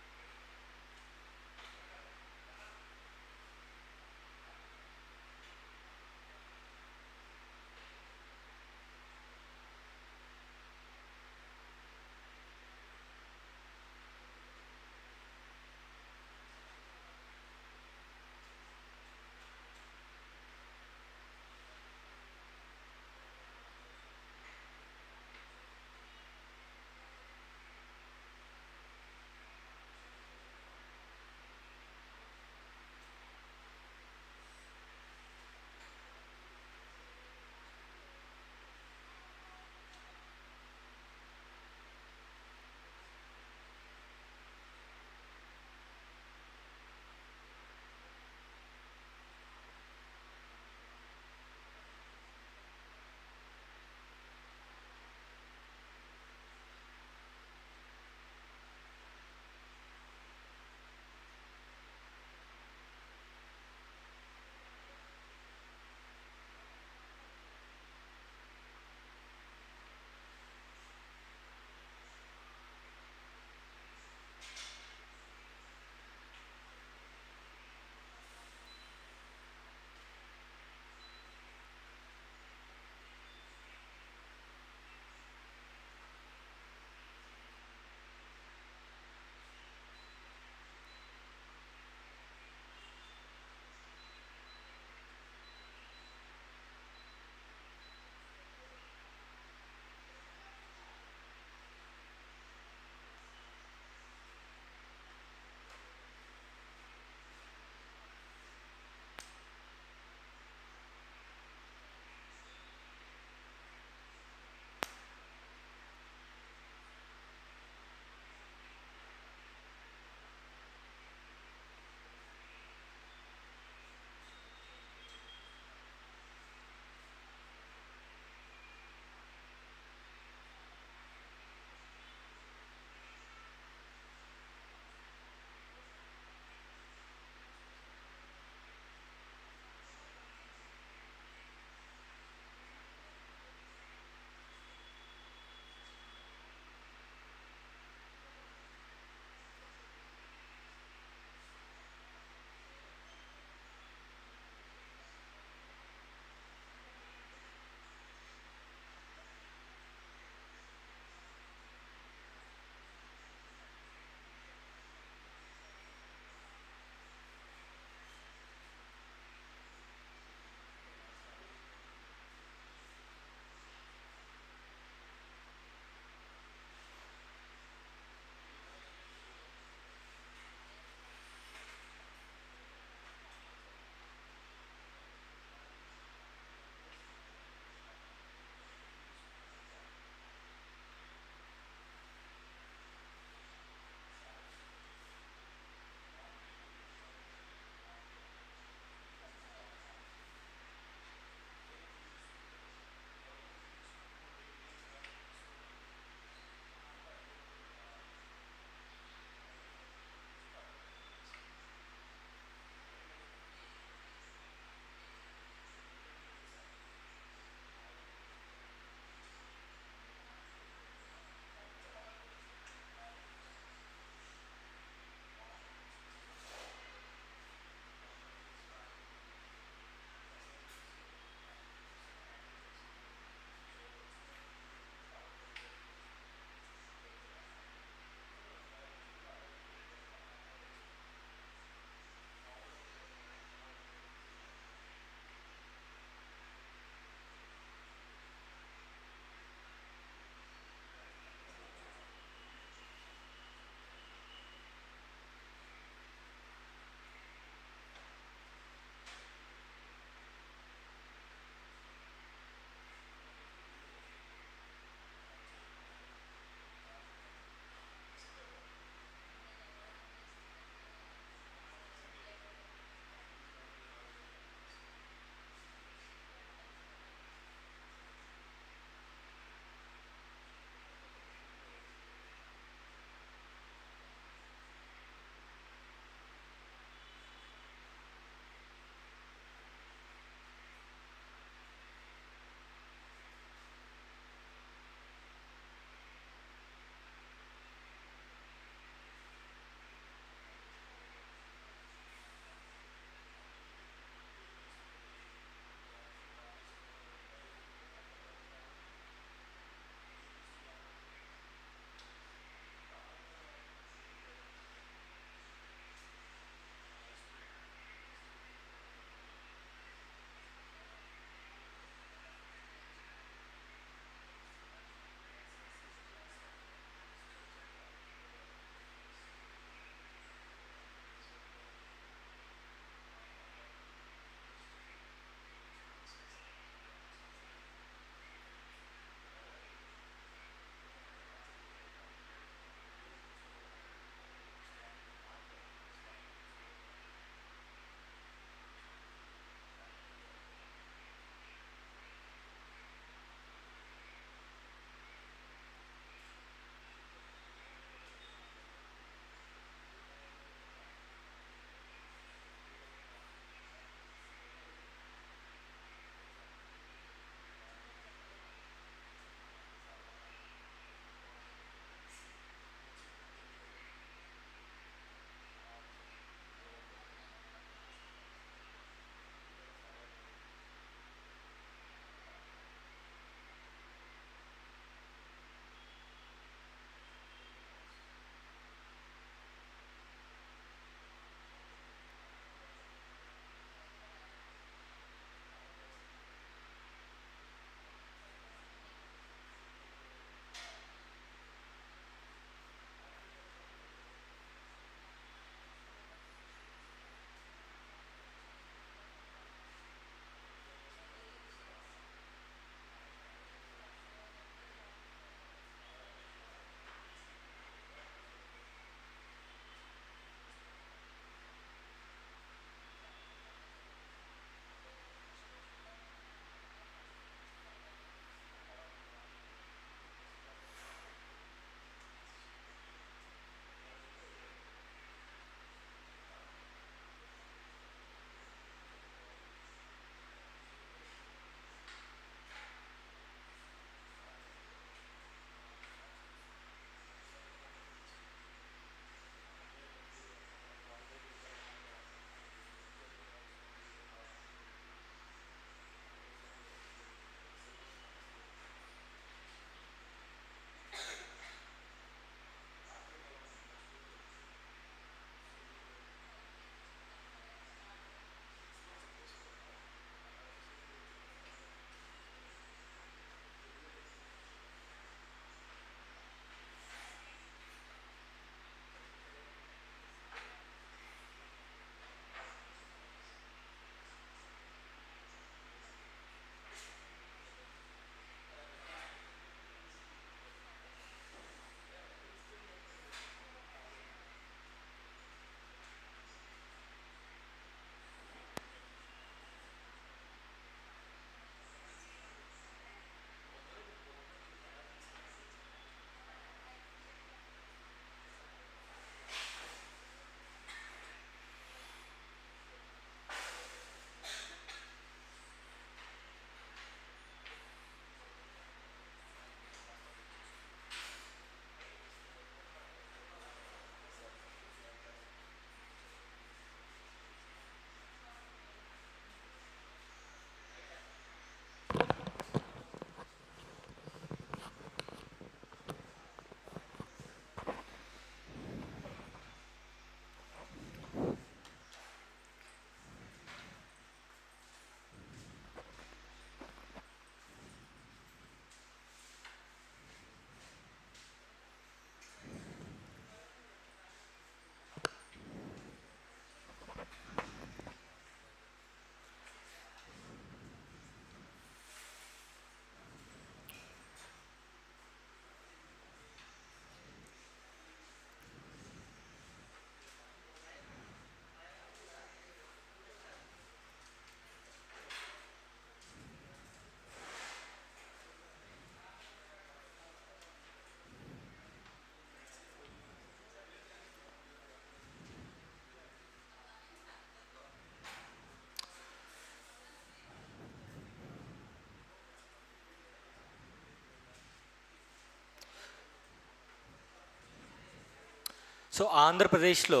So ఆంధ్రప్రదేశ్లో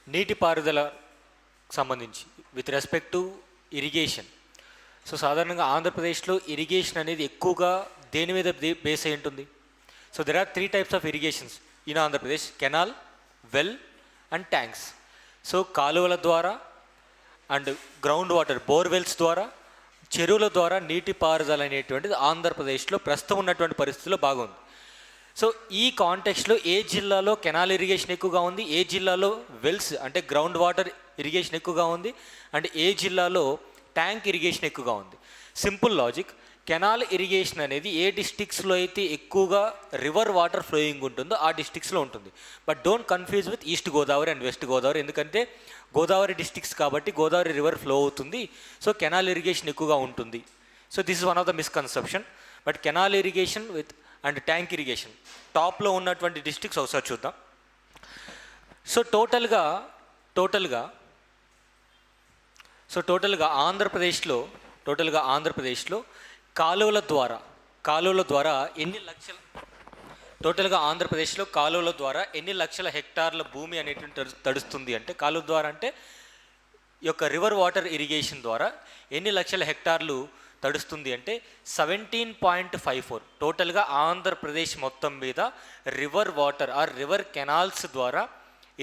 నీటిపారుదల సంబంధించి with respect to irrigation, so సాధారణంగా ఆంధ్రప్రదేశ్లో ఇరిగేషన్ అనేది ఎక్కువగా దేని మీద బేస్ అయి ఉంటుంది? So there are 3 types of irrigations in Andhra Pradesh: canal, well and tanks. So కాలువల ద్వారా అండ్ గ్రౌండ్ వాటర్ బోర్వెల్స్ ద్వారా, చెరువుల ద్వారా నీటిపారుదల అనేటువంటిది ఆంధ్రప్రదేశ్లో ప్రస్తుతం ఉన్నటువంటి పరిస్థితుల్లో బాగుంది. సో ఈ కాంటెక్స్ట్లో ఏ జిల్లాలో కెనాల్ ఇరిగేషన్ ఎక్కువగా ఉంది, ఏ జిల్లాలో వెల్స్ అంటే గ్రౌండ్ వాటర్ ఇరిగేషన్ ఎక్కువగా ఉంది, అండ్ ఏ జిల్లాలో ట్యాంక్ ఇరిగేషన్ ఎక్కువగా ఉంది? Simple logic. కెనాల్ ఇరిగేషన్ అనేది ఏ డిస్ట్రిక్ట్స్లో అయితే ఎక్కువగా రివర్ వాటర్ ఫ్లోయింగ్ ఉంటుందో ఆ డిస్ట్రిక్ట్స్లో ఉంటుంది. But don't confuse with east Godavari and west Godavari, ఎందుకంటే గోదావరి డిస్ట్రిక్ట్స్ కాబట్టి గోదావరి రివర్ ఫ్లో అవుతుంది, సో కెనాల్ ఇరిగేషన్ ఎక్కువగా ఉంటుంది. So this is one of the misconception. But canal irrigation with and tank irrigation టాప్లో ఉన్నటువంటి డిస్ట్రిక్ట్స్ ఒకసారి చూద్దాం. సో టోటల్గా ఆంధ్రప్రదేశ్లో కాలువల ద్వారా ఎన్ని లక్షల హెక్టార్ల భూమి అనేటువంటి తడుస్తుంది అంటే, కాలువ ద్వారా అంటే ఈ యొక్క రివర్ వాటర్ ఇరిగేషన్ ద్వారా ఎన్ని లక్షల హెక్టార్లు తడుస్తుంది అంటే 17.54. టోటల్గా ఆంధ్రప్రదేశ్ మొత్తం మీద river water are river canals ద్వారా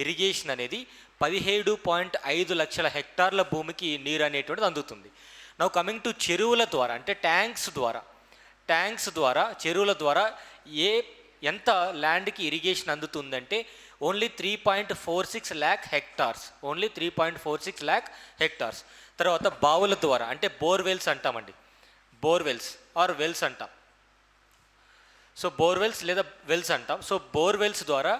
ఇరిగేషన్ అనేది 17.5 లక్షల హెక్టార్ల భూమికి నీరు అనేటువంటిది అందుతుంది. నౌ కమింగ్ టు చెరువుల ద్వారా అంటే ట్యాంక్స్ ద్వారా చెరువుల ద్వారా ఎంత ల్యాండ్కి ఇరిగేషన్ అందుతుందంటే ఓన్లీ 3.46 lakh హెక్టార్స్. తర్వాత బావుల ద్వారా అంటే బోర్వెల్స్ అంటామండి, బోర్వెల్స్ ఆర్ వెల్స్ అంటాం. సో బోర్వెల్స్ లేదా వెల్స్ అంటాం. సో బోర్వెల్స్ ద్వారా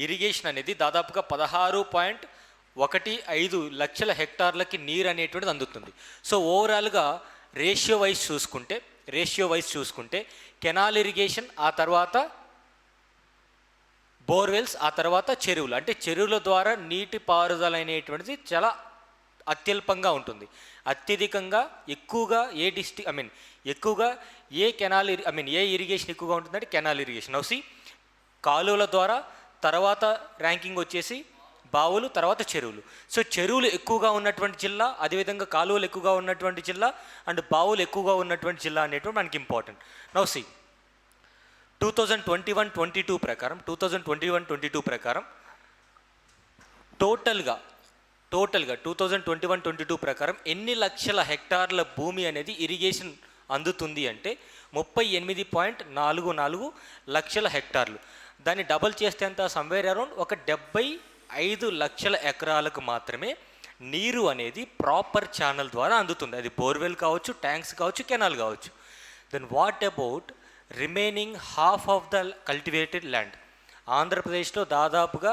ఇరిగేషన్ అనేది దాదాపుగా 16.15 లక్షల హెక్టార్లకి నీరు అనేటువంటిది అందుతుంది. సో ఓవరాల్గా రేషియో వైజ్ చూసుకుంటే కెనాల్ ఇరిగేషన్, ఆ తర్వాత బోర్వెల్స్, ఆ తర్వాత చెరువులు. అంటే చెరువుల ద్వారా నీటి పారుదల అనేటువంటిది చాలా అత్యల్పంగా ఉంటుంది. అత్యధికంగా ఎక్కువగా ఏ ఇరిగేషన్ ఎక్కువగా ఉంటుందంటే కెనాల్ ఇరిగేషన్. నౌసి కాలువల ద్వారా తర్వాత ర్యాంకింగ్ వచ్చేసి బావులు, తర్వాత చెరువులు. సో చెరువులు ఎక్కువగా ఉన్నటువంటి జిల్లా, అదేవిధంగా కాలువలు ఎక్కువగా ఉన్నటువంటి జిల్లా అండ్ బావులు ఎక్కువగా ఉన్నటువంటి జిల్లా అనేటువంటి మనకి ఇంపార్టెంట్. నౌసి 2021-22 ప్రకారం టోటల్గా 2021-22 ప్రకారం ఎన్ని లక్షల హెక్టార్ల భూమి అనేది ఇరిగేషన్ అందుతుంది అంటే 38.44 లక్షల హెక్టార్లు. దాన్ని డబల్ చేస్తే ఎంత? సమ్వేర్ అరౌండ్ ఒక 75 లక్షల ఎకరాలకు మాత్రమే నీరు అనేది ప్రాపర్ ఛానల్ ద్వారా అందుతుంది. అది బోర్వెల్ కావచ్చు, ట్యాంక్స్ కావచ్చు, కెనాల్ కావచ్చు. Then what about remaining half of the cultivated land? ఆంధ్రప్రదేశ్లో దాదాపుగా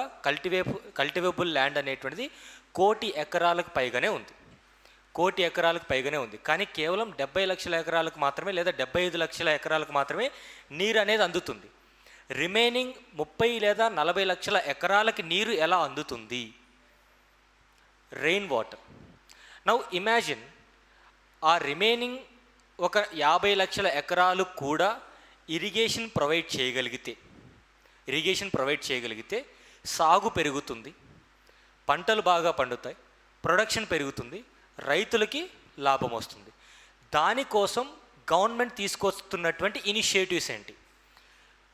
కల్టివేబుల్ ల్యాండ్ అనేటువంటిది 1 కోటి ఎకరాలకు పైగానే ఉంది. కానీ కేవలం 70 లక్షల ఎకరాలకు మాత్రమే లేదా 75 లక్షల ఎకరాలకు మాత్రమే నీరు అనేది అందుతుంది. రిమైనింగ్ 30 లేదా 40 లక్షల ఎకరాలకి నీరు ఎలా అందుతుంది? Rain water. నౌ ఇమాజిన్ ఆ రిమైనింగ్ ఒక 50 లక్షల ఎకరాలు కూడా ఇరిగేషన్ ప్రొవైడ్ చేయగలిగితే సాగు పెరుగుతుంది, పంటలు బాగా పండుతాయి, ప్రొడక్షన్ పెరుగుతుంది, రైతులకి లాభం వస్తుంది. దానికోసం గవర్నమెంట్ తీసుకొస్తున్నటువంటి ఇనిషియేటివ్స్ ఏంటి?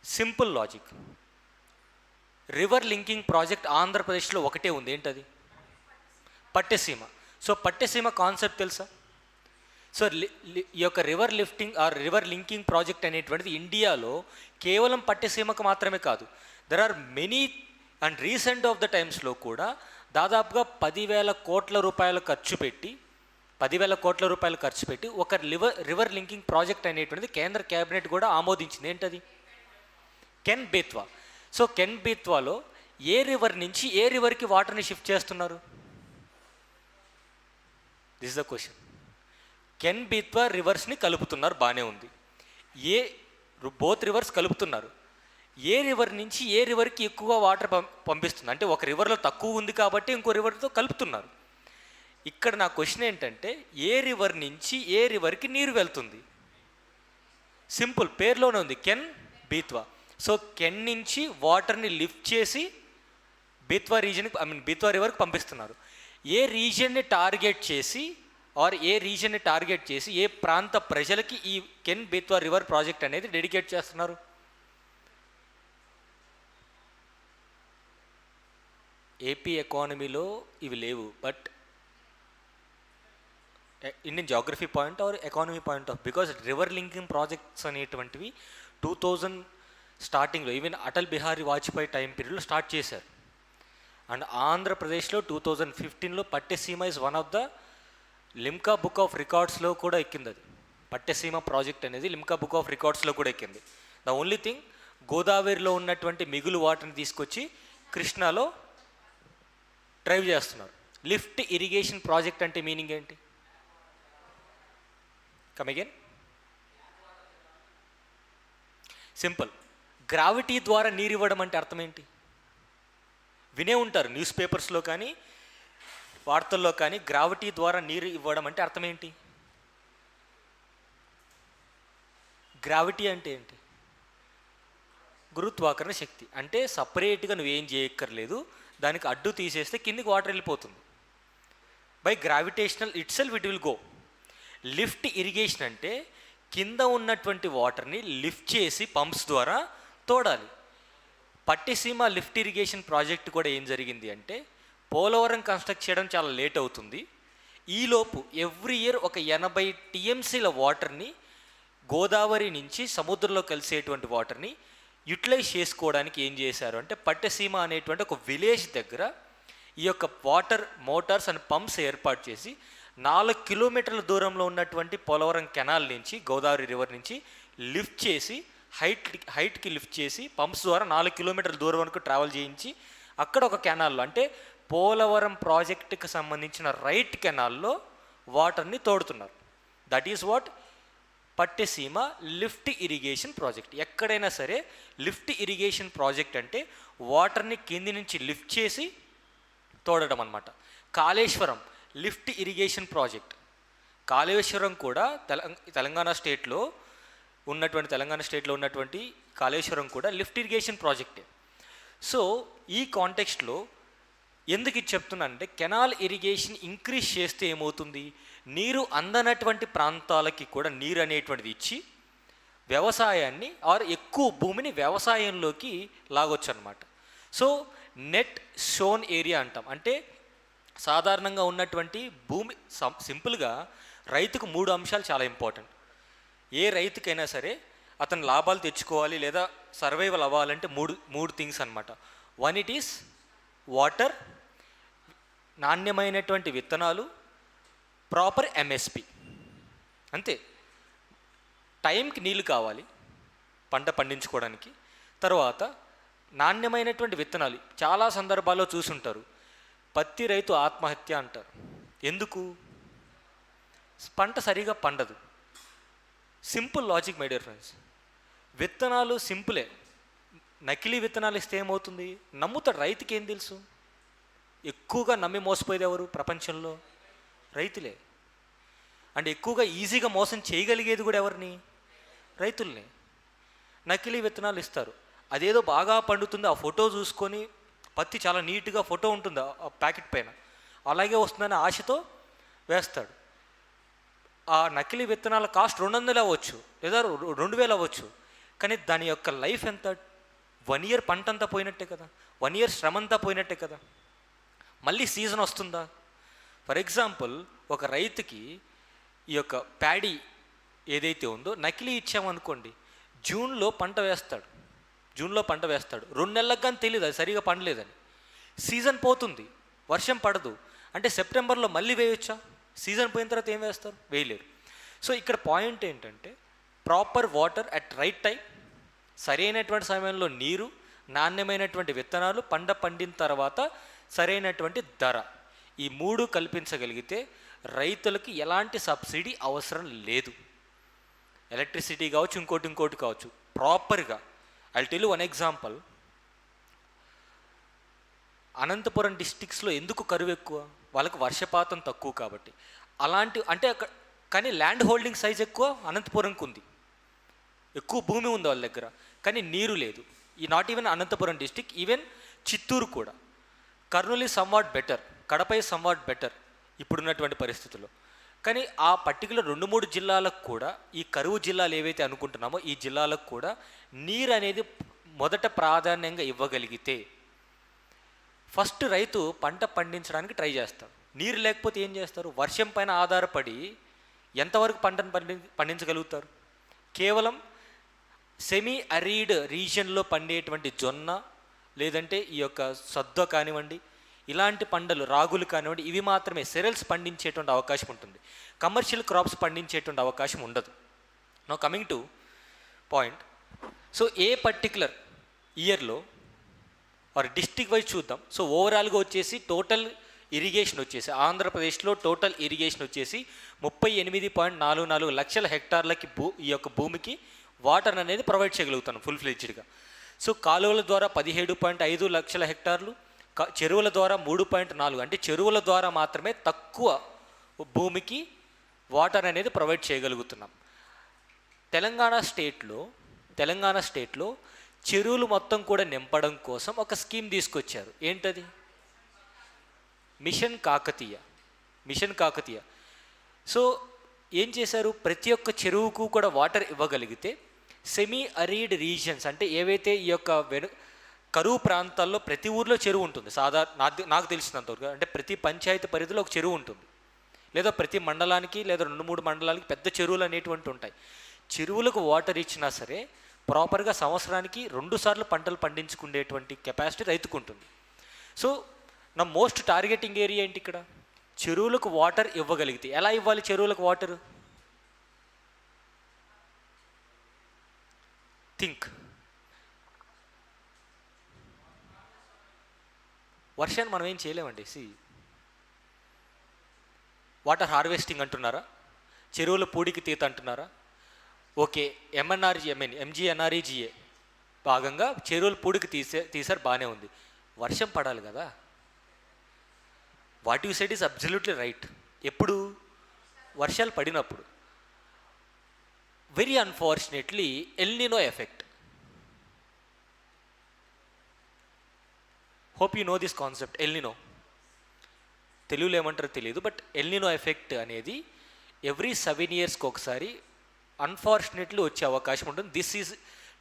Simple logic. River linking project ఆంధ్రప్రదేశ్లో ఒకటే ఉంది. ఏంటది? పట్టెసీమ. సో పట్టెసీమ కాన్సెప్ట్ తెలుసా? సో ఈ యొక్క రివర్ లింకింగ్ ప్రాజెక్ట్ అనేటువంటిది ఇండియాలో కేవలం పట్టెసీమకు మాత్రమే కాదు, there are many and recent of the టైమ్స్లో కూడా దాదాపుగా 10,000 కోట్ల రూపాయలు ఖర్చు పెట్టి ఒక రివర్ లింకింగ్ ప్రాజెక్ట్ అనేటువంటిది కేంద్ర క్యాబినెట్ కూడా ఆమోదించింది. ఏంటది? కెన్ బేత్వా. సో కెన్ బేత్వాలో ఏ రివర్ నుంచి ఏ రివర్కి వాటర్ని షిఫ్ట్ చేస్తున్నారు? This is the question. Ken Betwa రివర్స్ని కలుపుతున్నారు, బాగానే ఉంది. బోత్ రివర్స్ కలుపుతున్నారు. ఏ రివర్ నుంచి ఏ రివర్కి ఎక్కువ వాటర్ పంపిస్తుంది అంటే ఒక రివర్లో తక్కువ ఉంది కాబట్టి ఇంకో రివర్తో కలుపుతున్నారు. ఇక్కడ నా క్వశ్చన్ ఏంటంటే ఏ రివర్ నుంచి ఏ రివర్కి నీరు వెళ్తుంది? సింపుల్, పేరులోనే ఉంది కెన్ బేత్వా. సో కెన్ నుంచి వాటర్ని లిఫ్ట్ చేసి బేత్వా రీజన్కి బేత్వా రివర్కి పంపిస్తున్నారు. ఏ రీజన్ని టార్గెట్ చేసి ఏ ప్రాంత ప్రజలకి ఈ కెన్ బేత్వా రివర్ ప్రాజెక్ట్ అనేది డెడికేట్ చేస్తున్నారు? ఏపీ ఎకానమీలో ఇవి లేవు, but Indian geography point or economy point of, because river linking projects అనేటువంటివి 2000 స్టార్టింగ్లో ఈవెన్ అటల్ బిహారీ వాజ్పేయి టైం పీరియడ్లో స్టార్ట్ చేశారు. అండ్ ఆంధ్రప్రదేశ్లో 2015లో Pattiseema is one of the Limca book of రికార్డ్స్లో కూడా ఎక్కింది. అది పట్టెసీమ ప్రాజెక్ట్ అనేది లిమ్కా బుక్ ఆఫ్ రికార్డ్స్లో కూడా ఎక్కింది. ద ఓన్లీ థింగ్, గోదావరిలో ఉన్నటువంటి మిగులు వాటర్ని తీసుకొచ్చి కృష్ణాలో డ్రైవ్ చేస్తున్నారు. లిఫ్ట్ ఇరిగేషన్ ప్రాజెక్ట్ అంటే మీనింగ్ ఏంటి? Come again. సింపుల్. గ్రావిటీ ద్వారా నీరు ఇవ్వడం అంటే అర్థం ఏంటి? వినే ఉంటారు న్యూస్ పేపర్స్లో కానీ వార్తల్లో కానీ, గ్రావిటీ ద్వారా నీరు ఇవ్వడం అంటే అర్థం ఏంటి? గ్రావిటీ అంటే ఏంటి? గురుత్వాకర్షణ శక్తి. అంటే సపరేట్గా నువ్వేం చేయక్కర్లేదు, దానికి అడ్డు తీసేస్తే కిందికి వాటర్ వెళ్ళిపోతుంది. By gravitational it self it will go. Lift irrigation అంటే కింద ఉన్నటువంటి వాటర్ని లిఫ్ట్ చేసి పంప్స్ ద్వారా తోడాలి. పట్టిసీమ లిఫ్ట్ ఇరిగేషన్ ప్రాజెక్ట్ కూడా ఏం జరిగింది అంటే, పోలవరం కన్స్ట్రక్ట్ చేయడం చాలా లేట్ అవుతుంది. ఈలోపు ఎవ్రీ ఇయర్ ఒక 80 టీఎంసీల వాటర్ని గోదావరి నుంచి సముద్రంలో కలిసేటువంటి వాటర్ని యూటిలైజ్ చేసుకోవడానికి ఏం చేశారు అంటే, పట్టెసీమ అనేటువంటి ఒక విలేజ్ దగ్గర ఈ యొక్క వాటర్ మోటార్స్ అండ్ పంప్స్ ఏర్పాటు చేసి 4 కిలోమీటర్ల దూరంలో ఉన్నటువంటి పోలవరం కెనాల్ నుంచి, గోదావరి రివర్ నుంచి లిఫ్ట్ చేసి హైట్కి లిఫ్ట్ చేసి పంప్స్ ద్వారా 4 కిలోమీటర్ల దూరం వరకు ట్రావెల్ చేయించి అక్కడ ఒక కెనాల్లో, అంటే పోలవరం ప్రాజెక్టుకి సంబంధించిన రైట్ కెనాల్లో వాటర్ని తోడుతున్నారు. That is what Pattiseema lift irrigation project. ఎక్కడైనా సరే లిఫ్ట్ ఇరిగేషన్ ప్రాజెక్ట్ అంటే వాటర్ని కింది నుంచి లిఫ్ట్ చేసి తోడడం అన్నమాట. Kaleshwaram lift irrigation project. Kaleshwaram కూడా తెలంగాణ స్టేట్లో ఉన్నటువంటి కాళేశ్వరం కూడా లిఫ్ట్ ఇరిగేషన్ ప్రాజెక్టే. సో ఈ కాంటెక్స్ట్లో ఎందుకు ఇది చెప్తున్నానంటే, కెనాల్ ఇరిగేషన్ ఇంక్రీజ్ చేస్తే ఏమవుతుంది, నీరు అందనటువంటి ప్రాంతాలకి కూడా నీరు అనేటువంటిది ఇచ్చి వ్యవసాయాన్ని ఆర్ ఎక్కువ భూమిని వ్యవసాయంలోకి లాగొచ్చు అనమాట. సో నెట్ షోన్ ఏరియా అంటాం. అంటే సాధారణంగా ఉన్నటువంటి భూమి, సింపుల్గా రైతుకు 3 అంశాలు చాలా ఇంపార్టెంట్. ఏ రైతుకైనా సరే అతను లాభాలు తెచ్చుకోవాలి లేదా సర్వైవల్ అవ్వాలంటే మూడు థింగ్స్ అనమాట. వన్, ఇట్ ఈస్ వాటర్, నాణ్యమైనటువంటి విత్తనాలు, ప్రాపర్ ఎంఎస్పి. అంతే. టైంకి నీళ్ళు కావాలి పంట పండించుకోవడానికి. తర్వాత నాణ్యమైనటువంటి విత్తనాలు. చాలా సందర్భాల్లో చూసుంటారు, పత్తి రైతు ఆత్మహత్య అంటారు. ఎందుకు? పంట సరిగా పండదు. Simple logic my dear friends. విత్తనాలు సింపులే. నకిలీ విత్తనాలు ఇస్తే ఏమవుతుంది? నమ్ముతాడు. రైతుకి ఏం తెలుసు? ఎక్కువగా నమ్మి మోసపోయేది ఎవరు ప్రపంచంలో? రైతులే. అంటే ఎక్కువగా ఈజీగా మోసం చేయగలిగేది కూడా ఎవరిని? రైతుల్ని. నకిలీ విత్తనాలు ఇస్తారు. అదేదో బాగా పండుతుంది, ఆ ఫోటో చూసుకొని, పత్తి చాలా నీట్గా ఫోటో ఉంటుంది ఆ ప్యాకెట్ పైన, అలాగే వస్తుందని ఆశతో వేస్తాడు. ఆ నకిలీ విత్తనాల కాస్ట్ 200 అవ్వచ్చు లేదా 2000 అవ్వచ్చు, కానీ దాని యొక్క లైఫ్ ఎంత? 1 ఇయర్ పంట అంతా పోయినట్టే కదా, 1 ఇయర్ శ్రమ అంతా పోయినట్టే కదా. మళ్ళీ సీజన్ వస్తుందా? ఫర్ ఎగ్జాంపుల్, ఒక రైతుకి ఈ యొక్క ప్యాడీ ఏదైతే ఉందో నకిలీ ఇచ్చామనుకోండి, జూన్లో పంట వేస్తాడు. 2 నెలలకు కానీ తెలియదు అది సరిగా పండలేదని. సీజన్ పోతుంది, వర్షం పడదు అంటే సెప్టెంబర్లో మళ్ళీ వేయొచ్చా? సీజన్ పోయిన తర్వాత ఏం వేస్తారు? వేయలేరు. సో ఇక్కడ పాయింట్ ఏంటంటే, proper water at right time, సరైనటువంటి సమయంలో నీరు, నాణ్యమైనటువంటి విత్తనాలు, పండిన తర్వాత సరైనటువంటి ధర, ఈ 3 కల్పించగలిగితే రైతులకి ఎలాంటి సబ్సిడీ అవసరం లేదు. ఎలక్ట్రిసిటీ కావచ్చు, ఇంకోటి కావచ్చు, ప్రాపర్గా. I tell you one example. Anantapur డిస్ట్రిక్ట్స్లో ఎందుకు కరువు ఎక్కువ? వాళ్ళకు వర్షపాతం తక్కువ కాబట్టి. అలాంటి అంటే అక్కడ కానీ ల్యాండ్ హోల్డింగ్ సైజ్ ఎక్కువ అనంతపురంకి ఉంది. ఎక్కువ భూమి ఉంది వాళ్ళ దగ్గర, కానీ నీరు లేదు. ఈ not even Anantapur district, even Chittoor కూడా. Kurnool is somewhat better, Kadapa is somewhat better ఇప్పుడున్నటువంటి పరిస్థితుల్లో. కానీ ఆ పర్టికులర్ 2-3 జిల్లాలకు కూడా, ఈ కరువు జిల్లాలు ఏవైతే అనుకుంటున్నామో ఈ జిల్లాలకు కూడా నీరు అనేది మొదట ప్రాధాన్యంగా ఇవ్వగలిగితే ఫస్ట్ రైతు పంట పండించడానికి ట్రై చేస్తాడు. నీరు లేకపోతే ఏం చేస్తారు? వర్షం పైన ఆధారపడి ఎంతవరకు పంటను పండించగలుగుతారు? కేవలం సెమీ అరీడ్ రీజియన్లో పండేటువంటి జొన్న, లేదంటే ఈ యొక్క సద్ద కానివ్వండి, ఇలాంటి పంటలు, రాగులు కానివ్వండి, ఇవి మాత్రమే సెరల్స్ పండించేటువంటి అవకాశం ఉంటుంది. కమర్షియల్ క్రాప్స్ పండించేటువంటి అవకాశం ఉండదు. Now coming to point. So ఏ పర్టికులర్ ఇయర్లో ఆర్ డిస్ట్రిక్ట్ వైజ్ చూద్దాం. సో ఓవరాల్గా వచ్చేసి టోటల్ ఇరిగేషన్ వచ్చేసి ఆంధ్రప్రదేశ్లో టోటల్ ఇరిగేషన్ వచ్చేసి 38.44 లక్షల హెక్టార్లకి ఈ యొక్క భూమికి వాటర్ అనేది ప్రొవైడ్ చేయగలుగుతాను ఫుల్ ఫ్లెడ్జ్డ్గా. సో కాలువల ద్వారా 17.5 లక్షల హెక్టార్లు, చెరువుల ద్వారా 3.4, అంటే చెరువుల ద్వారా మాత్రమే తక్కువ భూమికి వాటర్ అనేది ప్రొవైడ్ చేయగలుగుతున్నాం. తెలంగాణ స్టేట్లో చెరువులు మొత్తం కూడా నింపడం కోసం ఒక స్కీమ్ తీసుకొచ్చారు. ఏంటది? మిషన్ కాకతీయ. సో ఏం చేశారు? ప్రతి ఒక్క చెరువుకు కూడా వాటర్ ఇవ్వగలిగితే సెమీ అరీడ్ రీజియన్స్, అంటే ఏవైతే ఈ యొక్క కరువు ప్రాంతాల్లో ప్రతి ఊర్లో చెరువు ఉంటుంది. నాకు తెలిసినంతవరకు అంటే ప్రతి పంచాయతీ పరిధిలో ఒక చెరువు ఉంటుంది, లేదా ప్రతి మండలానికి లేదా 2-3 మండలానికి పెద్ద చెరువులు అనేటువంటి ఉంటాయి. చెరువులకు వాటర్ ఇచ్చినా సరే ప్రాపర్గా సంవత్సరానికి 2 సార్లు పంటలు పండించుకునేటువంటి కెపాసిటీ రైతుకు ఉంటుంది. సో నా మోస్ట్ టార్గెటింగ్ ఏరియా ఏంటి ఇక్కడ? చెరువులకు వాటర్ ఇవ్వగలిగితే. ఎలా ఇవ్వాలి చెరువులకు వాటర్? థింక్. వర్షాన్ని మనం ఏం చేయలేమండి. వాటర్ హార్వెస్టింగ్ అంటున్నారా? చెరువుల పూడికి తీత అంటున్నారా? ఓకే, ఎంజీఎన్ఆర్ఈజీఏ భాగంగా చెరువుల పూడికి తీసారు, బాగానే ఉంది. వర్షం పడాలి కదా. What you said is absolutely right. ఎప్పుడు? వర్షాలు పడినప్పుడు. Very unfortunately El Nino effect. Hope you know this concept. El Niño తెలుగులో ఏమంటారో తెలియదు, బట్ ఎల్నినో ఎఫెక్ట్ అనేది ఎవ్రీ 7 ఇయర్స్కి ఒకసారి అన్ఫార్చునేట్లీ వచ్చే అవకాశం ఉంటుంది. This is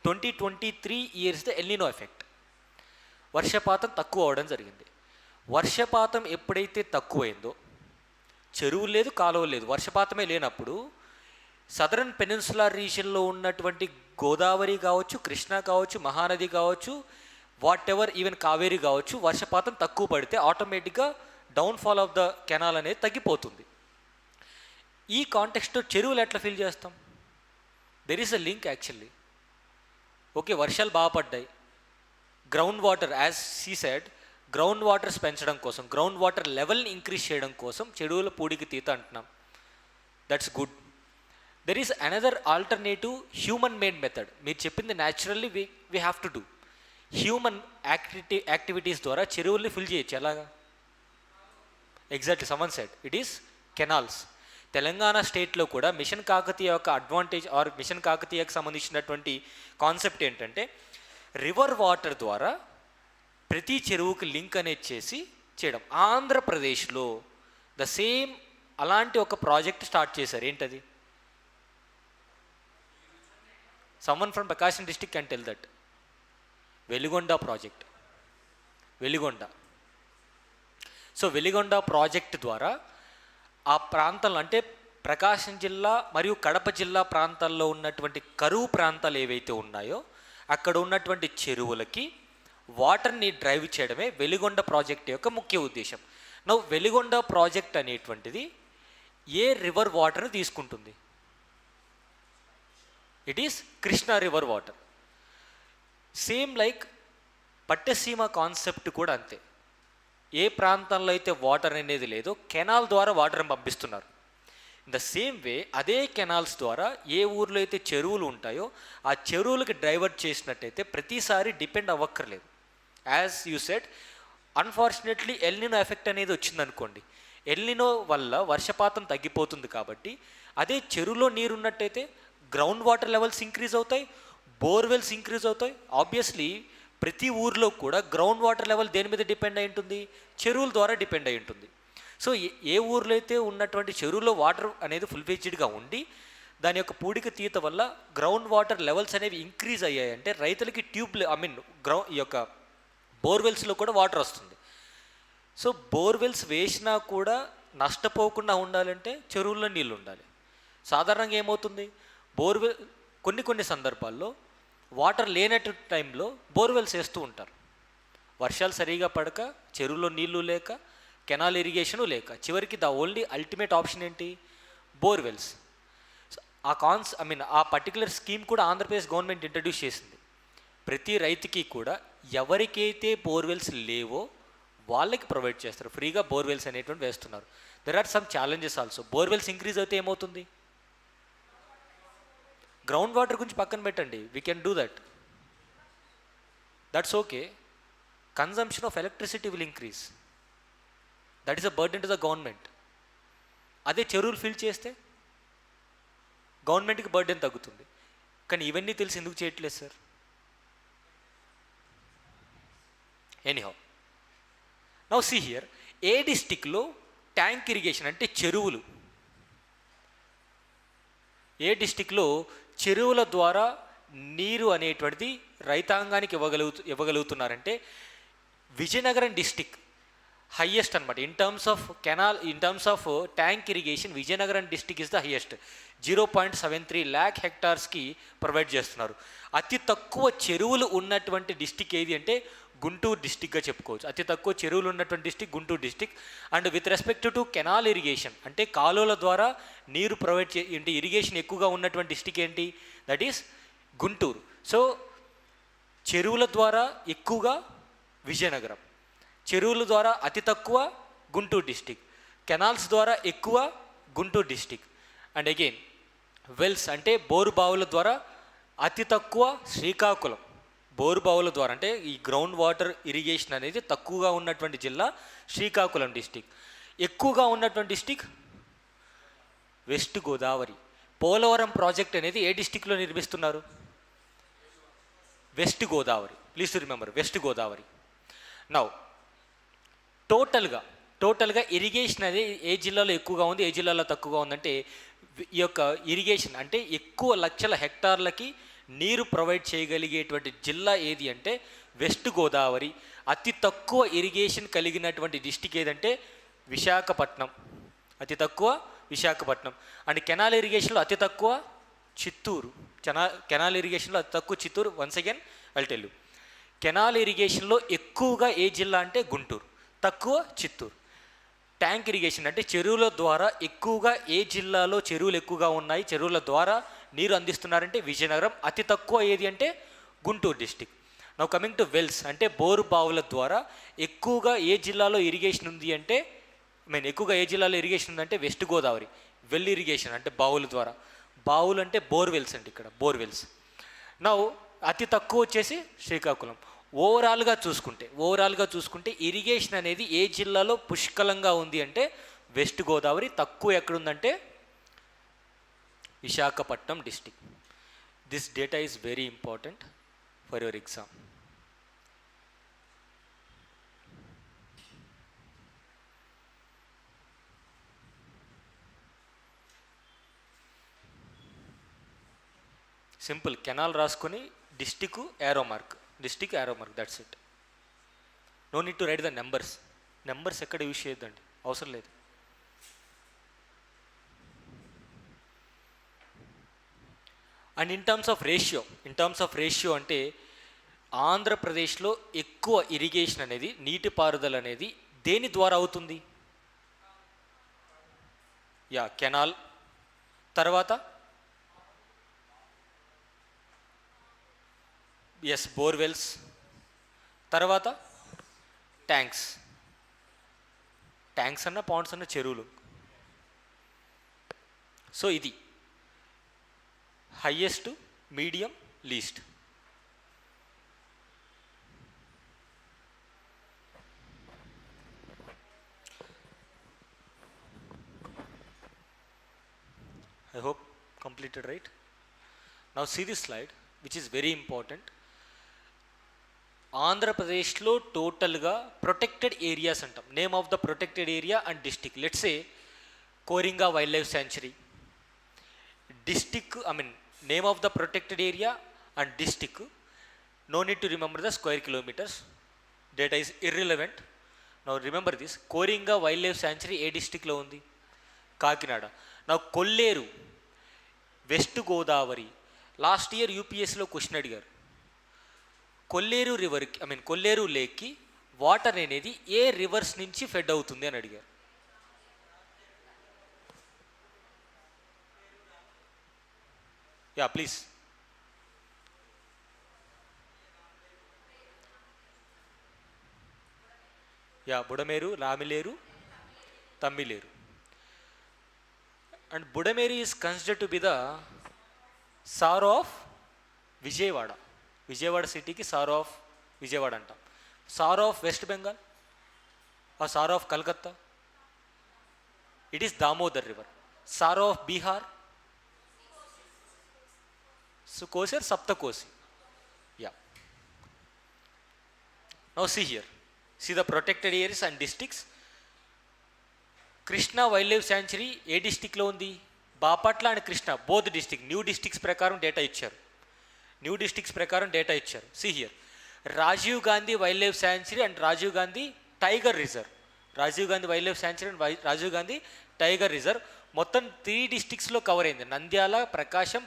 2023 years the El Niño effect. వర్షపాతం తక్కువ అవడం జరిగింది. వర్షపాతం ఎప్పుడైతే తక్కువైందో, చెరువు లేదు, కాలువ లేదు, వర్షపాతమే లేనప్పుడు సదరన్ పెనిన్సులార్ రీజియన్లో ఉన్నటువంటి గోదావరి కావచ్చు, కృష్ణా కావచ్చు, మహానది కావచ్చు, వాట్ ఎవర్, ఈవెన్ కావేరి కావచ్చు, వర్షపాతం తక్కువ పడితే ఆటోమేటిక్గా డౌన్ఫాల్ ఆఫ్ ద కెనాల్ అనేది తగ్గిపోతుంది. ఈ కాంటెక్స్ట్లో చెరువులు ఎట్లా ఫీల్ చేస్తాం? There is a link actually. Okay, వర్షాలు బాగా పడ్డాయి, ground water, as see said, ground waters పెంచడం కోసం, గ్రౌండ్ వాటర్ లెవెల్ని ఇంక్రీజ్ చేయడం కోసం చెరువుల పూడికి తీత అంటున్నాం. That's good. There is another alternative human made method. మీరు చెప్పింది naturally we have to do. Human activities ద్వారా చెరువుల్ని ఫిల్ చేయొచ్చు. ఎలాగా? Exactly, someone said it is canals. Telangana స్టేట్లో కూడా మిషన్ కాకతీయ యొక్క అడ్వాంటేజ్ ఆర్ మిషన్ కాకతీయకు సంబంధించినటువంటి కాన్సెప్ట్ ఏంటంటే రివర్ వాటర్ ద్వారా ప్రతి చెరువుకి లింక్ అనేది చేసి చేయడం. ఆంధ్రప్రదేశ్లో ద సేమ్ అలాంటి ఒక ప్రాజెక్ట్ స్టార్ట్ చేశారు. ఏంటది? Someone from Prakasam district can tell that. Veligonda project. So Veligonda project ద్వారా ఆ ప్రాంతంలో, అంటే ప్రకాశం జిల్లా మరియు కడప జిల్లా ప్రాంతాల్లో ఉన్నటువంటి కరువు ప్రాంతాలు ఏవైతే ఉన్నాయో అక్కడ ఉన్నటువంటి చెరువులకి వాటర్ని డ్రైవ్ చేయడమే వెలిగొండ ప్రాజెక్ట్ యొక్క ముఖ్య ఉద్దేశం. నౌ వెలిగొండ ప్రాజెక్ట్ అనేటువంటిది ఏ రివర్ వాటర్ని తీసుకుంటుంది? It is Krishna river water. Same like Pattiseema concept కూడా అంతే. ఏ ప్రాంతంలో అయితే వాటర్ అనేది లేదో కెనాల్ ద్వారా వాటర్ని పంపిస్తున్నారు. ఇన్ ద సేమ్ వే అదే కెనాల్స్ ద్వారా ఏ ఊర్లో అయితే చెరువులు ఉంటాయో ఆ చెరువులకి డైవర్ట్ చేసినట్టయితే ప్రతిసారి డిపెండ్ అవ్వక్కర్లేదు. As you said, unfortunately El Nino effect అనేది వచ్చిందనుకోండి, ఎల్నినో వల్ల వర్షపాతం తగ్గిపోతుంది. కాబట్టి అదే చెరువులో నీరు ఉన్నట్టయితే గ్రౌండ్ వాటర్ లెవెల్స్ ఇంక్రీజ్ అవుతాయి, బోర్వెల్స్ ఇంక్రీజ్ అవుతాయి. ఆబ్వియస్లీ ప్రతి ఊర్లో కూడా గ్రౌండ్ వాటర్ లెవెల్ దేని మీద డిపెండ్ అయి ఉంటుంది? చెరువుల ద్వారా డిపెండ్ అయి ఉంటుంది. సో ఏ ఊర్లో అయితే ఉన్నటువంటి చెరువులో వాటర్ అనేది ఫుల్ ఫ్లెడ్జ్డ్గా ఉండి దాని యొక్క పూడిక తీత వల్ల గ్రౌండ్ వాటర్ లెవెల్స్ అనేవి ఇంక్రీజ్ అయ్యాయంటే రైతులకి ఈ యొక్క బోర్వెల్స్లో కూడా వాటర్ వస్తుంది. సో బోర్వెల్స్ వేసినా కూడా నష్టపోకుండా ఉండాలంటే చెరువుల్లో నీళ్ళు ఉండాలి. సాధారణంగా ఏమవుతుంది, బోర్వెల్ కొన్ని సందర్భాల్లో వాటర్ లేనట్టు టైంలో బోర్వెల్స్ వేస్తూ ఉంటారు. వర్షాలు సరిగా పడక, చెరువులో నీళ్లు లేక, కెనాల్ ఇరిగేషను లేక, చివరికి ద ఓన్లీ అల్టిమేట్ ఆప్షన్ ఏంటి? బోర్వెల్స్. ఆ పర్టికులర్ స్కీమ్ కూడా ఆంధ్రప్రదేశ్ గవర్నమెంట్ ఇంట్రడ్యూస్ చేసింది. ప్రతి రైతుకి కూడా ఎవరికైతే బోర్వెల్స్ లేవో వాళ్ళకి ప్రొవైడ్ చేస్తారు, ఫ్రీగా బోర్వెల్స్ అనేటువంటి వేస్తున్నారు. There are some challenges also. Borewells increase అయితే ఏమవుతుంది? గ్రౌండ్ వాటర్ గురించి పక్కన పెట్టండి, we can do that's okay. Consumption of electricity will increase, that is a burden to the government. అదే చెరువులు ఫిల్ చేస్తే గవర్నమెంట్కి బర్డెన్ తగ్గుతుంది. కానీ ఇవన్నీ తెలిసి ఎందుకు చేయట్లేదు sir? Anyhow, now see here, ఏ డిస్టిక్లో ట్యాంక్ ఇరిగేషన్ అంటే చెరువులు, ఏ డిస్టిక్లో చెరువుల ద్వారా నీరు అనేటువంటిది రైతాంగానికి ఇవ్వగలుగుతున్నారంటే విజయనగరం డిస్టిక్ హైయెస్ట్ అనమాట. In terms of tank irrigation Vizianagaram district is the highest. 0.73 lakh హెక్టార్స్కి ప్రొవైడ్ చేస్తున్నారు. అతి తక్కువ చెరువులు ఉన్నటువంటి డిస్టిక్ ఏది అంటే గుంటూరు డిస్టిక్గా చెప్పుకోవచ్చు. అతి తక్కువ చెరువులు ఉన్నటువంటి district Guntur district. And with respect to canal irrigation అంటే కాలువల ద్వారా నీరు ప్రొవైడ్ ఏంటి ఇరిగేషన్ ఎక్కువగా ఉన్నటువంటి డిస్టిక్ ఏంటి? That is Guntur. సో చెరువుల ద్వారా ఎక్కువగా విజయనగరం, చెరువుల ద్వారా అతి తక్కువ గుంటూరు డిస్టిక్, కెనాల్స్ ద్వారా ఎక్కువ Guntur district. And again wells అంటే బోరు బావుల ద్వారా అతి తక్కువ శ్రీకాకుళం. బోరు బావుల ద్వారా అంటే ఈ గ్రౌండ్ వాటర్ ఇరిగేషన్ అనేది తక్కువగా ఉన్నటువంటి జిల్లా శ్రీకాకుళం డిస్టిక్. ఎక్కువగా ఉన్నటువంటి district west Godavari. Polavaram project అనేది ఏ డిస్టిక్లో నిర్మిస్తున్నారు? West Godavari. Please to remember, west Godavari. Now టోటల్గా ఇరిగేషన్ అనేది ఏ జిల్లాలో ఎక్కువగా ఉంది, ఏ జిల్లాలో తక్కువగా ఉందంటే ఈ యొక్క ఇరిగేషన్ అంటే ఎక్కువ లక్షల హెక్టార్లకి నీరు ప్రొవైడ్ చేయగలిగేటువంటి జిల్లా ఏది అంటే వెస్ట్ గోదావరి. అతి తక్కువ ఇరిగేషన్ కలిగినటువంటి డిస్టిక్ ఏదంటే విశాఖపట్నం, అతి తక్కువ విశాఖపట్నం. అండ్ కెనాల్ ఇరిగేషన్లో అతి తక్కువ చిత్తూరు. కెనాల్ ఇరిగేషన్లో అతి తక్కువ Chittoor. Once again I'll tell you, canal ఇరిగేషన్లో ఎక్కువగా ఏ జిల్లా అంటే గుంటూరు, తక్కువ చిత్తూరు. ట్యాంక్ ఇరిగేషన్ అంటే చెరువుల ద్వారా ఎక్కువగా ఏ జిల్లాలో చెరువులు ఎక్కువగా ఉన్నాయి, చెరువుల ద్వారా నీరు అందిస్తున్నారంటే విజయనగరం. అతి తక్కువ ఏది అంటే Guntur district. Now coming to wells అంటే బోరు బావుల ద్వారా ఎక్కువగా ఏ జిల్లాలో ఇరిగేషన్ ఉంది అంటే ఎక్కువగా ఏ జిల్లాలో ఇరిగేషన్ ఉందంటే వెస్ట్ గోదావరి. వెల్ ఇరిగేషన్ అంటే బావుల ద్వారా, బావులు అంటే బోర్వెల్స్ అండి, ఇక్కడ బోర్వెల్స్. నౌ అతి తక్కువ వచ్చేసి శ్రీకాకుళం. ఓవరాల్గా చూసుకుంటే ఇరిగేషన్ అనేది ఏ జిల్లాలో పుష్కలంగా ఉంది అంటే వెస్ట్ గోదావరి. తక్కువ ఎక్కడుందంటే Visakhapatnam district. This data is very important for your exam. Simple, canal రాసుకొని district arrow mark, that's it. No need to write the numbers ఎక్కడ యూజ్ చేయొద్దండి, అవసరం లేదు. And in terms of ratio అంటే ఆంధ్రప్రదేశ్లో ఎక్కువ ఇరిగేషన్ అనేది, నీటిపారుదల అనేది దేని ద్వారా అవుతుంది? కెనాల్, తర్వాత బోర్వెల్స్, తర్వాత ట్యాంక్స్ అన్న పాండ్స్ అన్న చెరువులు. సో ఇది highest, medium, least. I hope completed, right? Now see this slide which is very important. ఆంధ్రప్రదేశ్లో టోటల్గా ప్రొటెక్టెడ్ ఏరియాస్ అంటాం. Name of the protected area and district. Let's a Coringa wild life sanctuary. District, name of the protected area and district. No need to remember the square kilometers. Data is irrelevant. Now remember this. Koringa Wildlife Sanctuary ఏ డిస్టిక్లో ఉంది? కాకినాడ. నా Kolleru west Godavari. Last year యూపీఎస్సీలో question అడిగారు. కొల్లేరు రివర్కి కొల్లేరు లేక్కి water అనేది ఏ reverse నుంచి fed అవుతుంది అని అడిగారు. Yeah please. Yeah Budameru, Ramileru, Tammileru. And Budameru is considered to be the sorrow of Vijayawada. Vijayawada సిటీకి సారో ఆఫ్ విజయవాడ అంటాం. సారో ఆఫ్ వెస్ట్ బెంగాల్ ఆ sorrow of Calcutta, it is Damodar river. Sorrow of Bihar, Kosi or Saptakosi. Yeah now see here. See the protected areas and districts. Krishna wild life sanctuary ఏ డిస్టిక్లో ఉంది? Bapatla and Krishna both district. New districts ప్రకారం data ఇచ్చారు. See here. Rajiv Gandhi wild life sanctuary and Rajiv Gandhi tiger reserve. Rajiv Gandhi wild life sanctuary and Rajiv Gandhi tiger reserve మొత్తం 3 డిస్టిక్స్లో cover అయింది. Nandyal, Prakasam,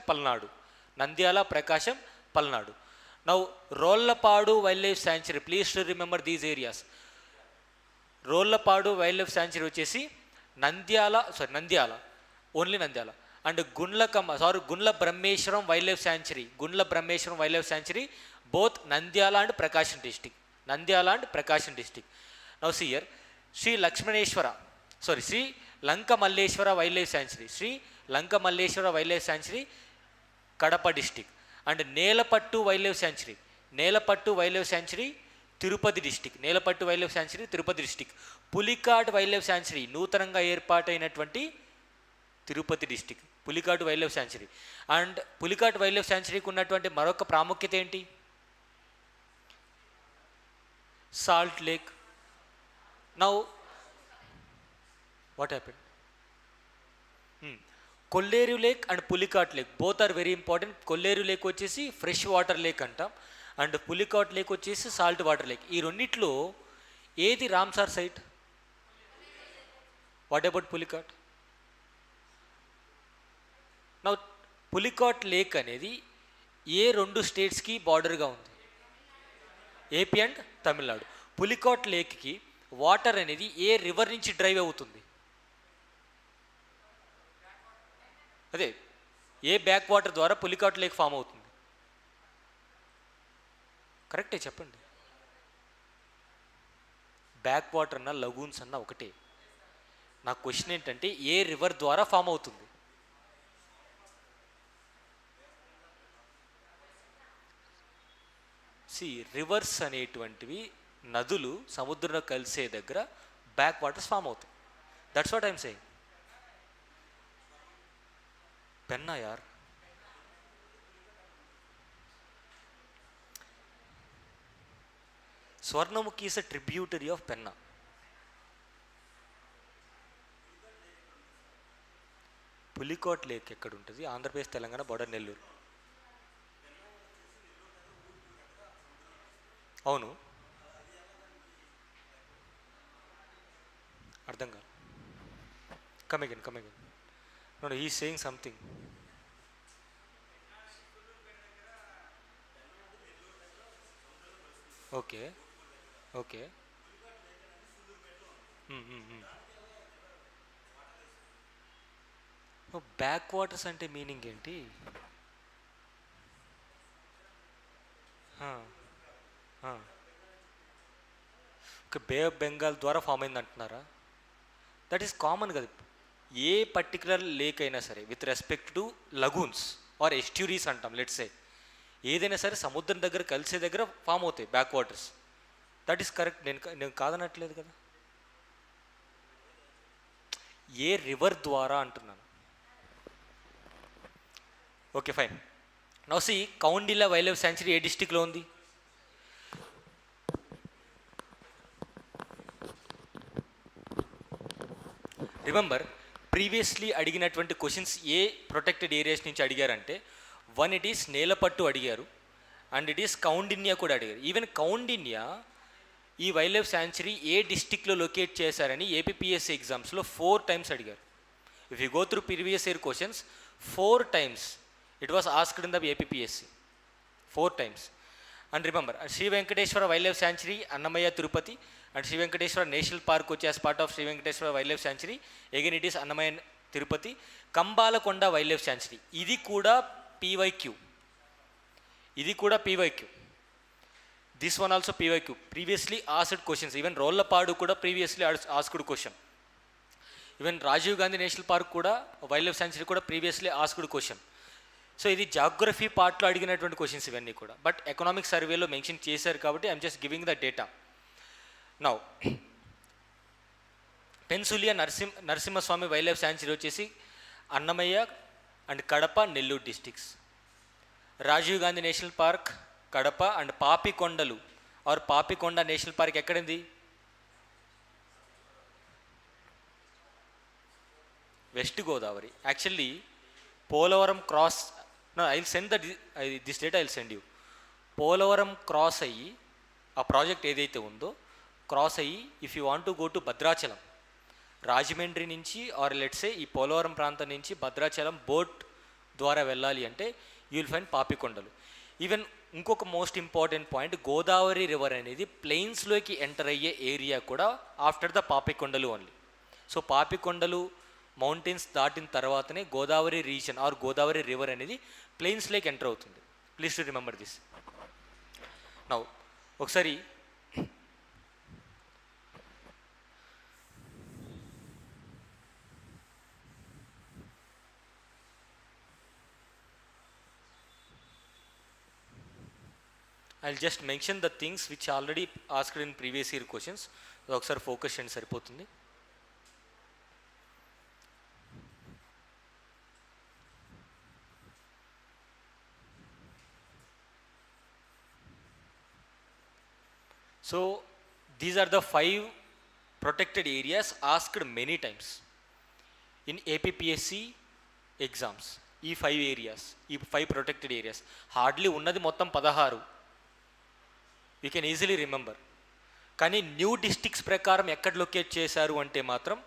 Palnadu. Now, Rollapadu wild life sanctuary, please to remember these areas. Rollapadu wild life sanctuary వచ్చేసి Nandyal, only Nandyal. And Gundla Brahmeswaram wild life sanctuary, both Nandyal and Prakasam district. Now see here. Sri Lanka Malleswara wild life sanctuary, Kadapa district. And Nelapattu wild life sanctuary, Tirupati district. Pulicat wild life sanctuary, నూతనంగా ఏర్పాటైనటువంటి Tirupati district. Pulicat wild life sanctuary. And Pulicat wildlife శాంచురీకి ఉన్నటువంటి మరొక ప్రాముఖ్యత ఏంటి? Salt lake. Now what happened? Kolleru lake and Pulicat lake both are very important. Kolleru lake వచ్చేసి fresh water lake అంటాం, and Pulicat lake వచ్చేసి సాల్ట్ వాటర్ లేక్. ఈ రెండిట్లో ఏది Ramsar site? What about Pulicat? నా పులికాట్ లేక్ అనేది ఏ 2 స్టేట్స్కి బార్డర్గా ఉంది? AP and Tamil Nadu. పులికాట్ లేక్కి వాటర్ అనేది ఏ రివర్ నుంచి డ్రైవ్ అవుతుంది? అదే ఏ బ్యాక్ వాటర్ ద్వారా పులికాట్ లేక్ ఫామ్ అవుతుంది? కరెక్టే చెప్పండి. బ్యాక్ వాటర్ అన్న లగూన్స్ అన్న ఒకటే. నా క్వశ్చన్ ఏంటంటే ఏ రివర్ ద్వారా ఫామ్ అవుతుంది? రివర్స్ అనేటువంటివి నదులు సముద్రంలో కలిసే దగ్గర బ్యాక్ వాటర్స్ ఫామ్ అవుతాయి. That's what I'm saying. Penna యార్. Swarnamukhi is a tributary of Penna. Pulicat lake ఎక్కడ ఉంటుంది? ఆంధ్రప్రదేశ్ తెలంగాణ బోర్డర్, నెల్లూరు. అవును, అర్థం కాదు. Come again. No, he is saying something. Okay. Backwaters అంటే మీనింగ్ ఏంటి? బే ఆఫ్ బెంగాల్ ద్వారా ఫామ్ అయింది అంటున్నారా? దట్ ఈస్ కామన్ కదా. ఏ పర్టికులర్ లేక్ అయినా సరే with respect to lagoons are ఎస్ట్యూరీస్ అంటాం, లెట్స్ సే, ఏదైనా సరే సముద్రం దగ్గర కలిసే దగ్గర ఫామ్ అవుతాయి backwaters. That is correct. నేను కాదనట్లేదు కదా. ఏ రివర్ ద్వారా అంటున్నాను. Okay fine. Now see Kaundinya wildlife sanctuary ఏ డిస్టిక్లో ఉంది? రిమెంబర్ ప్రీవియస్లీ అడిగినటువంటి క్వశ్చన్స్ ఏ ప్రొటెక్టెడ్ ఏరియాస్ నుంచి అడిగారంటే, వన్ ఇట్ ఈస్ నేలపట్టు అడిగారు, అండ్ ఇట్ ఈస్ కౌండిన్యా కూడా అడిగారు. ఈవెన్ కౌండిన్యా ఈ వైల్డ్ లైఫ్ శాంక్చురీ ఏ డిస్టిక్లో లొకేట్ చేశారని ఏపీపీఎస్సీ ఎగ్జామ్స్లో 4 times అడిగారు. If you go through previous year questions 4 times it was asked in the APPSC 4 times. And remember Sri Venkateswara wildlife sanctuary Annamayya Tirupati, and Sri Venkateswara national park వచ్చి as part of Sri Venkateswara wildlife sanctuary, again it is Annamayya Tirupati. Kambalakonda wildlife sanctuary ఇది కూడా PYQ, this one also PYQ, previously asked questions. Even Rollapadu కూడా previously asked question. Even Rajiv Gandhi national park కూడా wild life sanctuary కూడా previously asked question. So ఇది geography పార్ట్లో అడిగినటువంటి questions ఇవన్నీ కూడా, బట్ ఎకనామిక్ సర్వేలో మెన్షన్ చేశారు కాబట్టి I'm just giving the data. Now Penusila Narasimhaswamy wildlife sanctuary వచ్చేసి Annamayya and Kadapa Nellore districts. Rajiv Gandhi national park Kadapa, and Papikondalu or Papikonda national park ఎక్కడింది? West Godavari. Actually Polavaram cross, I will send this data, I will send you. Polavaram cross అయ్యి ఆ project ఏదైతే ఉందో cross అయ్యి if you want to go to Bhadrachalam, Rajahmundry నుంచి or let's say ఈ పోలవరం ప్రాంతం నుంచి భద్రాచలం బోట్ ద్వారా వెళ్ళాలి అంటే you will find Papikondalu. Even ఇంకొక most important point, Godavari river అనేది ప్లెయిన్స్లోకి ఎంటర్ అయ్యే ఏరియా కూడా after the Papikondalu only. So Papikondalu mountains దాటిన తర్వాతనే Godavari region or Godavari river అనేది ప్లెయిన్స్లోకి ఎంటర్ అవుతుంది. Please to remember this. Now ఒకసారి I'll just mention the things which already asked in previous year questions. ఒకసారి ఫోకస్ చేయండి సరిపోతుంది. So these are the 5 protected areas asked many times in APPSC exams. ఈ 5 areas, ఈ 5 protected areas hardly ఉన్నది మొత్తం 16. You can easily remember. కానీ new districts ప్రకారం ఎక్కడ లొకేట్ చేశారు అంటే మాత్రం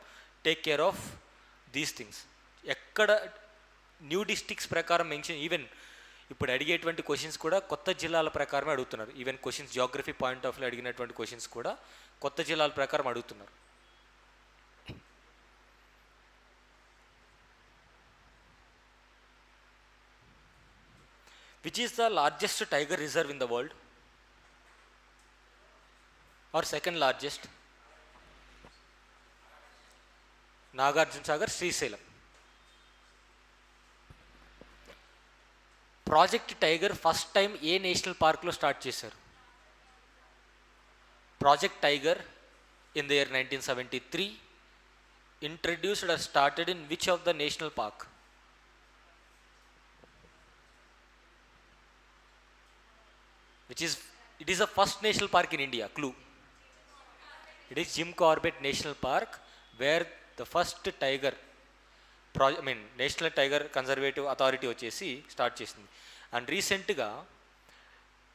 take care of these things. ఎక్కడ న్యూ డిస్టిక్స్ ప్రకారం మెన్షన్, ఈవెన్ ఇప్పుడు అడిగేటువంటి క్వశ్చన్స్ కూడా కొత్త జిల్లాల ప్రకారమే అడుగుతున్నారు. Even questions Geography point of view అడిగినటువంటి క్వశ్చన్స్ కూడా కొత్త జిల్లాల ప్రకారం అడుగుతున్నారు. Which is the largest tiger reserve in the world or second largest? Nagarjuna Sagar, Srisailam. Project tiger first time A national పార్క్లో స్టార్ట్ చేశారు? Project tiger in the year 1973 introduced or started in which of the national park? It is the first national park in India. Clue. It is Jim Corbett National Park, where the first tiger national tiger conservative authority వచ్చేసి start చేసింది. And రీసెంట్గా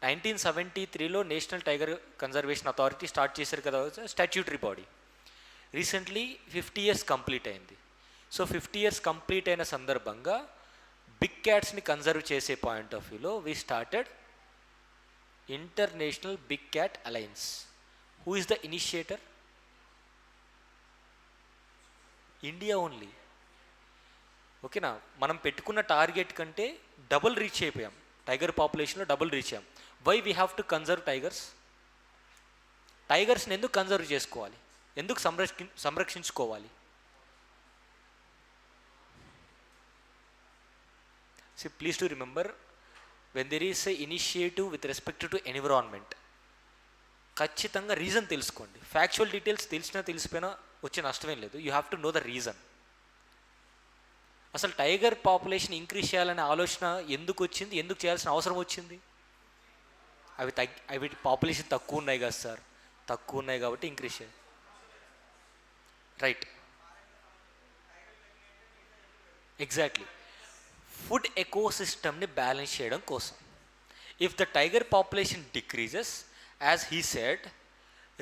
1973లో national tiger conservation authority start చేశారు కదా, statutory body. Recently 50 years complete అయింది. So 50 years complete అయిన సందర్భంగా big క్యాట్స్ని కన్జర్వ్ చేసే పాయింట్ ఆఫ్ వ్యూలో we started international big cat alliance. Who is the initiator? India only. ఓకేనా? మనం పెట్టుకున్న టార్గెట్ కంటే డబుల్ రీచ్ అయిపోయాం, టైగర్ పాపులేషన్లో డబుల్ రీచ్ అయ్యాం. Why we have to conserve tigers? టైగర్స్ని ఎందుకు కన్జర్వ్ చేసుకోవాలి, ఎందుకు సంరక్షించుకోవాలి? See, please to remember, when there is a initiative with respect to environment, ఖచ్చితంగా రీజన్ తెలుసుకోండి. ఫ్యాక్చువల్ డీటెయిల్స్ తెలిసినా తెలిసిపోయినా వచ్చే నష్టమేం లేదు. You have to know the reason. అసలు టైగర్ పాపులేషన్ ఇంక్రీజ్ చేయాలనే ఆలోచన ఎందుకు వచ్చింది, ఎందుకు చేయాల్సిన అవసరం వచ్చింది? అవి పాపులేషన్ తక్కువ ఉన్నాయి కదా సార్, తక్కువ ఉన్నాయి కాబట్టి ఇంక్రీజ్ చేయాలి. Right, exactly. ఫుడ్ ఎకోసిస్టమ్ని బ్యాలెన్స్ చేయడం కోసం. If the tiger population decreases, as he said,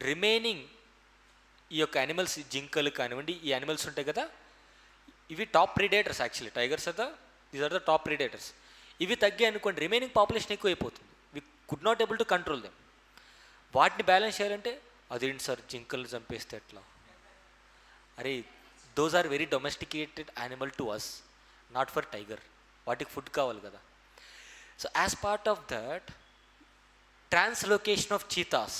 remaining ఈ యొక్క యానిమల్స్, జింకలు కానివ్వండి, ఈ యానిమల్స్ ఉంటాయి కదా, ఇవి top predators. Actually tigers these are the top predators. ఇవి తగ్గాయి అనుకోండి, రిమైనింగ్ పాపులేషన్ ఎక్కువ అయిపోతుంది. We could not able to control them. వాటిని బ్యాలెన్స్ చేయాలంటే అదేంటి సార్ జింకలు చంపేస్తే ఎట్లా? అరే, those are very domesticated animal to us, not for tiger. వాటికి ఫుడ్ కావాలి కదా. So as part of that, translocation of cheetahs.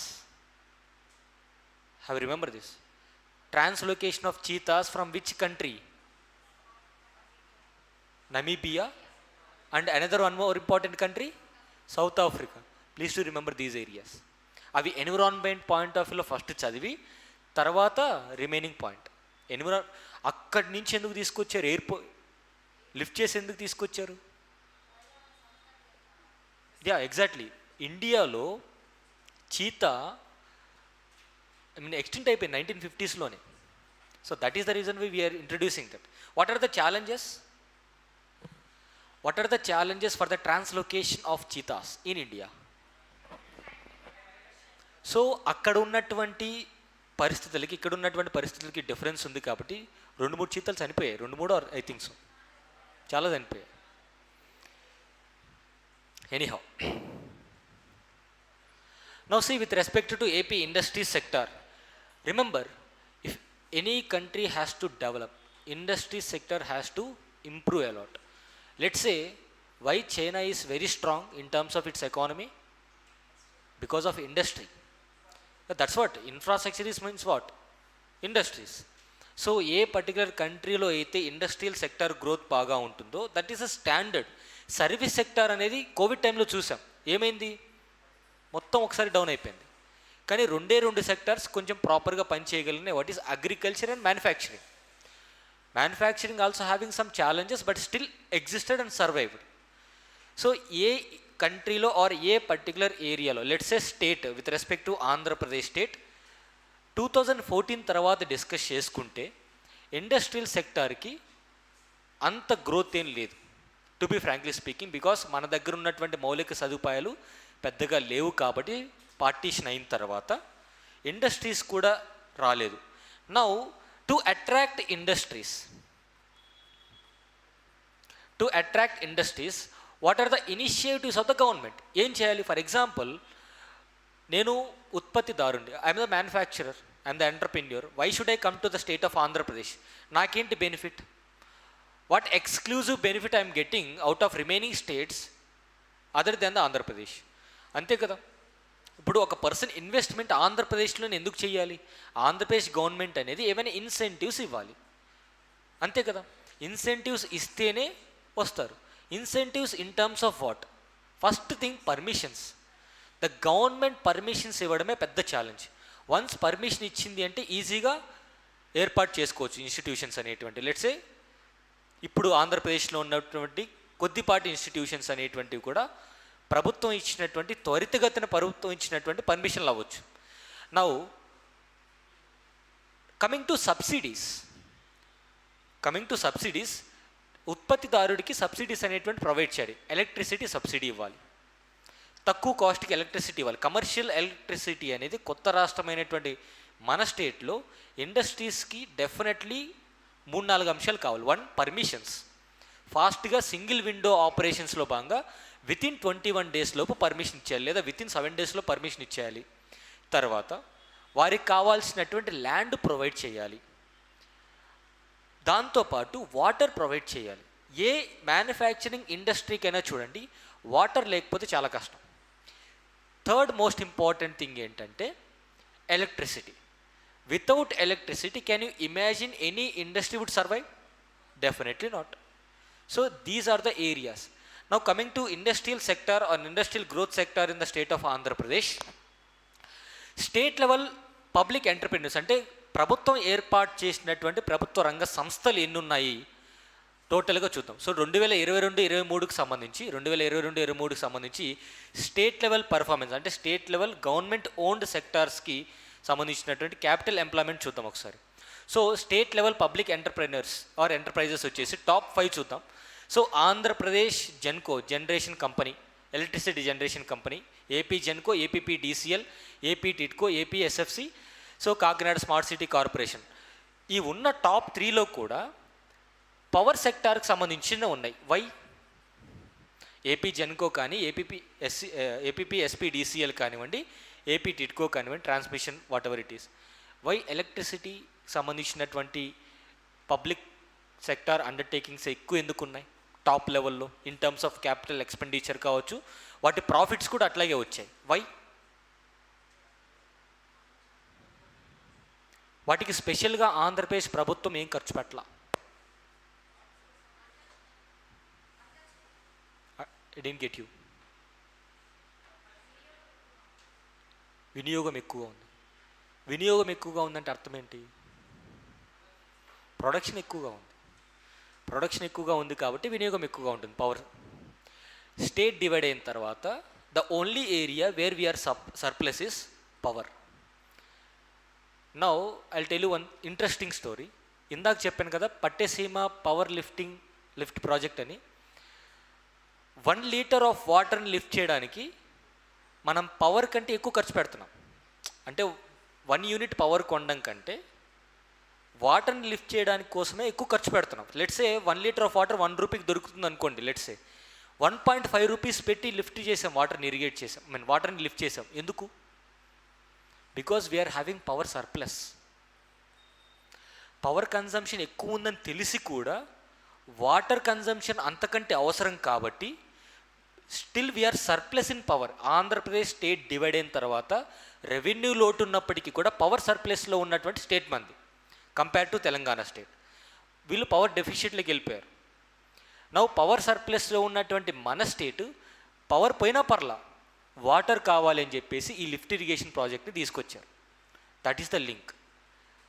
Have remember this? Translocation of cheetahs from which country? Namibia, and another one more important country, South Africa. Please to remember these areas. అవి environment point of వ్యూలో first చదివి తర్వాత remaining point. అక్కడి నుంచి ఎందుకు తీసుకొచ్చారు? Lift చేసి ఎందుకు తీసుకొచ్చారు? ఎగ్జాక్ట్లీ. ఇండియాలో చీతా ఎక్స్టెంట్ అయిపోయింది 1950s. So that is the reason we're introducing that. What are the challenges? What are the challenges for the translocation of cheetahs in India? So అక్కడ ఉన్నటువంటి పరిస్థితులకి ఇక్కడ ఉన్నటువంటి పరిస్థితులకి డిఫరెన్స్ ఉంది కాబట్టి 2-3 చీతాలు చనిపోయాయి. 2-3 ఐ థింక్ సో, చాలా చనిపోయాయి. Anyhow, now see with respect to AP industry sector, remember, if any country has to develop, industry sector has to improve a lot. Let's say why China is very strong in terms of its economy? Because of industry. That's what infrastructure is, means what? Industries. So A particular కంట్రీలో అయితే industrial sector growth బాగా ఉంటుందో that is a standard. Service sector అనేది Covid టైంలో చూసాం, ఏమైంది? మొత్తం ఒకసారి డౌన్ అయిపోయింది. కానీ 2 సెక్టర్స్ కొంచెం ప్రాపర్గా పనిచేయగలిగినాయి. What is agriculture and manufacturing. Manufacturing also having some challenges but still existed and survived. So ఏ కంట్రీలో ఆర్ ఏ పర్టికులర్ ఏరియాలో, let's say state, with respect to Andhra Pradesh state 2014 తర్వాత డిస్కస్ చేసుకుంటే ఇండస్ట్రియల్ సెక్టార్కి అంత గ్రోత్ ఏం లేదు, to be frankly speaking. Because మన దగ్గర ఉన్నటువంటి మౌలిక సదుపాయాలు పెద్దగా లేవు కాబట్టి పార్టీషన్ అయిన తర్వాత ఇండస్ట్రీస్ కూడా రాలేదు. Now to attract industries, what are the initiatives of the government? ఏం చేయాలి? ఫర్ ఎగ్జాంపుల్, నేను ఉత్పత్తిదారుండి, I'm the manufacturer, I'm the entrepreneur. Why should I come to the state of Andhra Pradesh? నాకేంటి benefit? What exclusive benefit I'm getting out of remaining states other than the Andhra Pradesh? అంతే కదా. ఇప్పుడు ఒక person investment ఆంధ్రప్రదేశ్లో ఎందుకు చేయాలి? ఆంధ్రప్రదేశ్ గవర్నమెంట్ అనేది ఏమైనా ఇన్సెంటివ్స్ ఇవ్వాలి, అంతే కదా. ఇన్సెంటివ్స్ ఇస్తేనే వస్తారు. Incentives in terms of what? First thing permissions. The government permissions ఇవ్వడమే పెద్ద ఛాలెంజ్. వన్స్ పర్మిషన్ ఇచ్చింది అంటే ఈజీగా ఏర్పాటు చేసుకోవచ్చు ఇన్స్టిట్యూషన్స్ అనేటువంటి. లెట్సే ఇప్పుడు ఆంధ్రప్రదేశ్లో ఉన్నటువంటి కొద్దిపాటి ఇన్స్టిట్యూషన్స్ అనేటువంటివి కూడా ప్రభుత్వం ఇచ్చినటువంటి త్వరితగతిన ప్రభుత్వం ఇచ్చినటువంటి పర్మిషన్లు అవ్వచ్చు. నౌ కమింగ్ టు సబ్సిడీస్, ఉత్పత్తిదారుడికి సబ్సిడీస్ అనేటువంటి ప్రొవైడ్ చేయాలి. ఎలక్ట్రిసిటీ సబ్సిడీ ఇవ్వాలి, తక్కువ కాస్ట్కి ఎలక్ట్రిసిటీ ఇవ్వాలి. కమర్షియల్ ఎలక్ట్రిసిటీ అనేది కొత్త రాష్ట్రమైనటువంటి మన స్టేట్లో ఇండస్ట్రీస్కి డెఫినెట్లీ 3-4 అంశాలు కావాలి. 1, పర్మిషన్స్. ఫాస్ట్గా సింగిల్ విండో ఆపరేషన్స్లో భాగంగా వితిన్ 21 days లోపు పర్మిషన్ ఇచ్చేయాలి, లేదా వితిన్ 7 daysలో పర్మిషన్ ఇచ్చేయాలి. తర్వాత వారికి కావాల్సినటువంటి ల్యాండ్ ప్రొవైడ్ చేయాలి, దాంతోపాటు వాటర్ ప్రొవైడ్ చేయాలి. ఏ మ్యానుఫ్యాక్చరింగ్ ఇండస్ట్రీకైనా చూడండి, వాటర్ లేకపోతే చాలా కష్టం. థర్డ్ మోస్ట్ ఇంపార్టెంట్ థింగ్ ఏంటంటే electricity. Without electricity can you imagine any industry would survive? Definitely not. So these are the areas. Now coming to industrial sector or industrial growth sector in the state of Andhra Pradesh, state level public enterpreneurs అంటే ప్రభుత్వం ఏర్పాటు చేసినటువంటి ప్రభుత్వ రంగ సంస్థలు ఎన్ని ఉన్నాయి? టోటల్గా చూద్దాం. సో 2022-23కి సంబంధించి స్టేట్ లెవెల్ పర్ఫార్మెన్స్, అంటే స్టేట్ లెవెల్ గవర్నమెంట్ ఓన్డ్ సెక్టార్స్కి సంబంధించినటువంటి క్యాపిటల్ ఎంప్లాయ్మెంట్ చూద్దాం ఒకసారి. So state level public entrepreneurs are enterprises వచ్చేసి టాప్ 5 చూద్దాం. So Andhra Pradesh Genco generation company, electricity generation company, AP Genco, APP DCL, AP TIDCO, AP SFC, so Kakinada smart city corporation. ఈ ఉన్న top 3లో కూడా power సెక్టార్కి సంబంధించిన ఉన్నాయి. వై? ఏపీ జెన్కో కానీ, ఏపీపీ ఎస్పీడీసీఎల్ కానివ్వండి, ఏపీ టిడ్కో కానివ్వండి, transmission what ever it is. Why? Electricity సంబంధించినటువంటి పబ్లిక్ సెక్టార్ అండర్టేకింగ్స్ ఎక్కువ ఎందుకు ఉన్నాయి టాప్ లెవెల్లో in terms of capital expenditure కావచ్చు, వాటి ప్రాఫిట్స్ కూడా అట్లాగే వచ్చాయి. వై? వాటికి స్పెషల్గా ఆంధ్రప్రదేశ్ ప్రభుత్వం ఏం ఖర్చు పెట్టాల? I didn't get you. వినియోగం ఎక్కువగా ఉంది. వినియోగం ఎక్కువగా ఉందంటే అర్థం ఏంటి? ప్రొడక్షన్ ఎక్కువగా ఉంది. ప్రొడక్షన్ ఎక్కువగా ఉంది కాబట్టి వినియోగం ఎక్కువగా ఉంటుంది. పవర్ స్టేట్ డివైడ్ అయిన తర్వాత the only area where we're surplus is power. Now I tell you one interesting story. ఇందాక చెప్పాను కదా పట్టేసీమ పవర్ లిఫ్ట్ ప్రాజెక్ట్ అని. 1 లీటర్ ఆఫ్ వాటర్ని లిఫ్ట్ చేయడానికి మనం పవర్ కంటే ఎక్కువ ఖర్చు పెడుతున్నాం. అంటే 1 యూనిట్ పవర్ కొనడం కంటే వాటర్ని లిఫ్ట్ చేయడానికి కోసమే ఎక్కువ ఖర్చు పెడుతున్నాం. లెట్సే 1 లీటర్ ఆఫ్ వాటర్ 1 రూపీకి దొరుకుతుంది అనుకోండి. లెట్సే 1.5 రూపీస్ పెట్టి లిఫ్ట్ చేసాం, వాటర్ని ఇరిగేట్ చేసాం, వాటర్ని లిఫ్ట్ చేసాం. ఎందుకు? Because we are having power surplus. Power consumption ఎక్కువ ఉందని తెలిసి కూడా వాటర్ కన్జంప్షన్ అంతకంటే అవసరం కాబట్టి still we are surplus in power. Andhra Pradesh state divide అయిన తర్వాత రెవెన్యూ లోటు ఉన్నప్పటికీ కూడా పవర్ సర్ప్లస్లో ఉన్నటువంటి స్టేట్ మంది కంపేర్ టు తెలంగాణ స్టేట్. వీళ్ళు పవర్ డెఫిషియట్లోకి వెళ్ళిపోయారు. నవ్వు పవర్ సర్ప్లస్లో ఉన్నటువంటి మన స్టేట్ పవర్ పోయినా పర్లా వాటర్ కావాలి అని చెప్పేసి ఈ లిఫ్ట్ ఇరిగేషన్ ప్రాజెక్ట్ని తీసుకొచ్చారు. That is the link.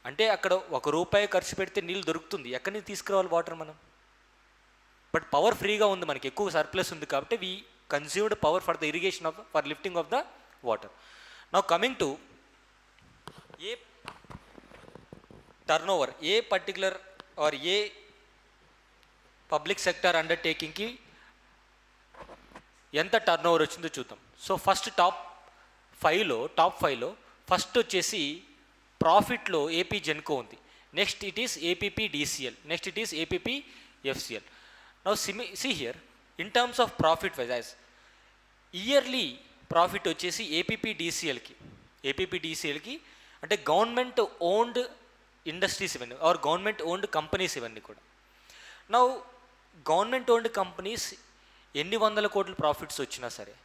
అంటే అక్కడ ₹1 ఖర్చు పెడితే నీళ్ళు దొరుకుతుంది. ఎక్కడి నుంచి తీసుకురావాలి వాటర్ మనం? బట్ పవర్ ఫ్రీగా ఉంది, మనకి ఎక్కువ సర్ప్లస్ ఉంది కాబట్టి we consumed power for the irrigation for lifting of the water. Now coming to ఏ టర్న్ ఓవర్, ఏ పర్టికులర్ ఆర్ ఏ పబ్లిక్ సెక్టర్ అండర్టేకింగ్కి ఎంత టర్న్ ఓవర్ వచ్చిందో చూద్దాం. సో ఫస్ట్ టాప్ 5లో ఫస్ట్ వచ్చేసి ప్రాఫిట్లో ఏపీ జెన్కో ఉంది. Next it is APP DCL, next it is APP FCL. Now see here in terms of profit wise yearly profit వచ్చేసి ఏపీపీ డీసీఎల్కి అంటే గవర్నమెంట్ ఓన్డ్ ఇండస్ట్రీస్ ఇవన్నీ ఆర్ గవర్నమెంట్ ఓన్డ్ కంపెనీస్ ఇవన్నీ కూడా. నౌ గవర్నమెంట్ ఓన్డ్ కంపెనీస్ ఎన్ని వందల కోట్ల profits వచ్చినా సరే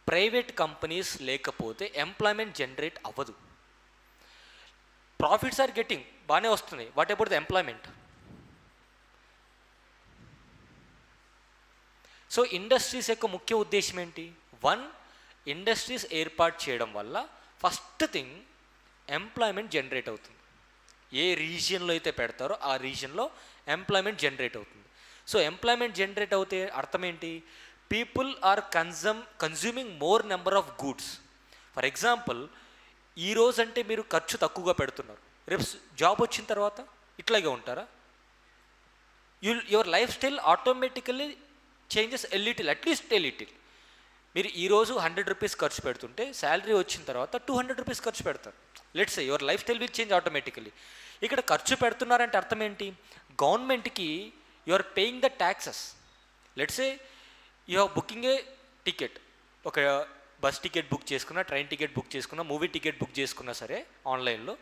ప్రైవేట్ కంపెనీస్ లేకపోతే ఎంప్లాయ్మెంట్ జనరేట్ అవ్వదు. ప్రాఫిట్స్ ఆర్ గెట్టింగ్ బాగానే వస్తున్నాయి, what about the employment? So industries యొక్క ముఖ్య ఉద్దేశం ఏంటి? 1, ఇండస్ట్రీస్ ఏర్పాటు చేయడం వల్ల ఫస్ట్ థింగ్ ఎంప్లాయ్మెంట్ జనరేట్ అవుతుంది. ఏ రీజియన్లో అయితే పెడతారో ఆ రీజియన్లో ఎంప్లాయ్మెంట్ జనరేట్ అవుతుంది. సో ఎంప్లాయ్మెంట్ జనరేట్ అవుతే అర్థం ఏంటి? People are consuming more number of goods. For example ఈరోజు అంటే మీరు ఖర్చు తక్కువగా పెడుతున్నారు, రేపు జాబ్ వచ్చిన తర్వాత ఇట్లాగే ఉంటారా? Your life style automatically changes at least a little. మీరు ఈరోజు 100 రూపీస్ ఖర్చు పెడుతుంటే శాలరీ వచ్చిన తర్వాత 200 రూపీస్ ఖర్చు పెడతారు. Let's say your lifestyle will change automatically. ఇక్కడ ఖర్చు పెడుతున్నారంటే అర్థం ఏంటి? గవర్నమెంట్కి you are paying the taxes. Let's say you have booking a ticket, ఒక బస్ టికెట్ బుక్ చేసుకున్నా, ట్రైన్ టికెట్ బుక్ చేసుకున్నా, మూవీ టికెట్ బుక్ చేసుకున్నా సరే ఆన్లైన్లో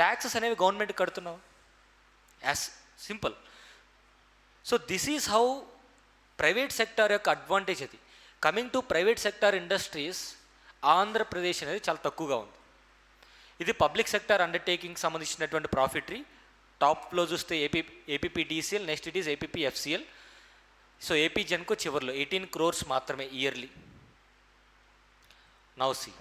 ట్యాక్సెస్ అనేవి గవర్నమెంట్ కడుతున్నావు. As simple. So this is how private sector యొక్క advantage అది. Coming to private sector industries, Andhra Pradesh అనేది చాలా తక్కువగా ఉంది. ఇది పబ్లిక్ సెక్టార్ అండర్టేకింగ్ సంబంధించినటువంటి ప్రాఫిటరీ. టాప్లో చూస్తే APP DCL, next it is APP FCL. So AP Genco చివరిలో 18 crores మాత్రమే yearly. Now see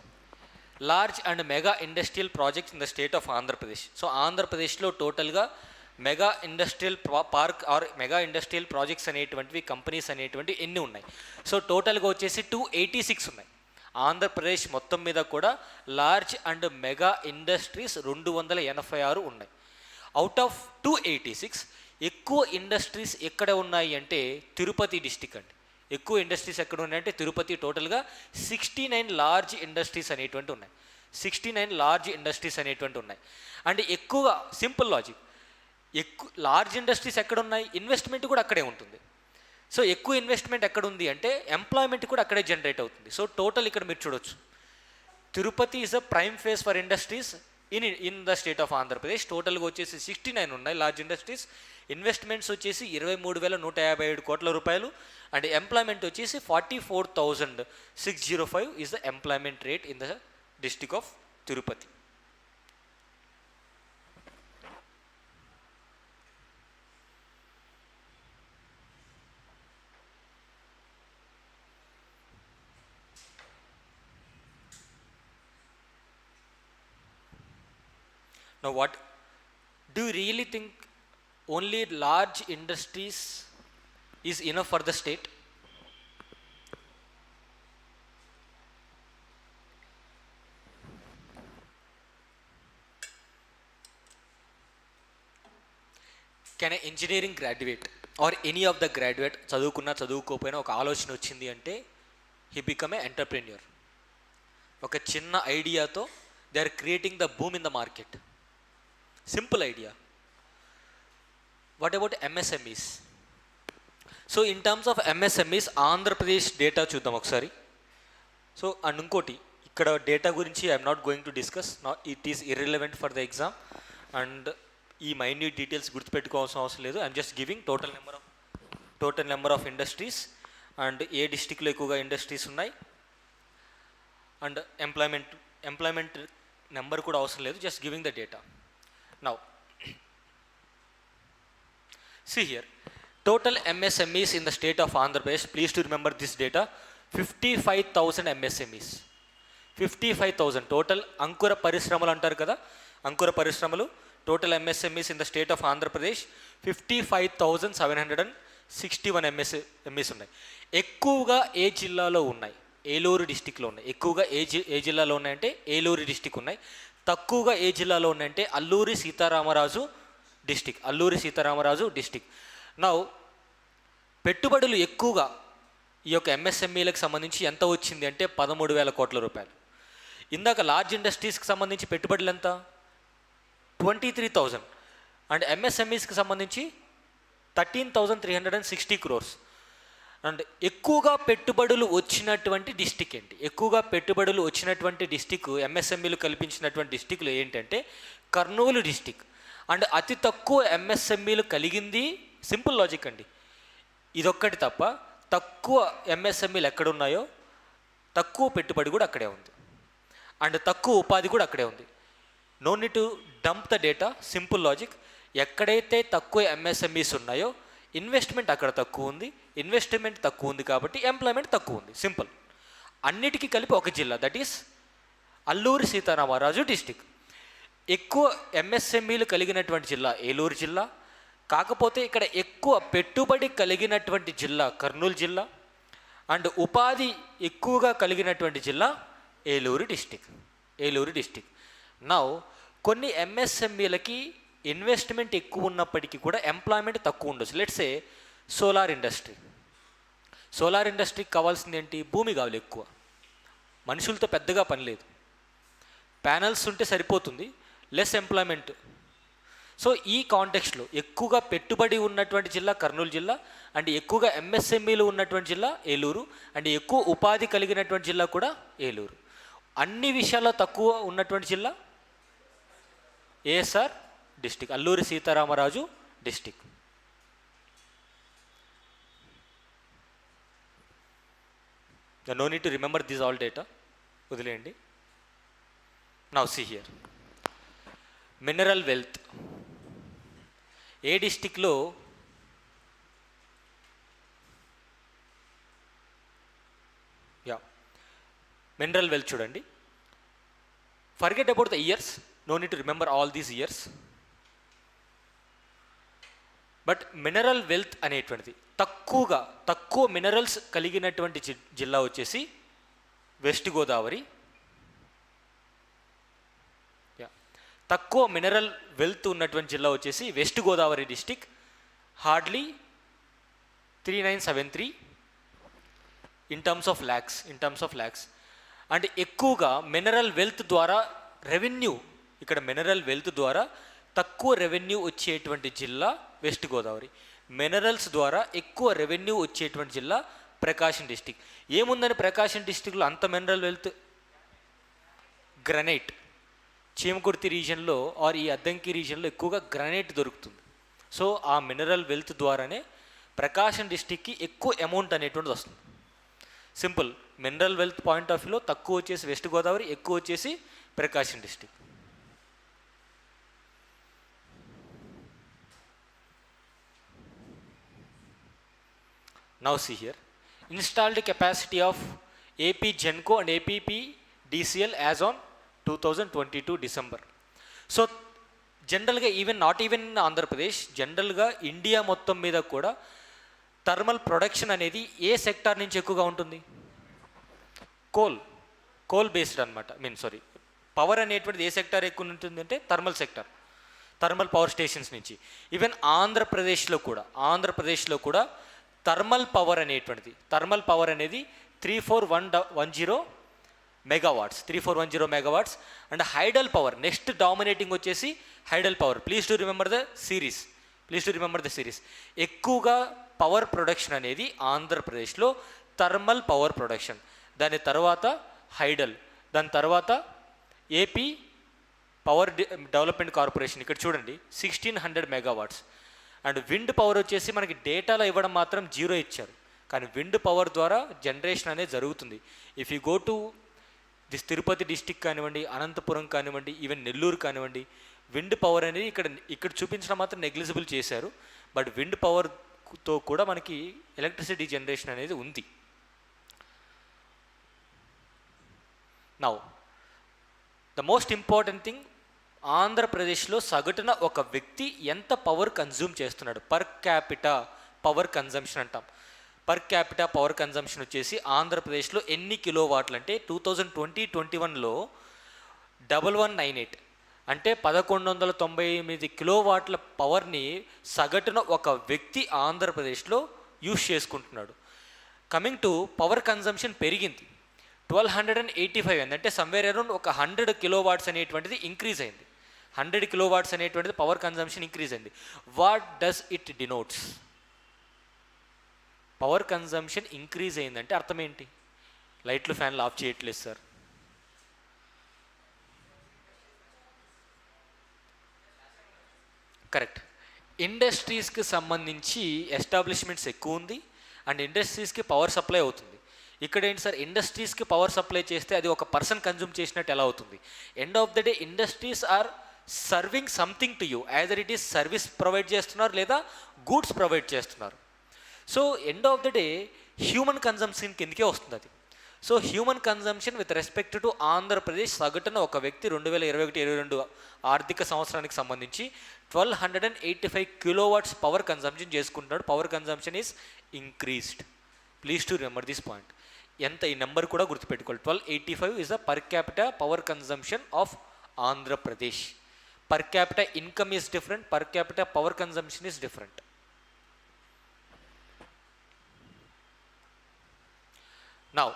large and mega industrial projects in the state of Andhra Pradesh. So ఆంధ్రప్రదేశ్లో టోటల్గా mega industrial park or mega industrial projects అనేటువంటివి companies అనేటువంటి ఎన్ని ఉన్నాయి? So టోటల్గా వచ్చేసి 286 ఉన్నాయి. ఆంధ్రప్రదేశ్ మొత్తం మీద కూడా లార్జ్ అండ్ మెగా ఇండస్ట్రీస్ 286 ఉన్నాయి. అవుట్ ఆఫ్ 286 ఎక్కువ ఇండస్ట్రీస్ ఎక్కడ ఉన్నాయి అంటే తిరుపతి డిస్టిక్ అండి. ఎక్కువ ఇండస్ట్రీస్ ఎక్కడ ఉన్నాయంటే తిరుపతి. టోటల్గా 69 లార్జ్ ఇండస్ట్రీస్ అనేటువంటి ఉన్నాయి. 69 లార్జ్ ఇండస్ట్రీస్ అనేటువంటి ఉన్నాయి. అండ్ ఎక్కువగా సింపుల్ లాజిక్, ఎక్కువ లార్జ్ ఇండస్ట్రీస్ ఎక్కడ ఉన్నాయి, ఇన్వెస్ట్మెంట్ కూడా అక్కడే ఉంటుంది. సో ఎక్కువ ఇన్వెస్ట్మెంట్ ఎక్కడ ఉంది అంటే ఎంప్లాయ్మెంట్ కూడా అక్కడే జనరేట్ అవుతుంది. సో టోటల్ ఇక్కడ మీరు చూడొచ్చు, Tirupati is a prime face for industries in the state of Andhra Pradesh. టోటల్గా వచ్చేసి 69 ఉన్నాయి లార్జ్ ఇండస్ట్రీస్. ఇన్వెస్ట్మెంట్స్ వచ్చేసి 23,157 కోట్ల రూపాయలు. అండ్ ఎంప్లాయ్మెంట్ వచ్చేసి 44,605 is the employment rate in the district of Tirupati. Now what do you really think only large industries is enough for the state? Can an engineering graduate or any of the graduate చదువుకున్నా చదువుకోపోయినా ఒక ఆలోచన వచ్చింది అంటే he become a entrepreneur. ఒక చిన్న ఐడియాతో they are creating the boom in the market. Simple idea. What about MSMEs? So in terms of MSMEs, Andhra Pradesh data చూద్దాం ఒకసారి. So and ఇంకోటి ఇక్కడ డేటా గురించి I'm not going to discuss, it is irrelevant for the exam. And ఈ minute details గుర్తుపెట్టుకోవాల్సిన అవసరం లేదు. I'm just giving total number of industries and ఏ డిస్టిక్లో ఎక్కువగా ఇండస్ట్రీస్ ఉన్నాయి అండ్ ఎంప్లాయ్మెంట్ నెంబర్ కూడా అవసరం లేదు, just giving the data. Now, see here, total MSMEs in the state of Andhra Pradesh, please to remember this data, 55,000 MSMEs. 55,000 total అంకుర పరిశ్రమలు అంటారు కదా, అంకుర పరిశ్రమలు. Total MSMEs in the state of Andhra Pradesh 55,761 MSMEs ఉన్నాయి. ఎక్కువగా ఏ జిల్లాలో ఉన్నాయి? ఏలూరు డిస్టిక్లో ఉన్నాయి. ఎక్కువగా ఏ జిల్లాలో ఉన్నాయంటే ఏలూరు డిస్టిక్ ఉన్నాయి. తక్కువగా ఏ జిల్లాలో ఉన్నాయంటే అల్లూరి సీతారామరాజు డిస్టిక్. నౌ పెట్టుబడులు ఎక్కువగా ఈ యొక్క ఎంఎస్ఎంఈలకు సంబంధించి ఎంత వచ్చింది అంటే 13,000 కోట్ల రూపాయలు. ఇందాక లార్జ్ ఇండస్ట్రీస్కి సంబంధించి పెట్టుబడులు ఎంత? 23,000. అండ్ ఎంఎస్ఎంఈస్కి సంబంధించి 13,360 crores. అండ్ ఎక్కువగా పెట్టుబడులు వచ్చినటువంటి డిస్టిక్ ఏంటి? ఎక్కువగా పెట్టుబడులు వచ్చినటువంటి డిస్టిక్, ఎంఎస్ఎంఈలు కల్పించినటువంటి డిస్టిక్లు ఏంటంటే కర్నూలు డిస్టిక్. అండ్ అతి తక్కువ ఎంఎస్ఎంఈలు కలిగింది, సింపుల్ లాజిక్ అండి, ఇదొక్కటి తప్ప తక్కువ ఎంఎస్ఎంఈలు ఎక్కడున్నాయో తక్కువ పెట్టుబడి కూడా అక్కడే ఉంది. అండ్ తక్కువ ఉపాధి కూడా అక్కడే ఉంది. No need to dump the data, simple logic. ఎక్కడైతే తక్కువ ఎంఎస్ఎంఈస్ ఉన్నాయో ఇన్వెస్ట్మెంట్ అక్కడ తక్కువ ఉంది, ఇన్వెస్ట్మెంట్ తక్కువ ఉంది కాబట్టి ఎంప్లాయ్మెంట్ తక్కువ ఉంది. సింపుల్. అన్నిటికీ కలిపి ఒక జిల్లా, that is Alluri Sitaramaraju district. ఎక్కువ ఎంఎస్ఎంఈలు కలిగినటువంటి జిల్లా ఏలూరు జిల్లా. కాకపోతే ఇక్కడ ఎక్కువ పెట్టుబడి కలిగినటువంటి జిల్లా కర్నూలు జిల్లా. అండ్ ఉపాధి ఎక్కువగా కలిగినటువంటి జిల్లా ఏలూరు డిస్టిక్. నౌ కొన్ని ఎంఎస్ఎంఈలకి ఇన్వెస్ట్మెంట్ ఎక్కువ ఉన్నప్పటికీ కూడా ఎంప్లాయ్మెంట్ తక్కువ ఉండొచ్చు. లెట్స్ సే సోలార్ ఇండస్ట్రీకి కావాల్సింది ఏంటి? భూమి కావాలి ఎక్కువ, మనుషులతో పెద్దగా పని లేదు, ప్యానల్స్ ఉంటే సరిపోతుంది, లెస్ ఎంప్లాయ్మెంట్. సో ఈ కాంటెక్స్ట్లో ఎక్కువగా పెట్టుబడి ఉన్నటువంటి జిల్లా కర్నూలు జిల్లా, అండ్ ఎక్కువగా ఎంఎస్ఎంఈలు ఉన్నటువంటి జిల్లా ఏలూరు, అండ్ ఎక్కువ ఉపాధి కలిగినటువంటి జిల్లా కూడా ఏలూరు. అన్ని విషయాల్లో తక్కువ ఉన్నటువంటి జిల్లా ASR district, Alluri Sitaramaraju district. No need to remember this all data, వదిలేయండి. Now see here, mineral wealth ఏ డిస్టిక్లో మినరల్ వెల్త్ చూడండి. Forget about the years, no need to remember all these years. But mineral wealth అనేటువంటిది తక్కువ minerals కలిగినటువంటి జిల్లా వచ్చేసి west Godavari. తక్కువ మినరల్ వెల్త్ ఉన్నటువంటి జిల్లా వచ్చేసి west Godavari district, hardly 3973 in terms of lakhs. అంటే ఎక్కువగా మినరల్ వెల్త్ ద్వారా రెవెన్యూ, ఇక్కడ మినరల్ వెల్త్ ద్వారా తక్కువ రెవెన్యూ వచ్చేటువంటి జిల్లా వెస్ట్ గోదావరి. మినరల్స్ ద్వారా ఎక్కువ రెవెన్యూ వచ్చేటువంటి జిల్లా ప్రకాశం డిస్టిక్. ఏముందని ప్రకాశం డిస్టిక్లో అంత మినరల్ వెల్త్? గ్రనైట్. చీమకుర్తి రీజన్లో ఆర్ ఈ అద్దంకి రీజన్లో ఎక్కువగా గ్రనైట్ దొరుకుతుంది. సో ఆ మినరల్ వెల్త్ ద్వారానే ప్రకాశం డిస్టిక్కి ఎక్కువ అమౌంట్ అనేటువంటిది వస్తుంది. Simple. Mineral wealth point of వ్యూలో తక్కువ వచ్చేసి వెస్ట్ గోదావరి, ఎక్కువ వచ్చేసి Prakasam district. Now see here, installed capacity of AP Genco and APPDCL as on 2022 December. So జనరల్గా నాట్ ఈవెన్ ఆంధ్రప్రదేశ్, జనరల్గా ఇండియా మొత్తం మీద కూడా థర్మల్ ప్రొడక్షన్ అనేది ఏ సెక్టార్ నుంచి ఎక్కువగా ఉంటుంది? కోల్ బేస్డ్ అనమాట. పవర్ అనేటువంటిది ఏ సెక్టార్ ఎక్కువ ఉంటుంది అంటే thermal sector, thermal power stations నుంచి. ఈవెన్ ఆంధ్రప్రదేశ్లో కూడా థర్మల్ పవర్ అనేది 34110 megawatts. And hydel power next dominating వచ్చేసి hydel power. Please to remember the series. ఎక్కువగా పవర్ ప్రొడక్షన్ అనేది ఆంధ్రప్రదేశ్లో థర్మల్ పవర్ ప్రొడక్షన్, దాని తర్వాత హైడల్, దాని తర్వాత ఏపీ పవర్ డెవలప్మెంట్ కార్పొరేషన్. ఇక్కడ చూడండి 1600 మెగావాట్స్. అండ్ విండ్ పవర్ వచ్చేసి మనకి డేటాలో ఇవ్వడం మాత్రం 0 ఇచ్చారు, కానీ విండ్ పవర్ ద్వారా జనరేషన్ అనేది జరుగుతుంది. If you go to this Tirupati district కానివ్వండి, అనంతపురం కానివ్వండి, ఈవెన్ నెల్లూరు కానివ్వండి, విండ్ పవర్ అనేది ఇక్కడ చూపించడం మాత్రం నెగ్లిజిబుల్ చేశారు. బట్ విండ్ పవర్తో కూడా మనకి ఎలక్ట్రిసిటీ జనరేషన్ అనేది ఉంది. Now the most important thing, ఆంధ్రప్రదేశ్లో సగటున ఒక వ్యక్తి ఎంత పవర్ కన్జ్యూమ్ చేస్తున్నాడు? పర్ క్యాపిటా పవర్ కన్జంప్షన్ అంటాం. పర్ క్యాపిటా పవర్ కన్జంప్షన్ వచ్చేసి ఆంధ్రప్రదేశ్లో ఎన్ని కిలోవాట్లు అంటే 2020-21లో 1198 అంటే 1198 కిలోవాట్ల పవర్ని సగటున ఒక వ్యక్తి ఆంధ్రప్రదేశ్లో యూజ్ చేసుకుంటున్నాడు. కమింగ్ టు పవర్ కన్జంప్షన్ పెరిగింది 1285 అంటే సమ్వేర్ అరౌండ్ ఒక 100 కిలోవాట్స్ అనేటువంటిది ఇంక్రీజ్ అయింది. 100 కిలోవాట్స్ అనేటువంటిది పవర్ కన్జంప్షన్ ఇంక్రీజ్ అయింది. What does it denotes? Power consumption increase అయిందంటే అర్థం ఏంటి? లైట్లు ఫ్యాన్లు ఆఫ్ చేయట్లేదు సార్. కరెక్ట్. ఇండస్ట్రీస్కి సంబంధించి ఎస్టాబ్లిష్మెంట్స్ ఎక్కువ ఉంది అండ్ ఇండస్ట్రీస్కి పవర్ సప్లై అవుతుంది. ఇక్కడ ఏంటి సార్, ఇండస్ట్రీస్కి పవర్ సప్లై చేస్తే అది ఒక పర్సన్ కన్జ్యూమ్ చేసినట్టు ఎలా అవుతుంది? End of the day industries are serving something to you, either it is service provide చేస్తున్నారు లేదా గూడ్స్ ప్రొవైడ్ చేస్తున్నారు. So end of the day human consumption కిందకే వస్తుంది అది. So human consumption with respect to Andhra Pradesh సగటున ఒక వ్యక్తి 2021-22 ఆర్థిక సంవత్సరానికి సంబంధించి 1285 కిలోవాట్స్ పవర్ కన్జంప్షన్ చేసుకుంటున్నాడు. Power consumption is increased. Please to remember this point. ఎంత ఈ నెంబర్ కూడా గుర్తుపెట్టుకోవాలి. 1285 is the per capita power consumption of Andhra Pradesh. Per capita income is different, per capita power consumption is different. Now,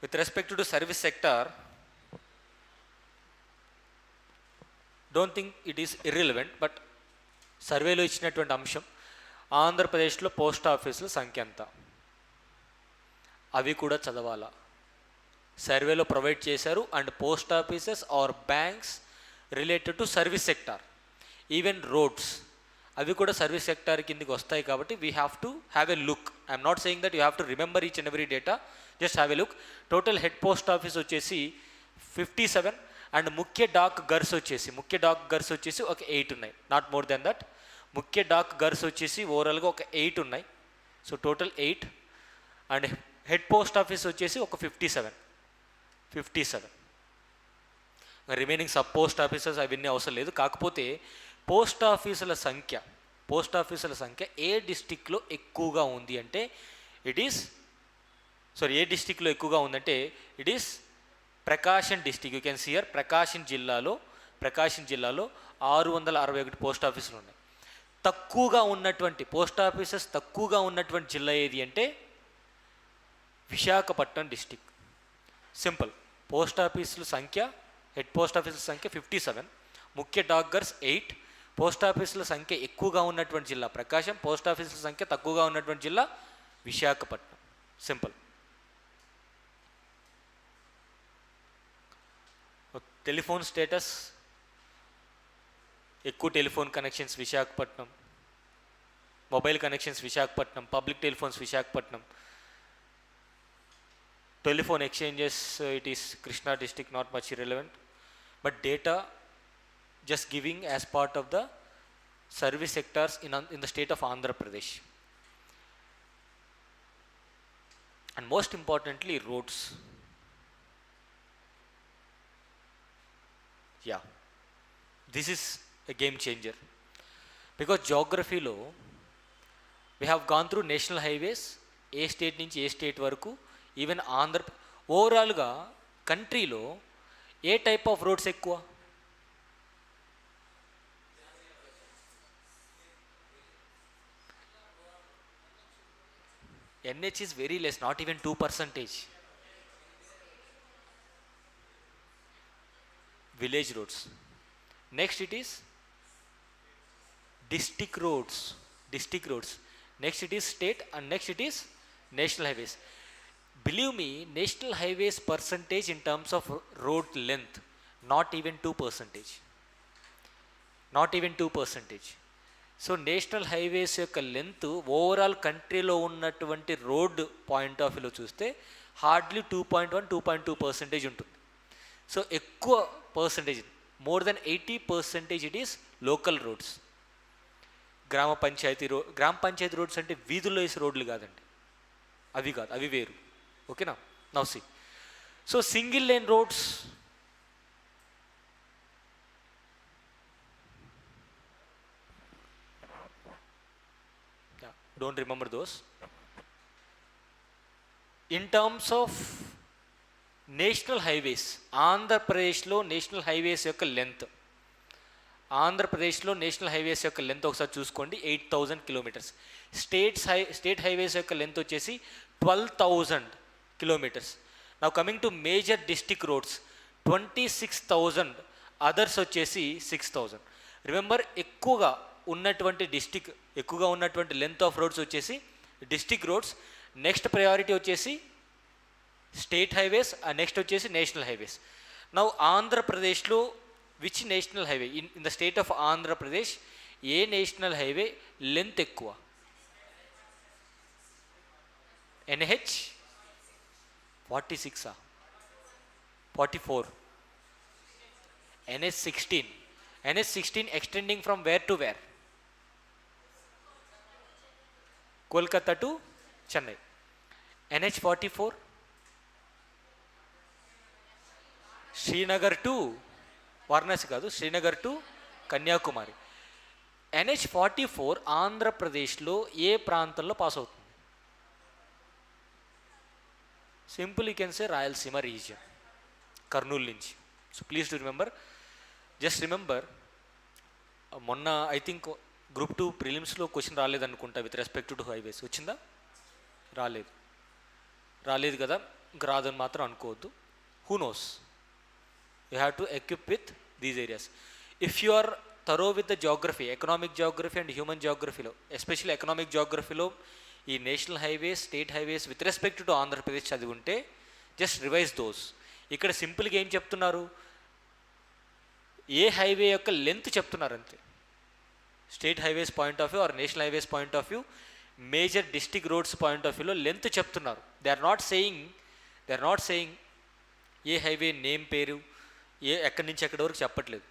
with respect to the service sector, don't think it is irrelevant, but సర్వేలో ఇచ్చినటువంటి అంశం ఆంధ్రప్రదేశ్లో post ఆఫీసుల సంఖ్య ఎంత, అవి కూడా చదవాలా. సర్వేలో ప్రొవైడ్ చేశారు. And post offices or banks related to service sector, even roads, అవి కూడా సర్వీస్ సెక్టార్ కిందకి వస్తాయి. కాబట్టి we have to have a look. I'm not saying that you have to remember each and every data, just have a look. Total head post office వచ్చేసి 57 and ముఖ్య dock గర్స్ వచ్చేసి ఒక 8 ఉన్నాయి, నాట్ మోర్ దెన్ దట్. ముఖ్య dock గర్స్ వచ్చేసి ఓవరాల్గా ఒక 8 ఉన్నాయి. So total 8. And head post office వచ్చేసి ఒక 57. రిమైనింగ్ సబ్ పోస్ట్ ఆఫీసర్స్ అవన్నీ అవసరం లేదు. కాకపోతే పోస్ట్ ఆఫీసుల సంఖ్య పోస్ట్ ఆఫీసుల సంఖ్య ఏ డిస్టిక్లో ఎక్కువగా ఉంది అంటే ఏ డిస్టిక్లో ఎక్కువగా ఉందంటే it is Prakasam district. You can see here Prakasam జిల్లాలో 661 పోస్ట్ ఆఫీసులు ఉన్నాయి. తక్కువగా ఉన్నటువంటి పోస్ట్ ఆఫీసెస్ తక్కువగా ఉన్నటువంటి జిల్లా ఏది అంటే విశాఖపట్నం డిస్టిక్. సింపుల్. పోస్ట్ ఆఫీసుల సంఖ్య, హెడ్ పోస్ట్ ఆఫీసుల సంఖ్య 57, ముఖ్య డాక్ఘర్స్ 8. పోస్ట్ ఆఫీసుల సంఖ్య ఎక్కువగా ఉన్నటువంటి జిల్లా ప్రకాశం, పోస్ట్ ఆఫీసుల సంఖ్య తక్కువగా ఉన్నటువంటి జిల్లా విశాఖపట్నం. సింపుల్. టెలిఫోన్ స్టేటస్, ఎక్కువ telephone connections Visakhapatnam, mobile connections Visakhapatnam, public telephones Visakhapatnam. Telephone exchanges it is Krishna district, not much irrelevant, but data just giving as part of the service sectors in the state of Andhra Pradesh. And most importantly, roads. Yeah, this is a game changer because geography lo we have gone through national highways, A state నుంచి ఏ state వరకు, even ఓవరాల్గా కంట్రీలో ఏ type of roads ఎక్కువ? NH is very less, not even 2%. Village roads. Next it is district roads. Next it is state, and next it is national highways. Believe me, national highways percentage in terms of road length, not even 2%. So national highways యొక్క length overall కంట్రీలో ఉన్నటువంటి road point of వ్యూలో చూస్తే hardly 2.1-2.2% ఉంటుంది. So ఎక్కువ percentage, more than 80% it is local roads. గ్రామ panchayat roads అంటే వీధుల్లో వేసే రోడ్లు కాదండి, అవి వేరు. ఓకేనా? Now see. So single lane roads, don't remember those. In terms of national highways, ఆంధ్రప్రదేశ్లో నేషనల్ హైవేస్ యొక్క లెంత్, ఒకసారి చూసుకోండి, 8,000 కిలోమీటర్స్. స్టేట్ హైవేస్ యొక్క లెంత్ వచ్చేసి 12,000 kilometres. Now coming to major district roads 26,000, others వచ్చేసి 6,000. రిమెంబర్, ఎక్కువగా ఉన్నటువంటి లెంత్ ఆఫ్ రోడ్స్ వచ్చేసి డిస్టిక్ రోడ్స్, నెక్స్ట్ ప్రయారిటీ వచ్చేసి స్టేట్ హైవేస్, నెక్స్ట్ వచ్చేసి నేషనల్ హైవేస్. నౌ ఆంధ్రప్రదేశ్లో which national highway in the state of Andhra Pradesh, A national highway length ఎక్కువ? NH 46, 44, NH 16 extending from where to where? Kolkata to Chennai. NH 44 Srinagar to Varanasi కాదు, Srinagar to Kanyakumari. NH 44 ఆంధ్రప్రదేశ్లో ఏ ప్రాంతంలో pass అవుతుంది? Simple, you can say Rayalaseema region, Kurnool నుంచి. So please to remember, just remember, మొన్న I think group 2 ప్రిలిమ్స్లో question రాలేదనుకుంటా with respect to highways. వచ్చిందా? రాలేదు కదా, ఇంక రాదని మాత్రం అనుకోవద్దు. Who knows, you have to equip with these areas. If you are thorough with the geography, economic geography and human జాగ్రఫీలో, ఎస్పెషల్లీ ఎకనామిక్ జాగ్రఫీలో ఈ national highways, state highways with respect to Andhra Pradesh చదివి ఉంటే జస్ట్ రివైజ్ దోస్. ఇక్కడ సింపుల్గా ఏం చెప్తున్నారు? ఏ highway యొక్క లెంత్ చెప్తున్నారు అంతే. State highways point of view or national highways point of view, major district roads point of వ్యూలో లెంత్ చెప్తున్నారు. They are not saying a highway name పేరు, ఎక్కడి నుంచి ఎక్కడి వరకు చెప్పట్లేదు.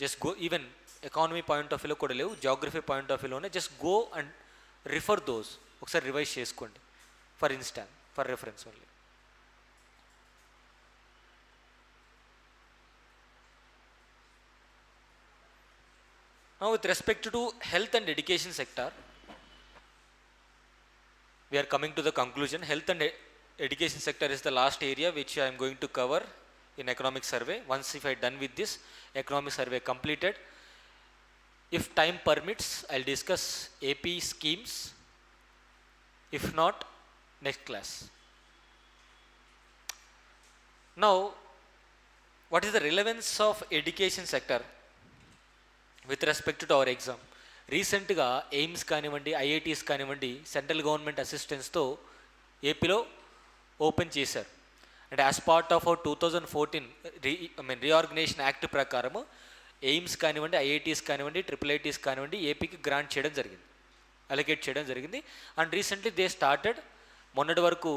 Just go, even economy point of వ్యూలో కూడా లేవు, జాగ్రఫీ పాయింట్ ఆఫ్ వ్యూలోనే. Just go and refer those, ఒకసారి రివైజ్ చేసుకోండి for reference only. Now with respect to health and education sector, we are coming to the conclusion. Health and education sector is the last area which I am going to cover in economic survey. Once if I done with this economic survey completed, if time permits, I'll discuss AP schemes. If not, next class. Now, what is the relevance of education sector with respect to our exam? రీసెంట్గా AIIMS కానివ్వండి, IITs కానివ్వండి, central government అసిస్టెన్స్తో ఏపీలో open చేశారు. అంటే as part of 2014 reorganisation act ప్రకారము AIIMS కానివ్వండి, IITs కానివ్వండి, IITs కానివ్వండి ఏపీకి గ్రాంట్ చేయడం జరిగింది, అలొకేట్ చేయడం జరిగింది. అండ్ రీసెంట్లీ దే స్టార్టెడ్, మొన్నటి వరకు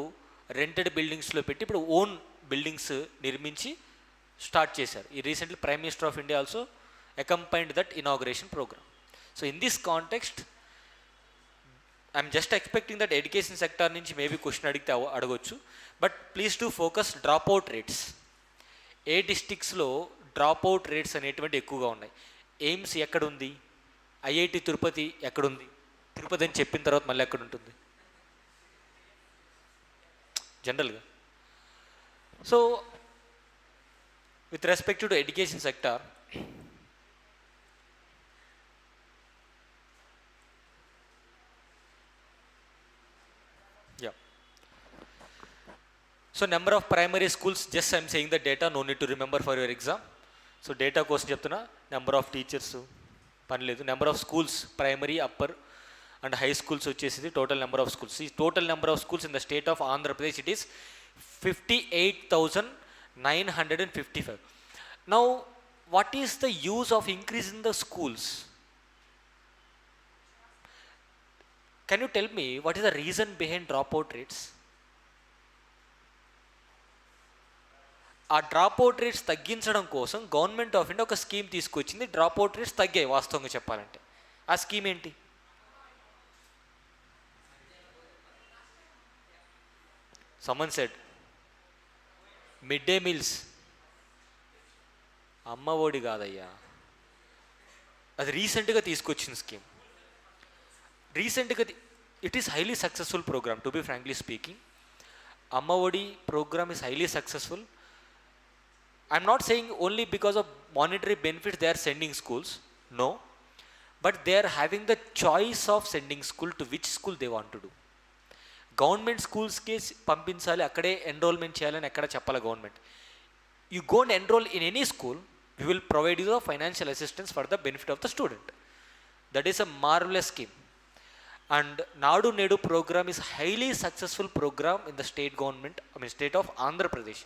రెంటెడ్ బిల్డింగ్స్లో పెట్టి ఇప్పుడు ఓన్ బిల్డింగ్స్ నిర్మించి స్టార్ట్ చేశారు. ఈ recently prime minister of India also accompanied that inauguration program. So in this context, I am just expecting that education sector నుంచి మేబీ క్వశ్చన్ అడిగితే అడగొచ్చు. But please to focus drop out rates. ఏ డిస్ట్రిక్ట్స్లో drop out rates అనేటువంటి ఎక్కువగా ఉన్నాయి? AIIMS ఎక్కడుంది? IIT Tirupati ఎక్కడుంది? తిరుపతి అని చెప్పిన తర్వాత మళ్ళీ ఎక్కడ ఉంటుంది జనరల్గా? So with respect to education sector, so number of primary schools, just I'm saying the data, no need to remember for your exam. So data కోసం చెప్తున్నా. నెంబర్ ఆఫ్ టీచర్స్ పని లేదు. Number of schools primary, upper and high schools వచ్చేసింది. Total number of schools, ఈ total number of schools in the state of Andhra Pradesh it is 58,955. Now what is the use of increase in the schools? Can you tell me what is the reason behind drop out rates? ఆ drop out rates తగ్గించడం కోసం government of India ఒక scheme తీసుకొచ్చింది. Drop out rates తగ్గాయి వాస్తవంగా చెప్పాలంటే. ఆ scheme ఏంటి? Someone said mid day meals. Amma Vodi కాదయ్యా, అది రీసెంట్గా తీసుకొచ్చిన స్కీమ్. రీసెంట్గా it is highly successful programme, to be frankly speaking. Amma Vodi programme is highly successful. I'm not saying only because of monetary benefits they are sending schools, no, but they are having the choice of sending school to which school they want to do. Government స్కూల్స్కి పంపించాలి, అక్కడే enrolment చేయాలని ఎక్కడ చెప్పాలి government. You go and enrol in any school, we will provide you the financial assistance for the benefit of the student. That is a marvellous scheme. And నాడు నేడు programme is highly successful programme in the state government, state of Andhra Pradesh.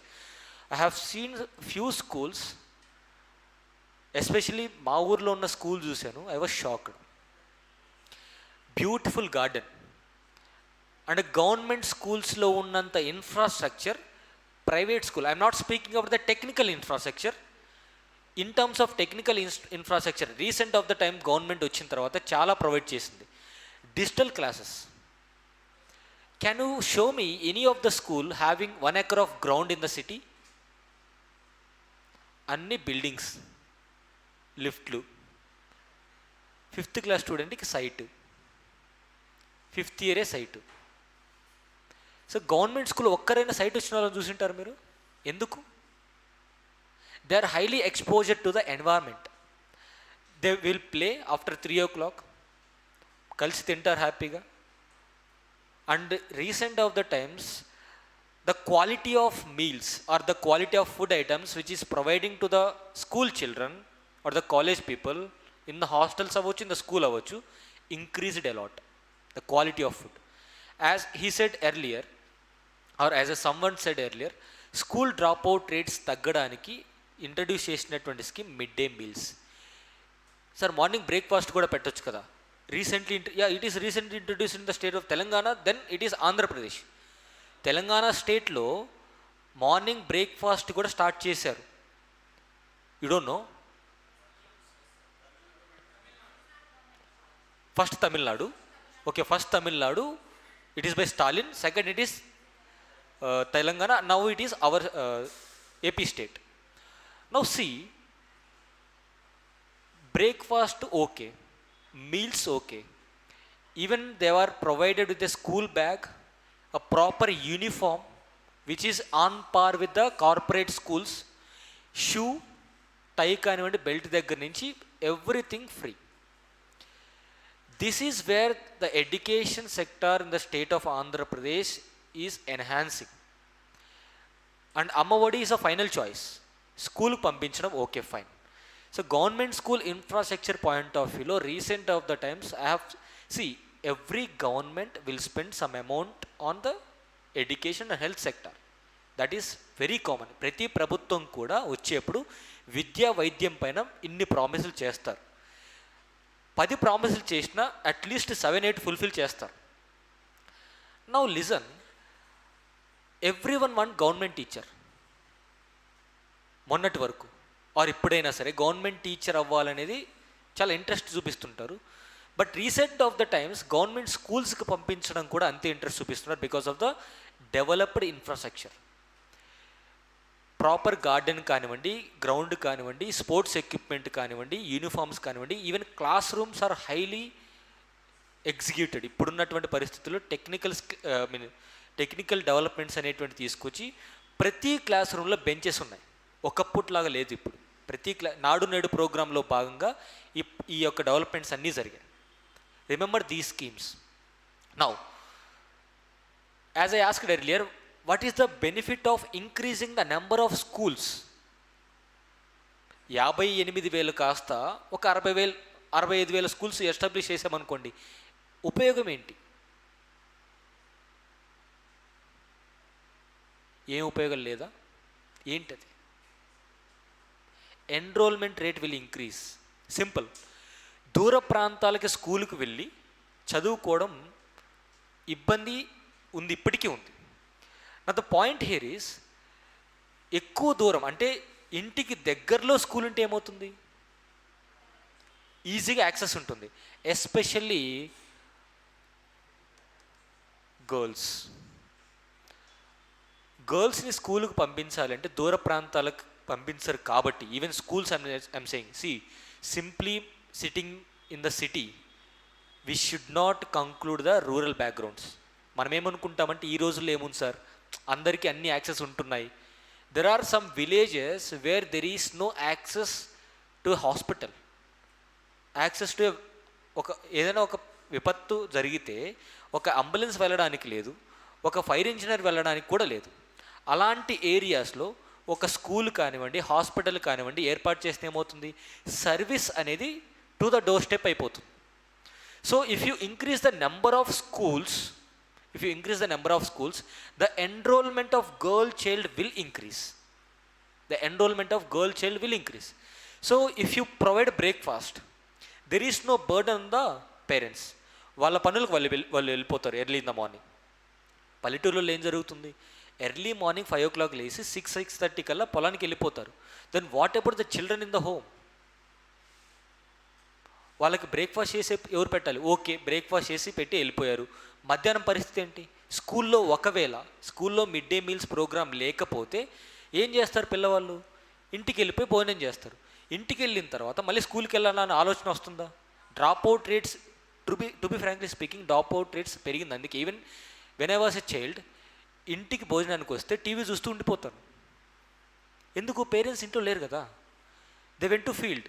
I have seen few schools, especially మా ఊర్లో ఉన్న school చూశాను. I was shocked. Beautiful garden. And government స్కూల్స్లో ఉన్నంత infrastructure private school, I'm not speaking about the technical infrastructure. In terms of technical infrastructure recent of the time government వచ్చిన తర్వాత చాలా provide చేసింది. Digital classes. Can you show me any of the school having 1 acre of ground in the city? అన్ని buildings, లిఫ్ట్లు, 5th class స్టూడెంట్కి site, 5th ఇయరే site. So government school ఒక్కరైనా site వచ్చిన వాళ్ళని చూసింటారు మీరు. ఎందుకు? They are highly exposure to the environment. They will play after 3 o'clock, కలిసి తింటారు హ్యాపీగా. And recent of the times the quality of meals or the quality of food items which is providing to the school children or the college people in the hostels avachchu, in the school avachchu, increased a lot, the quality of food. As he said earlier, or as someone said earlier, school dropout rates తగ్గడానికి introduce చేసినటువంటి scheme mid day meals. Sir morning breakfast కూడా పెట్టొచ్చు కదా. Recently it is recently introduced in the state of Telangana, then it is Andhra Pradesh. Telangana స్టేట్లో morning breakfast కూడా start చేశారు. You don't know? First Tamil Nadu, okay, first Tamil Nadu it is by Stalin, second it is Telangana, now it is our AP state. Now see breakfast okay, meals okay, even they are provided with a school bag, a proper uniform which is on par with the corporate schools, shoe, tie కానివ్వండి, belt దగ్గర నుంచి everything free. This is where the education sector in the state of Andhra Pradesh is enhancing. And Amma Vodi is a final choice. స్కూల్కి పంపించడం okay, fine. So government school infrastructure point of వ్యూలో recent of the times I have every government will spend some amount on the education and health sector. That is very common. ప్రతి ప్రభుత్వం కూడా వచ్చేప్పుడు విద్యా వైద్యం పైన ఇన్ని ప్రామిసులు చేస్తారు. 10 ప్రామిసులు చేసినా అట్లీస్ట్ 7-8 ఫుల్ఫిల్ చేస్తారు. Now listen, everyone want government teacher. మొన్నటి వరకు ఆర్ ఇప్పుడైనా సరే గవర్నమెంట్ టీచర్ అవ్వాలనేది చాలా ఇంట్రెస్ట్ చూపిస్తుంటారు. But recent of the times government స్కూల్స్కి పంపించడం కూడా అంతే ఇంట్రెస్ట్ చూపిస్తున్నారు because of the developed infrastructure. Proper garden కానివ్వండి, గ్రౌండ్ కానివ్వండి, స్పోర్ట్స్ ఎక్విప్మెంట్ కానివ్వండి, యూనిఫామ్స్ కానివ్వండి, even classrooms are highly executed. ఇప్పుడున్నటువంటి పరిస్థితుల్లో టెక్నికల్ డెవలప్మెంట్స్ అనేటువంటి తీసుకొచ్చి ప్రతి క్లాస్ రూమ్లో బెంచెస్ ఉన్నాయి. ఒకప్పుట్లాగా లేదు ఇప్పుడు. ప్రతి నాడు నేడు ప్రోగ్రాంలో భాగంగా ఈ యొక్క డెవలప్మెంట్స్ అన్నీ జరిగాయి. Remember these schemes. Now, as I asked earlier, what is the benefit of increasing the number of schools? 58,000 కాస్త ఒక 65,000 స్కూల్స్ ఎస్టాబ్లిష్ చేసామనుకోండి, ఉపయోగం ఏంటి? ఏం ఉపయోగం లేదా? ఏంటది? Enrolment rate will increase. Simple. దూర ప్రాంతాలకి స్కూల్కి వెళ్ళి చదువుకోవడం ఇబ్బంది ఉంది, ఇప్పటికీ ఉంది. నా ద పాయింట్ హియర్ ఈస్, ఎక్కువ దూరం అంటే ఇంటికి దగ్గరలో స్కూల్ ఉంటే ఏమవుతుంది? ఈజీగా యాక్సెస్ ఉంటుంది. ఎస్పెషల్లీ గర్ల్స్ని స్కూల్కి పంపించాలంటే దూర ప్రాంతాలకు పంపించరు కాబట్టి, even schools I'm saying, simply sitting in the city, we should not conclude the rural backgrounds. మనం ఏమనుకుంటామంటే ఈ రోజుల్లో ఏముంది సార్, అందరికీ అన్ని యాక్సెస్ ఉంటున్నాయి. There are some villages where there is no access to hospital, access to ఏదైనా ఒక విపత్తు జరిగితే ఒక అంబులెన్స్ వెళ్ళడానికి లేదు, ఒక ఫైర్ ఇంజనీర్ వెళ్ళడానికి కూడా లేదు. అలాంటి ఏరియాస్లో ఒక స్కూల్ కానివ్వండి, హాస్పిటల్ కానివ్వండి ఏర్పాటు చేస్తే ఏమవుతుంది? సర్వీస్ అనేది టు ద డోర్ స్టెప్ అయిపోతుంది. So if you increase the number of schools, the enrollment of girl child will increase. So if you provide breakfast, there is no burden on the parents. వాళ్ళ పనులకు వాళ్ళు వెళ్ళిపోతారు early in the morning. పల్లెటూరులో ఏం జరుగుతుంది? Early morning 5 o'clock లేసి 6-6:30 కల్లా పొలానికి వెళ్ళిపోతారు. Then what about the children in the home? వాళ్ళకి బ్రేక్ఫాస్ట్ చేసి ఎవరు పెట్టాలి? ఓకే, బ్రేక్ఫాస్ట్ చేసి పెట్టి వెళ్ళిపోయారు. మధ్యాహ్నం పరిస్థితి ఏంటి? స్కూల్లో మిడ్ డే మీల్స్ ప్రోగ్రామ్ లేకపోతే ఏం చేస్తారు పిల్లవాళ్ళు? ఇంటికి వెళ్ళిపోయి భోజనం చేస్తారు. ఇంటికి వెళ్ళిన తర్వాత మళ్ళీ స్కూల్కి వెళ్ళాలన్న ఆలోచన వస్తుందా? Dropout rates, to be frankly speaking, dropout rates పెరిగింది. అందుకే even when I was a child, ఇంటికి భోజనానికి వస్తే టీవీ చూస్తూ ఉండిపోతాను. ఎందుకు? పేరెంట్స్ ఇంట్లో లేరు కదా, దే వెంట్ టు ఫీల్డ్.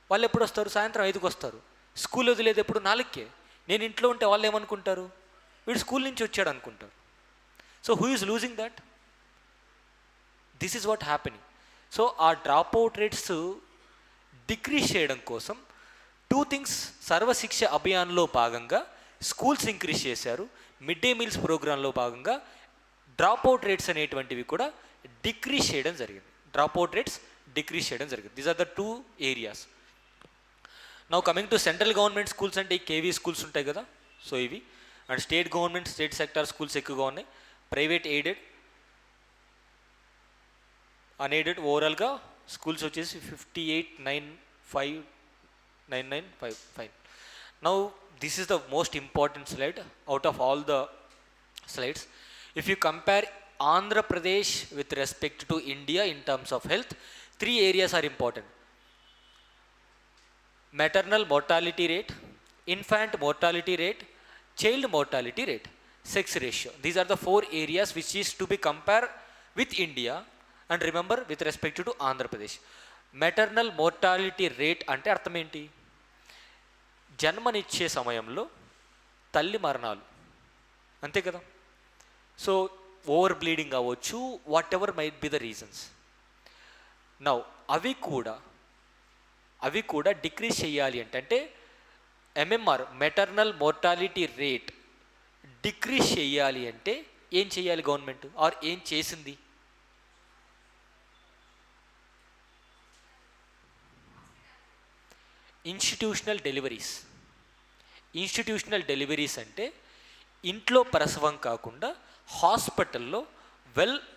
వాళ్ళు ఎప్పుడు వస్తారు? సాయంత్రం 5కి వస్తారు. స్కూల్ వదిలేదు ఎప్పుడు? 4కే. నేను ఇంట్లో ఉంటే వాళ్ళు ఏమనుకుంటారు? వీడు స్కూల్ నుంచి వచ్చాడు అనుకుంటారు. So who is losing that? This is what happening. So ఆ డ్రాప్అవుట్ రేట్స్ డిక్రీజ్ చేయడం కోసం 2 things సర్వశిక్ష అభియాన్లో భాగంగా స్కూల్స్ ఇంక్రీజ్ చేశారు. మిడ్ డే మీల్స్ ప్రోగ్రాంలో భాగంగా డ్రాప్అవుట్ రేట్స్ అనేటువంటివి కూడా డిక్రీజ్ చేయడం జరిగింది. These are the 2 areas. Now coming to central government schools అంటే ఈ కేవీ స్కూల్స్ ఉంటాయి కదా, సో ఇవి. And state government, state sector schools ఎక్కువగా ఉన్నాయి. ప్రైవేట్, ఎయిడెడ్, అన్ఎయిడెడ్ ఓవరాల్గా స్కూల్స్ వచ్చేసి 58,995. Now this is the most important slide out of all the slides. If you compare Andhra Pradesh with respect to India in terms of health, 3 areas are important. maternal mortality rate, infant mortality rate, child mortality rate, sex ratio. These are the 4 areas which is to be compared with India, and remember with respect to Andhra Pradesh. Maternal mortality rate అంటే అర్థం ఏంటి? జన్మనిచ్చే సమయంలో తల్లి మరణాలు, అంతే కదా. So over bleeding అవ్వచ్చు, what ever might be the reasons. Now అవి కూడా డిక్రీజ్ చేయాలి అంటే MMR maternal mortality rate decrease చేయాలి అంటే ఏం చేయాలి గవర్నమెంట్, ఆర్ ఏం చేసింది? ఇన్స్టిట్యూషనల్ డెలివరీస్ అంటే ఇంట్లో ప్రసవం కాకుండా హాస్పిటల్లో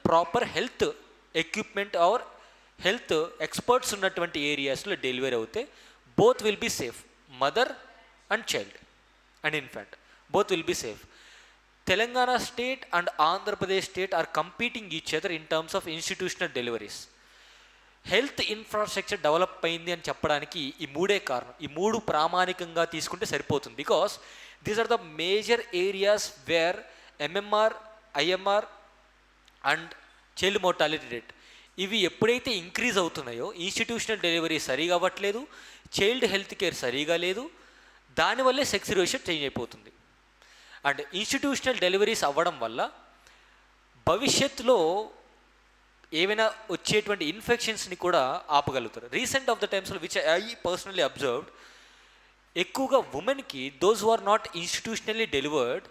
proper health equipment are health experts ఉన్నటువంటి ఏరియాస్లో డెలివరీ అవుతే both will be safe. Mother and child and infant both will be safe. Telangana state and Andhra Pradesh state or competing each other in terms of institutional deliveries. Health infrastructure develop అయింది అని చెప్పడానికి ఈ 3 కారణం. ఈ 3 ప్రామాణికంగా తీసుకుంటే సరిపోతుంది. Because these are the major areas where MMR, IMR and child mortality rate ఇవి ఎప్పుడైతే ఇంక్రీజ్ అవుతున్నాయో ఇన్స్టిట్యూషనల్ డెలివరీ సరిగా అవ్వట్లేదు, చైల్డ్ హెల్త్ కేర్ సరిగా లేదు, దానివల్లే సెక్స్ రేషియో చేంజ్ అయిపోతుంది. అండ్ ఇన్స్టిట్యూషనల్ డెలివరీస్ అవ్వడం వల్ల భవిష్యత్తులో ఏవైనా వచ్చేటువంటి ఇన్ఫెక్షన్స్ని కూడా ఆపగలుగుతారు. రీసెంట్ ఆఫ్ ద టైమ్స్లో విచ్ ఐ పర్సనలీ అబ్జర్వ్డ్, ఎక్కువగా ఉమెన్కి those who are not institutionally delivered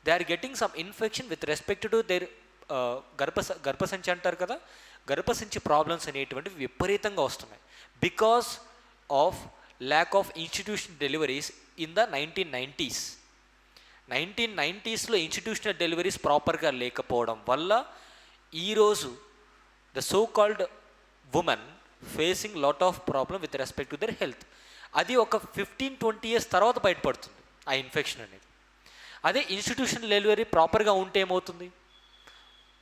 they are getting some infection with respect to their గర్భసంచి అంటారు కదా, గర్భసంచి ప్రాబ్లమ్స్ అనేటువంటివి విపరీతంగా వస్తున్నాయి because of lack of institutional deliveries in the 1990s. 1990స్లో ఇన్స్టిట్యూషనల్ డెలివరీస్ ప్రాపర్గా లేకపోవడం వల్ల ఈరోజు the so called women facing lot of problem with respect to their health. అది ఒక 15-20 years తర్వాత బయటపడుతుంది ఆ ఇన్ఫెక్షన్ అనేది. అదే ఇన్స్టిట్యూషనల్ డెలివరీ ప్రాపర్గా ఉంటే ఏమవుతుంది,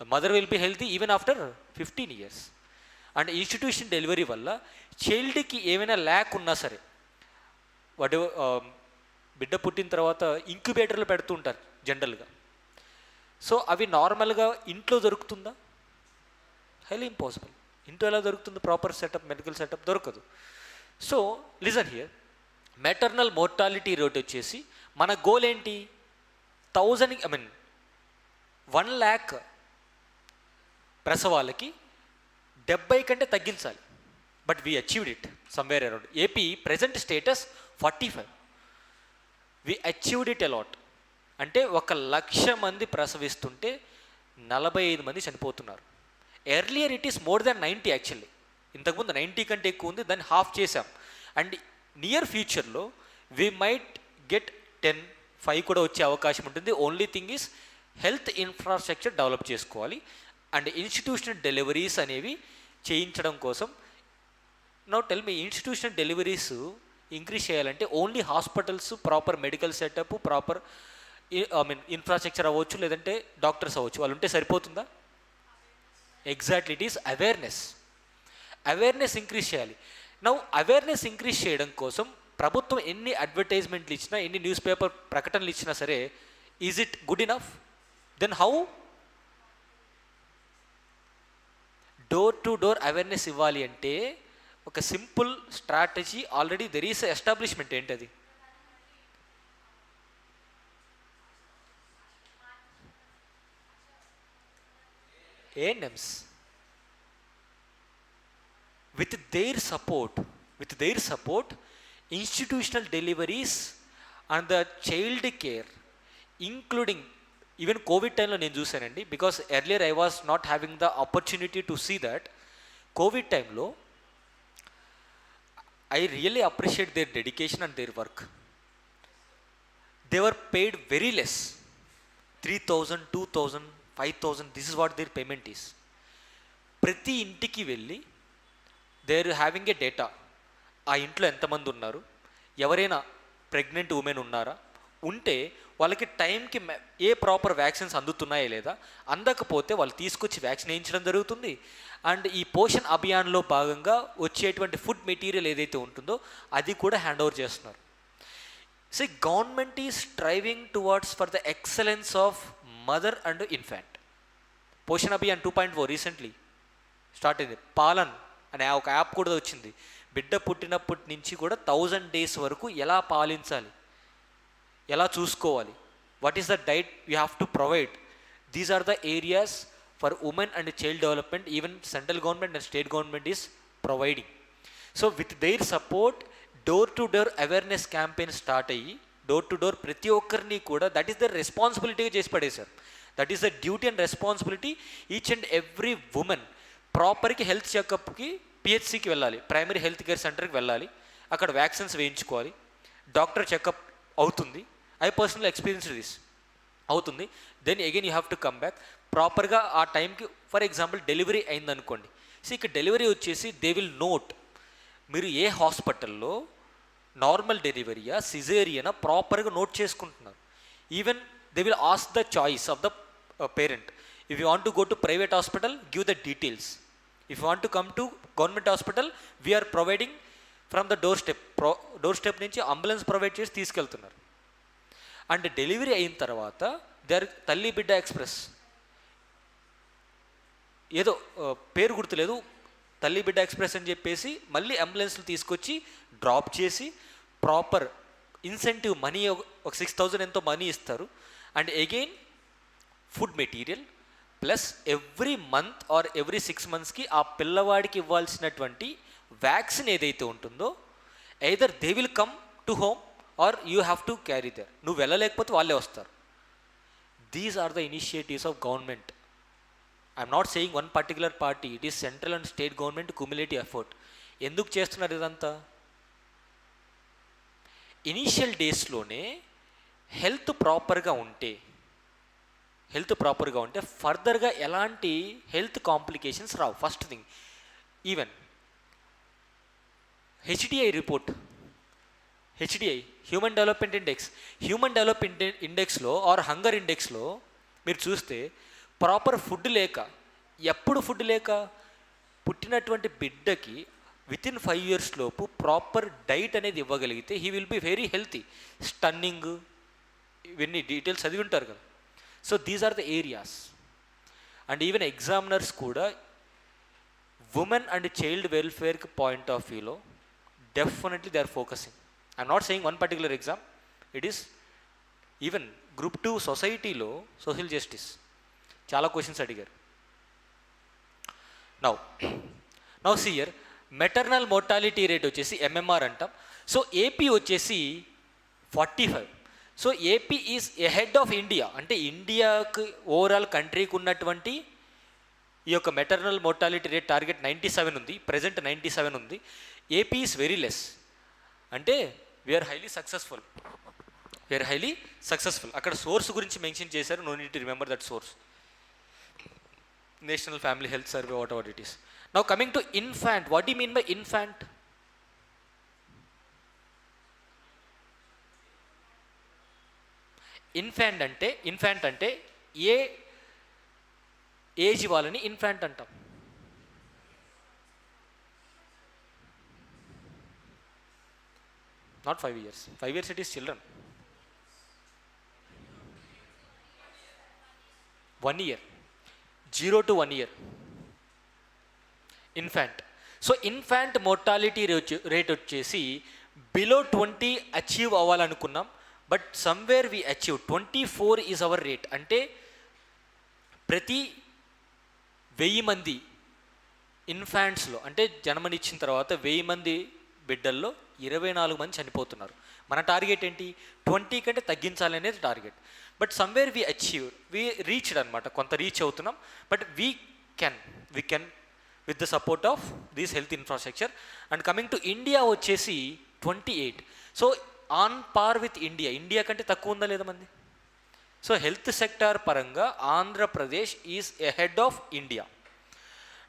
the mother will be healthy even after 15 years. And institution delivery వల్ల చైల్డ్కి ఏమైనా ల్యాక్ ఉన్నా సరే, వాటి బిడ్డ పుట్టిన తర్వాత ఇంక్యుబేటర్లో పెడుతూ ఉంటారు జనరల్గా. సో అవి నార్మల్గా ఇంట్లో దొరుకుతుందా? Highly impossible. ఇంట్లో ఎలా దొరుకుతుంది? ప్రాపర్ సెటప్, మెడికల్ సెటప్ దొరకదు. So listen here, maternal mortality rate వచ్చేసి మన గోల్ ఏంటి? 1 lakh ప్రసవాలకి 70 కంటే తగ్గించాలి. But we achieved it somewhere around. AP present status 45. We achieved it a lot. అంటే 1,00,000 మంది ప్రసవిస్తుంటే 45 మంది చనిపోతున్నారు. Earlier it is more than 90 actually. ఇంతకుముందు 90 కంటే ఎక్కువ ఉంది, దాన్ని హాఫ్ చేసాం. అండ్ నియర్ ఫ్యూచర్లో వీ మైట్ గెట్ 10-5 కూడా వచ్చే అవకాశం ఉంటుంది. Only thing is health infrastructure develop చేసుకోవాలి అండ్ ఇన్స్టిట్యూషనల్ డెలివరీస్ అనేవి చేయించడం కోసం. నౌ టెల్ మీ, ఇన్స్టిట్యూషనల్ డెలివరీస్ ఇంక్రీజ్ చేయాలంటే only hospitals, proper medical setup, proper infrastructure అవ్వచ్చు, లేదంటే డాక్టర్స్ అవ్వచ్చు, వాళ్ళు ఉంటే సరిపోతుందా? Exactly, it is awareness increase చేయాలి. నౌ అవేర్నెస్ ఇంక్రీజ్ చేయడం కోసం ప్రభుత్వం ఎన్ని అడ్వర్టైజ్మెంట్లు ఇచ్చినా, ఎన్ని న్యూస్ పేపర్ ప్రకటనలు ఇచ్చినా సరే, is it good enough? Then how? Door to door awareness ఇవ్వాలి అంటే ఒక simple strategy already there is establishment. ఏంటది? ANMs. With their support, institutional deliveries and the child care, including even COVID time lo nenu chusanandi, because earlier I was not having the opportunity to see that. COVID time lo I really appreciate their dedication and their work. They were paid very less, 3,000, 2,000, 5,000. This is what their payment is. ప్రతి ఇంటికి వెళ్ళి they are having a data. ఆ ఇంట్లో ఎంతమంది ఉన్నారు, ఎవరైనా pregnant women ఉన్నారా, ఉంటే వాళ్ళకి టైంకి ఏ ప్రాపర్ వ్యాక్సిన్స్ అందుతున్నాయా లేదా, అందకపోతే వాళ్ళు తీసుకొచ్చి వ్యాక్సిన్ వేయించడం జరుగుతుంది. అండ్ ఈ పోషణ్ అభియాన్లో భాగంగా వచ్చేటువంటి ఫుడ్ మెటీరియల్ ఏదైతే ఉంటుందో అది కూడా హ్యాండ్ ఓవర్ చేస్తున్నారు. So government is striving towards for the excellence of mother and infant. Poshan Abhiyan 2.0 recently start అయింది. పాలన్ అనే ఒక యాప్ కూడా వచ్చింది. బిడ్డ పుట్టినప్పటి నుంచి కూడా 1000 days వరకు ఎలా పాలించాలి, ఎలా చూసుకోవాలి, what is the diet you have to provide. These are the areas for women and child development even central government and state government is providing. So with their support door to door awareness campaign start అయ్యి door to door ప్రతి ఒక్కరిని కూడా that is the రెస్పాన్సిబిలిటీగా చేసి పడేశారు. That is the duty and responsibility. Each and every women ప్రాపర్కి health చెకప్కి పిహెచ్సికి వెళ్ళాలి, ప్రైమరీ హెల్త్ కేర్ సెంటర్కి వెళ్ళాలి, అక్కడ వ్యాక్సిన్స్ వేయించుకోవాలి, డాక్టర్ చెకప్ అవుతుంది. ఐ పర్సనల్ ఎక్స్పీరియన్స్ దిస్ అవుతుంది. Then again you have to come back ప్రాపర్గా ఆ టైంకి. ఫర్ ఎగ్జాంపుల్ డెలివరీ అయిందనుకోండి, సో ఇక డెలివరీ వచ్చేసి దే విల్ నోట్ మీరు ఏ హాస్పిటల్లో నార్మల్ డెలివరీయా సిజేరియనా ప్రాపర్గా నోట్ చేసుకుంటున్నారు. Even they will ask the choice of the parent. If you want to go to private hospital give the details. If you want to come to government hospital we are providing from the door step నుంచి ambulance provide చేసి తీసుకెళ్తున్నారు. And delivery అయిన తర్వాత తల్లి బిడ్డ express ఏదో పేరు గుర్తులేదు, తల్లి బిడ్డ ఎక్స్ప్రెస్ అని చెప్పేసి మళ్ళీ అంబులెన్స్లు తీసుకొచ్చి డ్రాప్ చేసి ప్రాపర్ ఇన్సెంటివ్ మనీ ఒక 6,000 ఎంతో మనీ ఇస్తారు. And again food material plus every month or every 6 monthsకి ఆ పిల్లవాడికి ఇవ్వాల్సినటువంటి వ్యాక్సిన్ ఏదైతే ఉంటుందో either they will come to home or you have to carry there. నువ్వు వెళ్ళలేకపోతే వాళ్ళే వస్తారు. These are the initiatives of government. I'm not saying one particular party, it is central and state government cumulative effort. ఎందుకు చేస్తున్నారు ఇదంతా? Initial డేస్లోనే health ప్రాపర్గా ఉంటే ఫర్దర్గా ఎలాంటి హెల్త్ కాంప్లికేషన్స్ రావు. First thing, even HDI report, HDI human development ఇండెక్స్లో ఆర్ హంగర్ ఇండెక్స్లో మీరు చూస్తే ప్రాపర్ ఫుడ్ లేక, ఎప్పుడు ఫుడ్ లేక, పుట్టినటువంటి బిడ్డకి వితిన్ 5 years లోపు ప్రాపర్ డైట్ అనేది ఇవ్వగలిగితే he will be very healthy. Stunning ఇవన్నీ డీటెయిల్స్ చదివి ఉంటారు కదా. So these are the areas. And even examiners కూడా ఉమెన్ అండ్ చైల్డ్ వెల్ఫేర్కి పాయింట్ ఆఫ్ వ్యూలో definitely they are focusing. I'm not saying one particular exam, it is even group 2 సొసైటీలో social justice చాలా questions అడిగారు. Now see here maternal mortality rate వచ్చేసి MMR అంటాం. So AP వచ్చేసి 45. So AP is ahead of India. అంటే ఇండియాకి overall కంట్రీకి ఉన్నటువంటి ఈ యొక్క మెటర్నల్ మోర్టాలిటీ రేట్ టార్గెట్ 97 ఉంది, ప్రజెంట్ 97 ఉంది. AP is very less. అంటే వీఆర్ హైలీ సక్సెస్ఫుల్. అక్కడ సోర్స్ గురించి మెన్షన్ చేశారు, no need to remember that source. National family health survey, what ever it is. Now coming to infant, what you mean by infant? Infant అంటే ఏ age వాళ్ళని infant అంటాం. Not 5 years. 5 years it is children. 1 year. 0 to 1 year. Infant. So infant mortality rate వచ్చేసి below 20 achieve అవ్వాలనుకున్నాం, but somewhere we achieve 24 is our rate. అంటే ప్రతి 1000 మంది ఇన్ఫాంట్స్లో, అంటే జన్మనిచ్చిన తర్వాత 1000 మంది బిడ్డల్లో 24 మంది చనిపోతున్నారు. మన టార్గెట్ ఏంటి? 20 కంటే తగ్గించాలి అనేది target. But somewhere we achieve, we reached అనమాట, కొంత రీచ్ అవుతున్నాం. But we can with the support of this health infrastructure. And coming to India వచ్చేసి 28. So on par with India కంటే తక్కువ ఉందా లేదా మంది? సో హెల్త్ సెక్టార్ పరంగా Andhra Pradesh is ahead of India.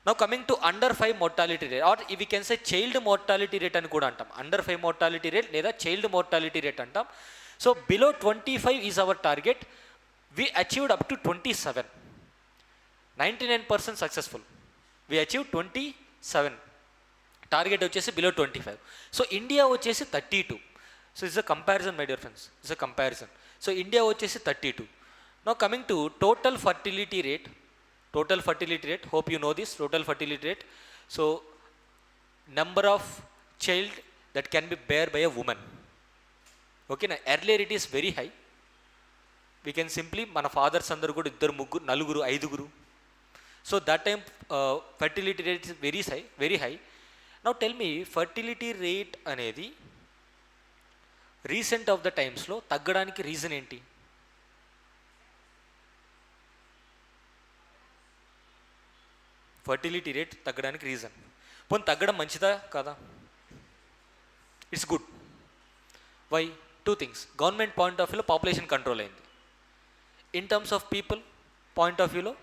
Now coming to under 5 mortality rate, are we can say child mortality rate అని కూడా అంటాం. అండర్ 5 మోర్టాలిటీ రేట్ లేదా చైల్డ్ మోర్టాలిటీ రేట్ అంటాం. So below 25 is our target. We achieved up to 27. 99% successful. We achieved 27. Target వచ్చేసి below 25. So India వచ్చేసి 32. So it's a comparison, my dear friends. It's a comparison. So India వచ్చేసి 32. Now coming to total fertility rate. Total fertility rate. Hope you know this. Total fertility rate. So number of child that can be bear by a woman. Okay, now earlier it is very high. We can simply, మన fathers అందరు కూడా ఇద్దరు ముగ్గురు నలుగురు ఐదుగురు. So that time fertility rate is very high. Now tell me, fertility rate అనేది recent of the టైమ్స్లో తగ్గడానికి రీజన్ ఏంటి? ఫర్టిలిటీ రేట్ తగ్గడానికి రీజన్, పోనీ తగ్గడం మంచిదా కాదా? It's good. Why? Two things. Government point of వ్యూలో పాపులేషన్ కంట్రోల్ అయింది. In terms of people point of వ్యూలో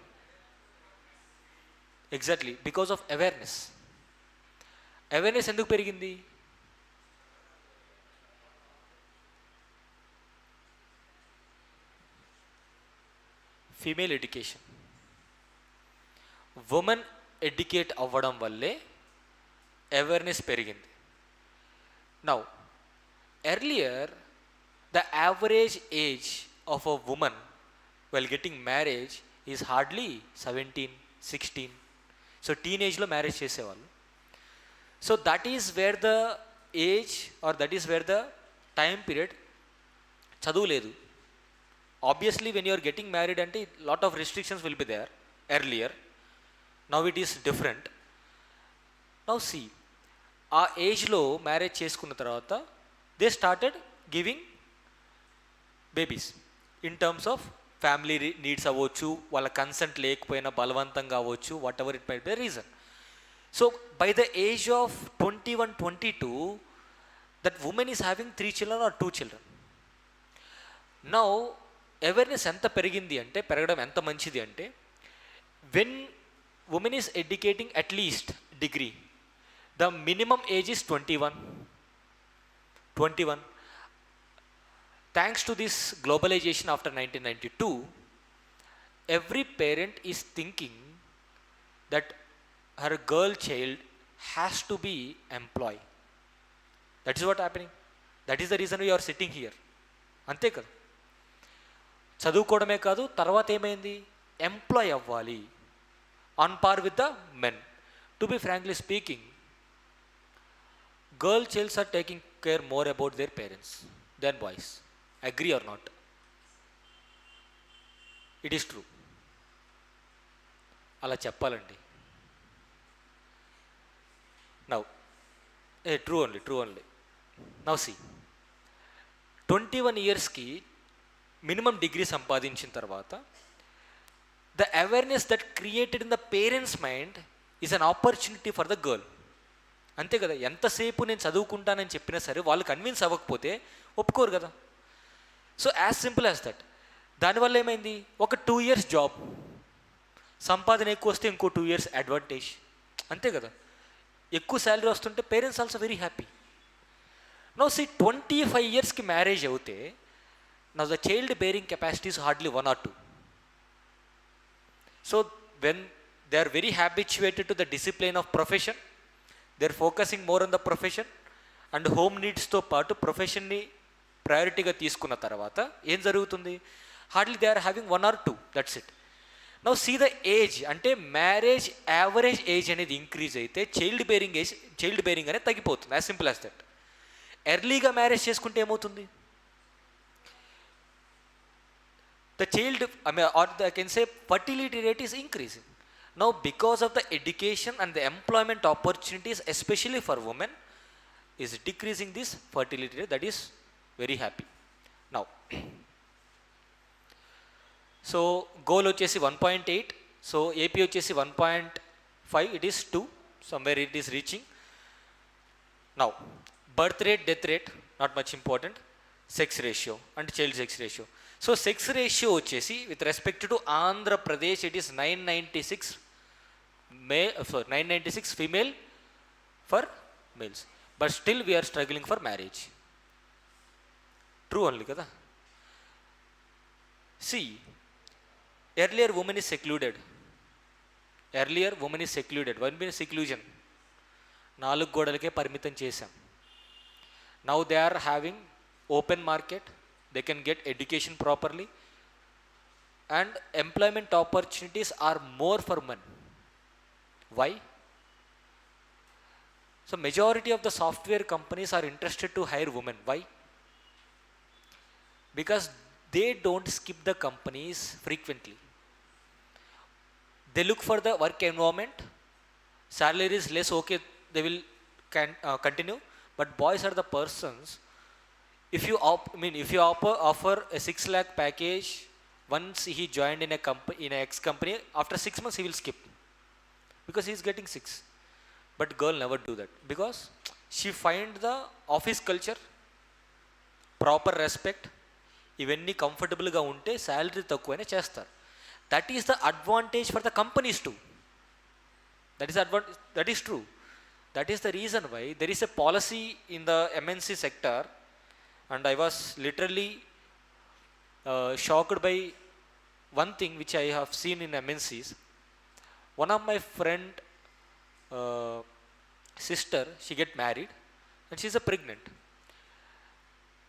exactly because of awareness. Awareness ఎందుకు పెరిగింది? Female education. ఉమెన్ ఎడ్యుకేట్ అవ్వడం వల్లే అవేర్నెస్ పెరిగింది. Now earlier the average age of a women while getting marriage is hardly 17, 16. So టీనేజ్లో marriage చేసేవాళ్ళు. So that is where the age or that is where the time period చదువు లేదు. Obviously when you're getting married అంటే lot of restrictions will be there earlier. Now it is different. Now see, ఆ ఏజ్లో marriage చేసుకున్న తర్వాత they started giving babies in terms of family needs అవ్వచ్చు, వాళ్ళ consent లేకపోయినా బలవంతంగా అవ్వచ్చు, what ever it might be reason. So by the age of 21, 22 that women is having 3 children or 2 children. Now awareness ఎంత పెరిగింది అంటే, పెరగడం ఎంత మంచిది అంటే, when women is educating at least degree, the minimum age is 21. Thanks to this globalization after 1992, every parent is thinking that her girl child has to be employed. That is what happening. That is the reason we are sitting here. అంతే కదా, చదువుకోవడమే కాదు, తర్వాత ఏమైంది, employee అవ్వాలి on par with the men. To be frankly speaking, girl childs are taking care more about their parents than boys. Agree or not? It is true. అలా చెప్పాలండి. Now true only. Now see, 21 ఇయర్స్కి minimum degree సంపాదించిన తర్వాత the awareness that created in the parents mind is an opportunity for the girl. అంతే కదా, ఎంతసేపు నేను చదువుకుంటానని చెప్పినా సరే వాళ్ళు కన్విన్స్ అవ్వకపోతే ఒప్పుకోరు కదా. So as simple as that. దానివల్ల ఏమైంది, ఒక 2 years జాబ్, సంపాదన ఎక్కువ వస్తే ఇంకో 2 years అడ్వాంటేజ్. అంతే కదా, ఎక్కువ శాలరీ వస్తుంటే parents also very happy. No see, 25 yearsకి మ్యారేజ్ అవుతే now the child bearing capacity is hardly 1 or 2. So when they are very habituated to the discipline of profession, they are focusing more on the profession and home నీడ్స్తో పాటు ప్రొఫెషన్ని ప్రయారిటీగా తీసుకున్న తర్వాత ఏం జరుగుతుంది, hardly they are having 1 or 2, that's it. Now see the age, అంటే marriage average age అనేది ఇంక్రీజ్ అయితే చైల్డ్ బేరింగ్ అనేది తగ్గిపోతుంది. As simple as that. ఎర్లీగా మ్యారేజ్ చేసుకుంటే ఏమవుతుంది, the child or I can say fertility rate is increasing. Now because of the education and the employment opportunities especially for women is decreasing this fertility rate. That is very happy. Now so goal వచ్చేసి 1.8. So AP వచ్చేసి 1.5. It is 2, somewhere it is reaching. Now birth rate, death rate not much important. Sex ratio and child sex ratio. So sex ratio వచ్చేసి with respect to Andhra Pradesh it is 996 female for males, but still we are struggling for marriage. True only కదా. See, earlier woman is secluded. Earlier woman is secluded. What means seclusion? 4 గోడలకే పరిమితం చేశాం. Now they are having open market. They can get education properly. And employment opportunities are more for men. Why? So majority of the software companies are interested to hire women. Why? Because they don't skip the companies frequently. They look for the work environment. Salary is less, okay, they will continue. But boys are the persons. If you offer a 6 lakh package once he joined in a company, in a ex company, after 6 months he will skip because he is getting 6. But girl never do that because she find the office culture, proper respect, ఇవన్నీ కంఫర్టబుల్గా ఉంటే salary తక్కువైనా చేస్తారు. That is the advantage for the companies too. That is true. That is the reason why there is a policy in the MNC sector and I was literally shocked by one thing which I have seen in MNCs. One of my friend sister, she get married and she is a pregnant.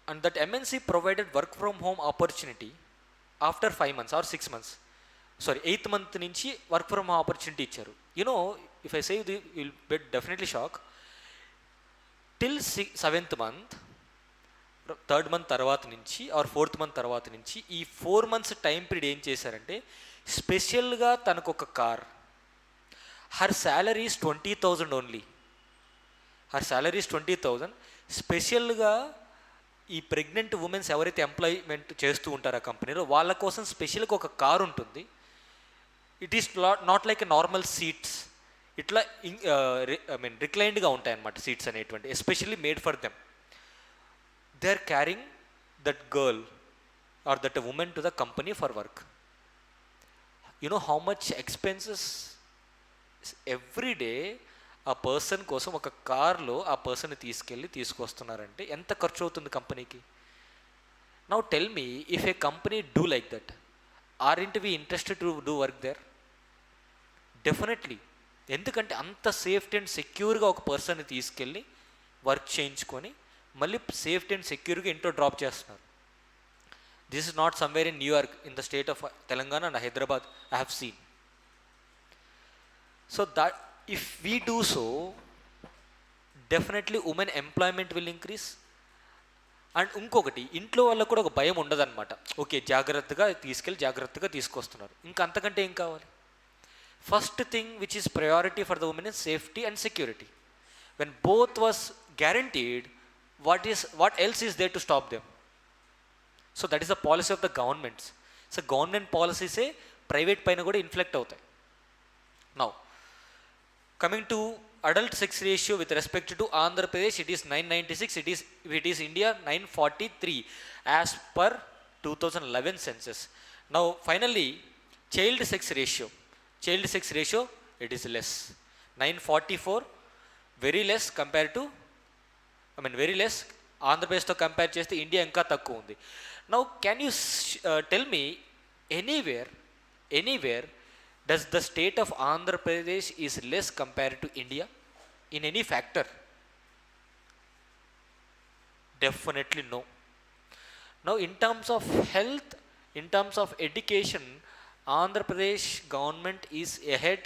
And that MNC provided work from home opportunity after 5 months or 6 months. Sorry, 8th month నుంచి work from home opportunity ఇచ్చారు. You know, if I say you will be definitely shocked. Till 7th month, 3rd month తర్వాత నుంచి or 4th month తర్వాత నుంచి ఈ 4 months time period ఏం చేశారంటే స్పెషల్గా తనకు ఒక car. Her salary is 20,000 only. Her salary is 20,000. స్పెషల్గా ఈ ప్రెగ్నెంట్ ఉమెన్స్ ఎవరైతే ఎంప్లాయ్మెంట్ చేస్తూ ఉంటారో ఆ కంపెనీలో వాళ్ళ కోసం స్పెషల్గా ఒక కార్ ఉంటుంది. It is not like a normal seats. ఇట్లా రిక్లైన్డ్గా ఉంటాయి అన్నమాట సీట్స్ అనేటువంటి, especially made for them. They are carrying that girl or that women to the company for work. You know how much expenses every day ఆ person కోసం ఒక కార్లో ఆ పర్సన్ని తీసుకొస్తున్నారంటే ఎంత ఖర్చు అవుతుంది కంపెనీకి? Now tell me, if a company do like that, aren't we interested to do work there? Definitely. ఎందుకంటే అంత సేఫ్టీ అండ్ సెక్యూర్గా ఒక పర్సన్ని తీసుకెళ్ళి వర్క్ చేయించుకొని మళ్ళీ సేఫ్టీ అండ్ సెక్యూర్గా ఇంట్లో డ్రాప్ చేస్తున్నారు. This is not somewhere in New York, in the state of Telangana and Hyderabad I have scene. So that if we do so, definitely women employment will increase. And ఇంకొకటి, ఇంట్లో వాళ్ళకు కూడా ఒక భయం ఉండదన్నమాట. ఓకే, జాగ్రత్తగా తీసుకొస్తున్నారు, ఇంకా అంతకంటే ఏం కావాలి? First thing which is priority for the women is safety and security. When both was guaranteed, what else is there to stop them? So that is the policy of the governments. So government పాలసీసే private పైన కూడా inflect అవుతాయి. Now coming to adult sex ratio with respect to Andhra Pradesh, it is 996. It is India 943 as per 2011 census. Now finally, child sex ratio, it is less, 944, very less compared to, very less Andhra Pradesh to compare cheste India inka takku undi. Now can you tell me anywhere does the state of Andhra Pradesh is less compared to India in any factor? Definitely no. Now in terms of health, in terms of education, Andhra Pradesh government is ahead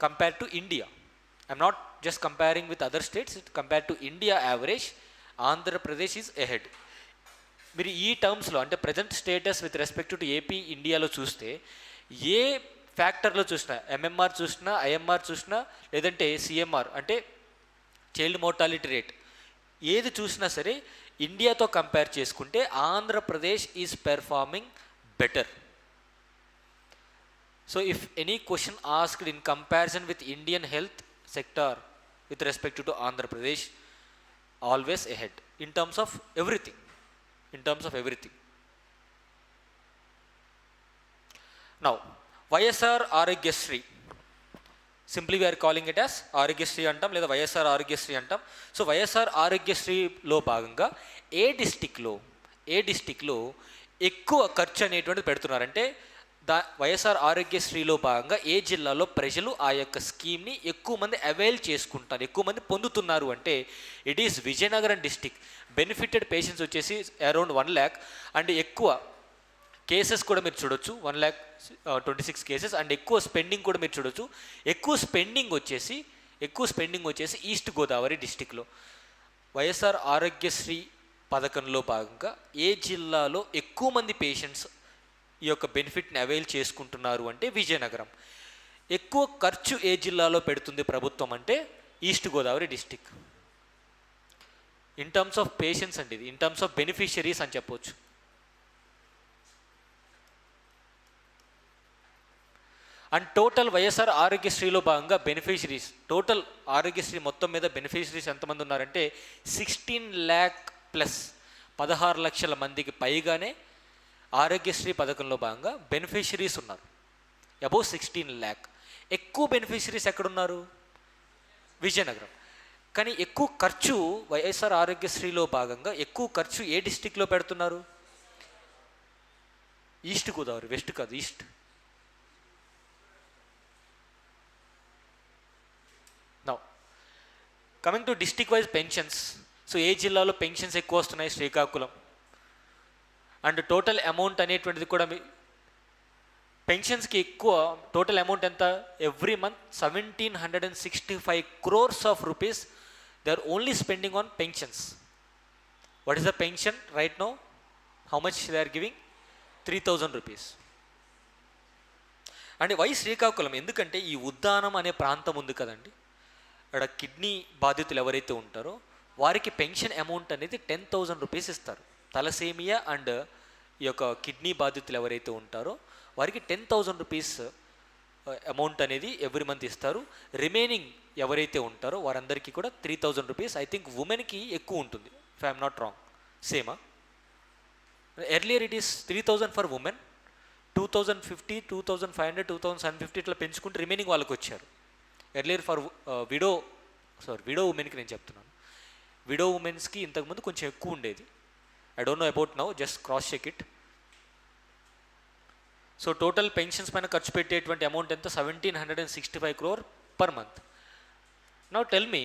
compared to India. I'm not just comparing with other states, compared to India average, Andhra Pradesh is ahead. మీరు ఈ టర్మ్స్లో అంటే present status with respect to AP ఇండియాలో చూస్తే ఏ ఫ్యాక్టర్లో చూసినా, MMR చూసినా, IMR చూసినా, లేదంటే CMR అంటే చైల్డ్ మోర్టాలిటీ రేట్, ఏది చూసినా సరే ఇండియాతో కంపేర్ చేసుకుంటే Andhra Pradesh is performing better. So if any question asked in comparison with Indian health sector with respect to Andhra Pradesh, always ahead in terms of everything. Now YSR Arogyasri, simply we are calling it as Arogyasri అంటాం, లేదా వైఎస్ఆర్ ఆరోగ్యశ్రీ అంటాం. So YSR ఆరోగ్యశ్రీలో భాగంగా ఏ డిస్టిక్లో ఎక్కువ ఖర్చు అనేటువంటిది పెడుతున్నారంటే వైఎస్ఆర్ ఆరోగ్యశ్రీలో భాగంగా ఏ జిల్లాలో ప్రజలు ఆ యొక్క స్కీమ్ని ఎక్కువ మంది అవైల్ చేసుకుంటారు, ఎక్కువ మంది పొందుతున్నారు అంటే it is Vizianagaram district. Benefited patients వచ్చేసి అరౌండ్ 1 lakh, అండ్ ఎక్కువ కేసెస్ కూడా మీరు చూడొచ్చు 1,26,000 కేసెస్, అండ్ ఎక్కువ స్పెండింగ్ కూడా మీరు చూడొచ్చు. ఎక్కువ స్పెండింగ్ వచ్చేసి ఈస్ట్ గోదావరి డిస్టిక్లో. వైఎస్ఆర్ ఆరోగ్యశ్రీ పథకంలో భాగంగా ఏ జిల్లాలో ఎక్కువ మంది పేషెంట్స్ ఈ యొక్క బెనిఫిట్ని అవైల్ చేసుకుంటున్నారు అంటే విజయనగరం. ఎక్కువ ఖర్చు ఏ జిల్లాలో పెడుతుంది ప్రభుత్వం అంటే east Godavari district. In terms of patients అండి, ఇది ఇన్ టర్మ్స్ ఆఫ్ బెనిఫిషరీస్ అని చెప్పొచ్చు. అండ్ టోటల్ వైఎస్ఆర్ ఆరోగ్యశ్రీలో భాగంగా బెనిఫిషరీస్, టోటల్ ఆరోగ్యశ్రీ మొత్తం మీద బెనిఫిషరీస్ ఎంతమంది ఉన్నారంటే 16 lakh ప్లస్, 16 లక్షల మందికి పైగానే ఆరోగ్యశ్రీ పథకంలో భాగంగా బెనిఫిషరీస్ ఉన్నారు. Above 16 lakh. ఎక్కువ బెనిఫిషరీస్ ఎక్కడున్నారు? విజయనగరం. కానీ ఎక్కువ ఖర్చు వైఎస్ఆర్ ఆరోగ్యశ్రీలో భాగంగా ఎక్కువ ఖర్చు ఏ డిస్టిక్లో పెడుతున్నారు? ఈస్ట్ గోదావరి, వెస్ట్ కాదు, east. Now coming to district wise pensions. So ఏ జిల్లాలో పెన్షన్స్ ఎక్కువ వస్తున్నాయి? శ్రీకాకుళం. అండ్ టోటల్ అమౌంట్ అనేటువంటిది కూడా పెన్షన్స్కి ఎక్కువ టోటల్ అమౌంట్ ఎంత? Every month 1,765 crores of rupees they are only spending on pensions. What is the pension right now? How much they are giving? 3,000 rupees. And why Srikakulam? ఎందుకంటే ఈ ఉద్దానం అనే ప్రాంతం ఉంది కదండి, అక్కడ కిడ్నీ బాధితులు ఎవరైతే ఉంటారో వారికి పెన్షన్ అమౌంట్ అనేది 10,000 rupees ఇస్తారు. తలసేమియా అండ్ ఈ యొక్క కిడ్నీ బాధితులు ఎవరైతే ఉంటారో వారికి 10,000 rupees అమౌంట్ అనేది ఎవ్రీ మంత్ ఇస్తారు. రిమైనింగ్ ఎవరైతే ఉంటారో వారందరికీ కూడా 3,000 rupees. ఐ థింక్ ఉమెన్కి ఎక్కువ ఉంటుంది, ఇఫ్ ఐఎమ్ నాట్ రాంగ్. సేమా? Earlier it is 3,000 for women, 2,050, 2,500, 2,750 ఇట్లా పెంచుకుంటే రిమైనింగ్ వాళ్ళకి వచ్చారు. ఎర్లియర్ ఫర్ విడో ఉమెన్కి నేను చెప్తున్నాను. విడో ఉమెన్స్కి ఇంతకుముందు కొంచెం ఎక్కువ ఉండేది. I don't know about now, just cross check it. So total pensions పైన ఖర్చు పెట్టేటువంటి అమౌంట్ ఎంత? 1,765 crore per month. Now tell me,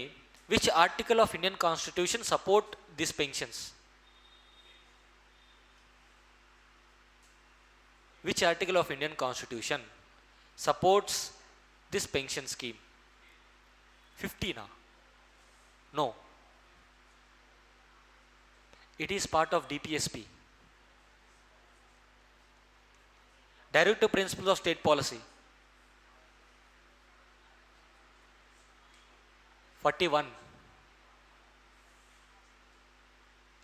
which article of Indian Constitution support these pensions? Which article of Indian Constitution supports this pension scheme? 15 na? No. It is part of DPSP. Directive Principles of State Policy. 41.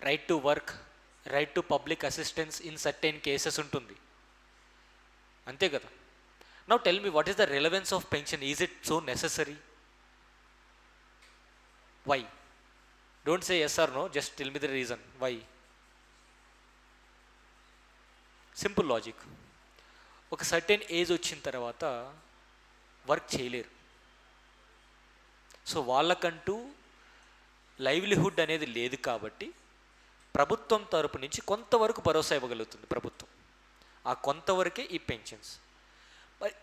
Right to work, right to public assistance in certain cases ఉంటుంది. అంతే కదా? Now tell me, what is the relevance of pension? Is it so necessary? Why? Don't say yes or no, just tell me the reason. Why? Simple logic. ఒక certain age వచ్చిన తర్వాత work చేయలేరు. So వాళ్ళకంటూ livelihood అనేది లేదు కాబట్టి ప్రభుత్వం తరపు నుంచి కొంతవరకు భరోసా ఇవ్వగలుగుతుంది ప్రభుత్వం. ఆ కొంతవరకే ఈ పెన్షన్స్. మరి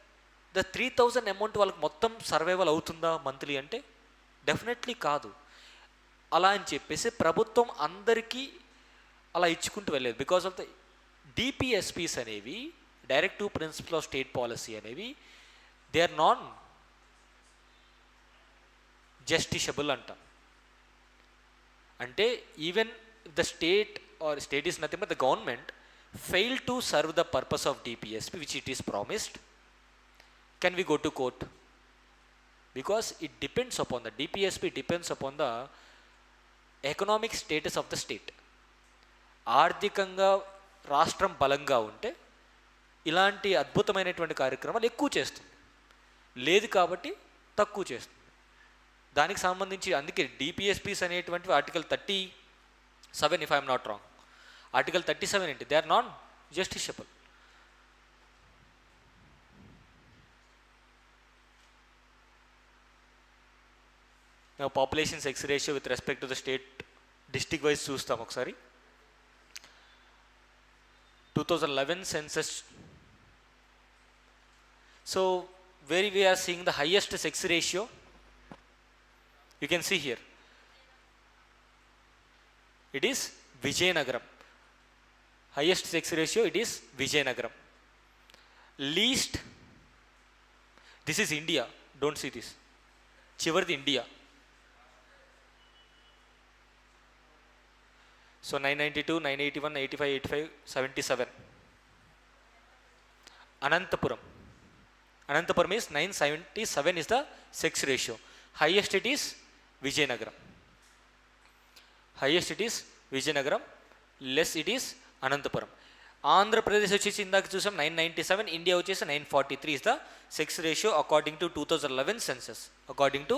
ద 3,000 అమౌంట్ వాళ్ళకి మొత్తం సర్వైవల్ అవుతుందా మంత్లీ అంటే? డెఫినెట్లీ కాదు. అలా అని చెప్పేసి ప్రభుత్వం అందరికీ అలా ఇచ్చుకుంటూ వెళ్ళలేదు. బికాస్ ఆఫ్ ద డిపిఎస్పీస్ అనేవి, directive principle of state policy అనేవి, దే ఆర్ నాన్ జస్టిషబుల్ అంట. అంటే even the state or state is nothing but the government fail to serve the purpose of DPSP which it is promised, can we go to court? Because it depends upon the DPSP depends upon the economic status of the state. ఆర్థికంగా రాష్ట్రం బలంగా ఉంటే ఇలాంటి అద్భుతమైనటువంటి కార్యక్రమాలు ఎక్కువ చేస్తుంది, లేదు కాబట్టి తక్కువ చేస్తుంది. దానికి సంబంధించి అందుకే డిపిఎస్పీస్ అనేటువంటివి article 37, if I'm not wrong, article 37 ఏంటి? They are non justiciable. Population sex ratio with respect to the state district wise చూస్తాం ఒకసారి. 2011 census. So where we are seeing the highest sex ratio, you can see here it is Vijayanagaram. Highest sex ratio, it is Vijayanagaram. Least, this is India, don't see this, chivardi India. So 992, 981, 85, 85, 77. Anantapuram is 977 is the sex ratio. Highest it is Vijayanagaram. Highest it is Vijayanagaram, less it is Anantapuram. Andhra Pradesh వచ్చేసి ఇందాక చూసాం 997, India వచ్చేసి 943 is the sex ratio according to 2011 census. According to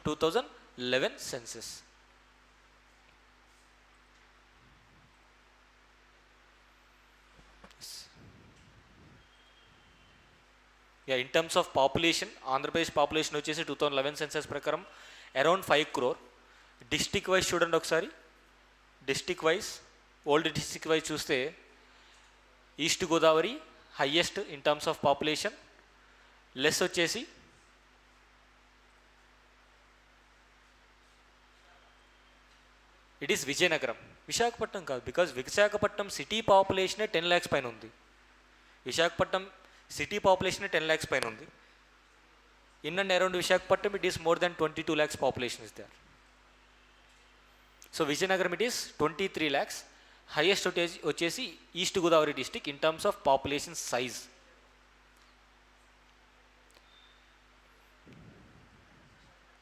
2011 census. Yeah, in terms of population, Andhra Pradesh population వచ్చేసి 2011 census ప్రకారం around 5 crore. District wise చూడండి ఒకసారి. District wise old district wise చూస్తే east Godavari highest in terms of population, less వచ్చేసి it is Vizianagaram. Visakhapatnam కాదు, because Visakhapatnam city పాపులేషనే 10 lakhs పైన ఉంది. విశాఖపట్నం సిటీ పాపులేషన్ 10 lakhs పైన ఉంది. In and around Visakhapatnam it is more than 22 lakhs population is there. So Vizianagaram it is 23 lakhs. Highest వచ్చేసి east Godavari district in terms of population size.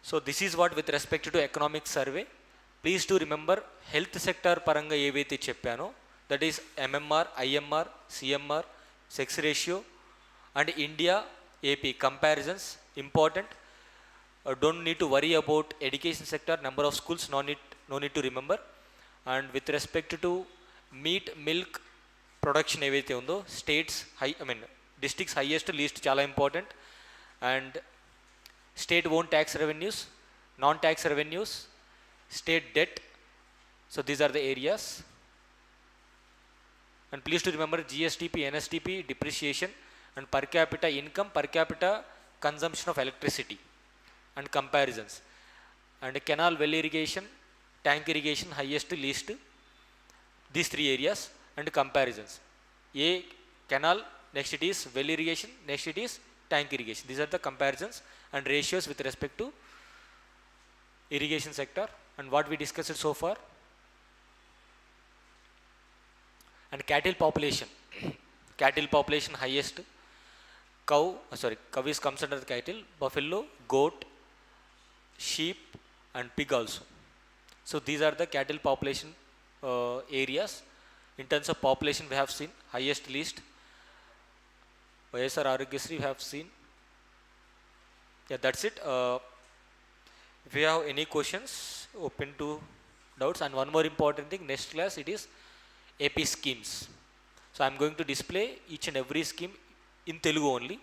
So this is what with respect to economic survey. Please to remember health sector పరంగా ఏవైతే చెప్పానో that is MMR, IMR, CMR, sex ratio and India AP comparisons important. Don't need to worry about education sector, number of schools, no need to remember. And with respect to meat, milk production ఏవైతే ఉందో states districts highest, least చాలా important. And state own tax revenues, non tax revenues, state debt. So these are the areas. And please to remember GSDP, NSDP, depreciation and per capita income, per capita consumption of electricity and comparisons. And canal, well irrigation, tank irrigation, highest, least, these 3 areas and comparisons. A canal, next it is well irrigation, next it is tank irrigation. These are the comparisons and ratios with respect to irrigation sector and what we discussed so far. And cattle population, cattle population highest. Cow is comes under the cattle, buffalo, goat, sheep and pig also. So these are the cattle population areas. In terms of population we have seen highest, least. YSR Arogyasri we have seen. Yeah, that's it. If you have any questions, open to doubts. And one more important thing, next class it is AP schemes. So I am going to display each and every scheme in Telugu only.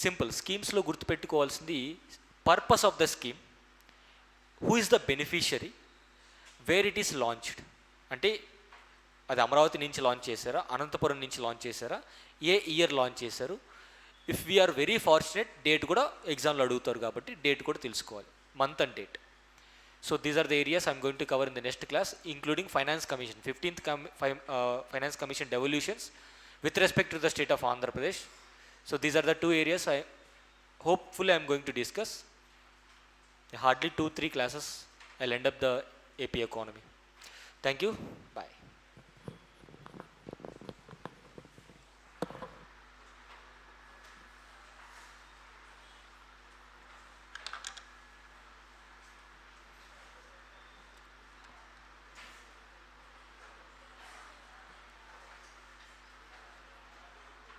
Simple స్కీమ్స్లో గుర్తుపెట్టుకోవాల్సింది purpose of the scheme, who is the beneficiary, where it is launched. అంటే అది అమరావతి నుంచి launch చేశారా, అనంతపురం నుంచి launch చేశారా, ఏ year launch చేశారు. If we are very fortunate date కూడా ఎగ్జామ్లో అడుగుతారు కాబట్టి డేట్ కూడా తెలుసుకోవాలి, month and date. So these are the areas I'm going to cover in the next class, including finance commission, 15th finance commission devolutions with respect to the state of Andhra Pradesh. So these are the 2 areas hopefully I am going to discuss. Hardly 2-3 classes I'll end up the AP economy. Thank you. Bye.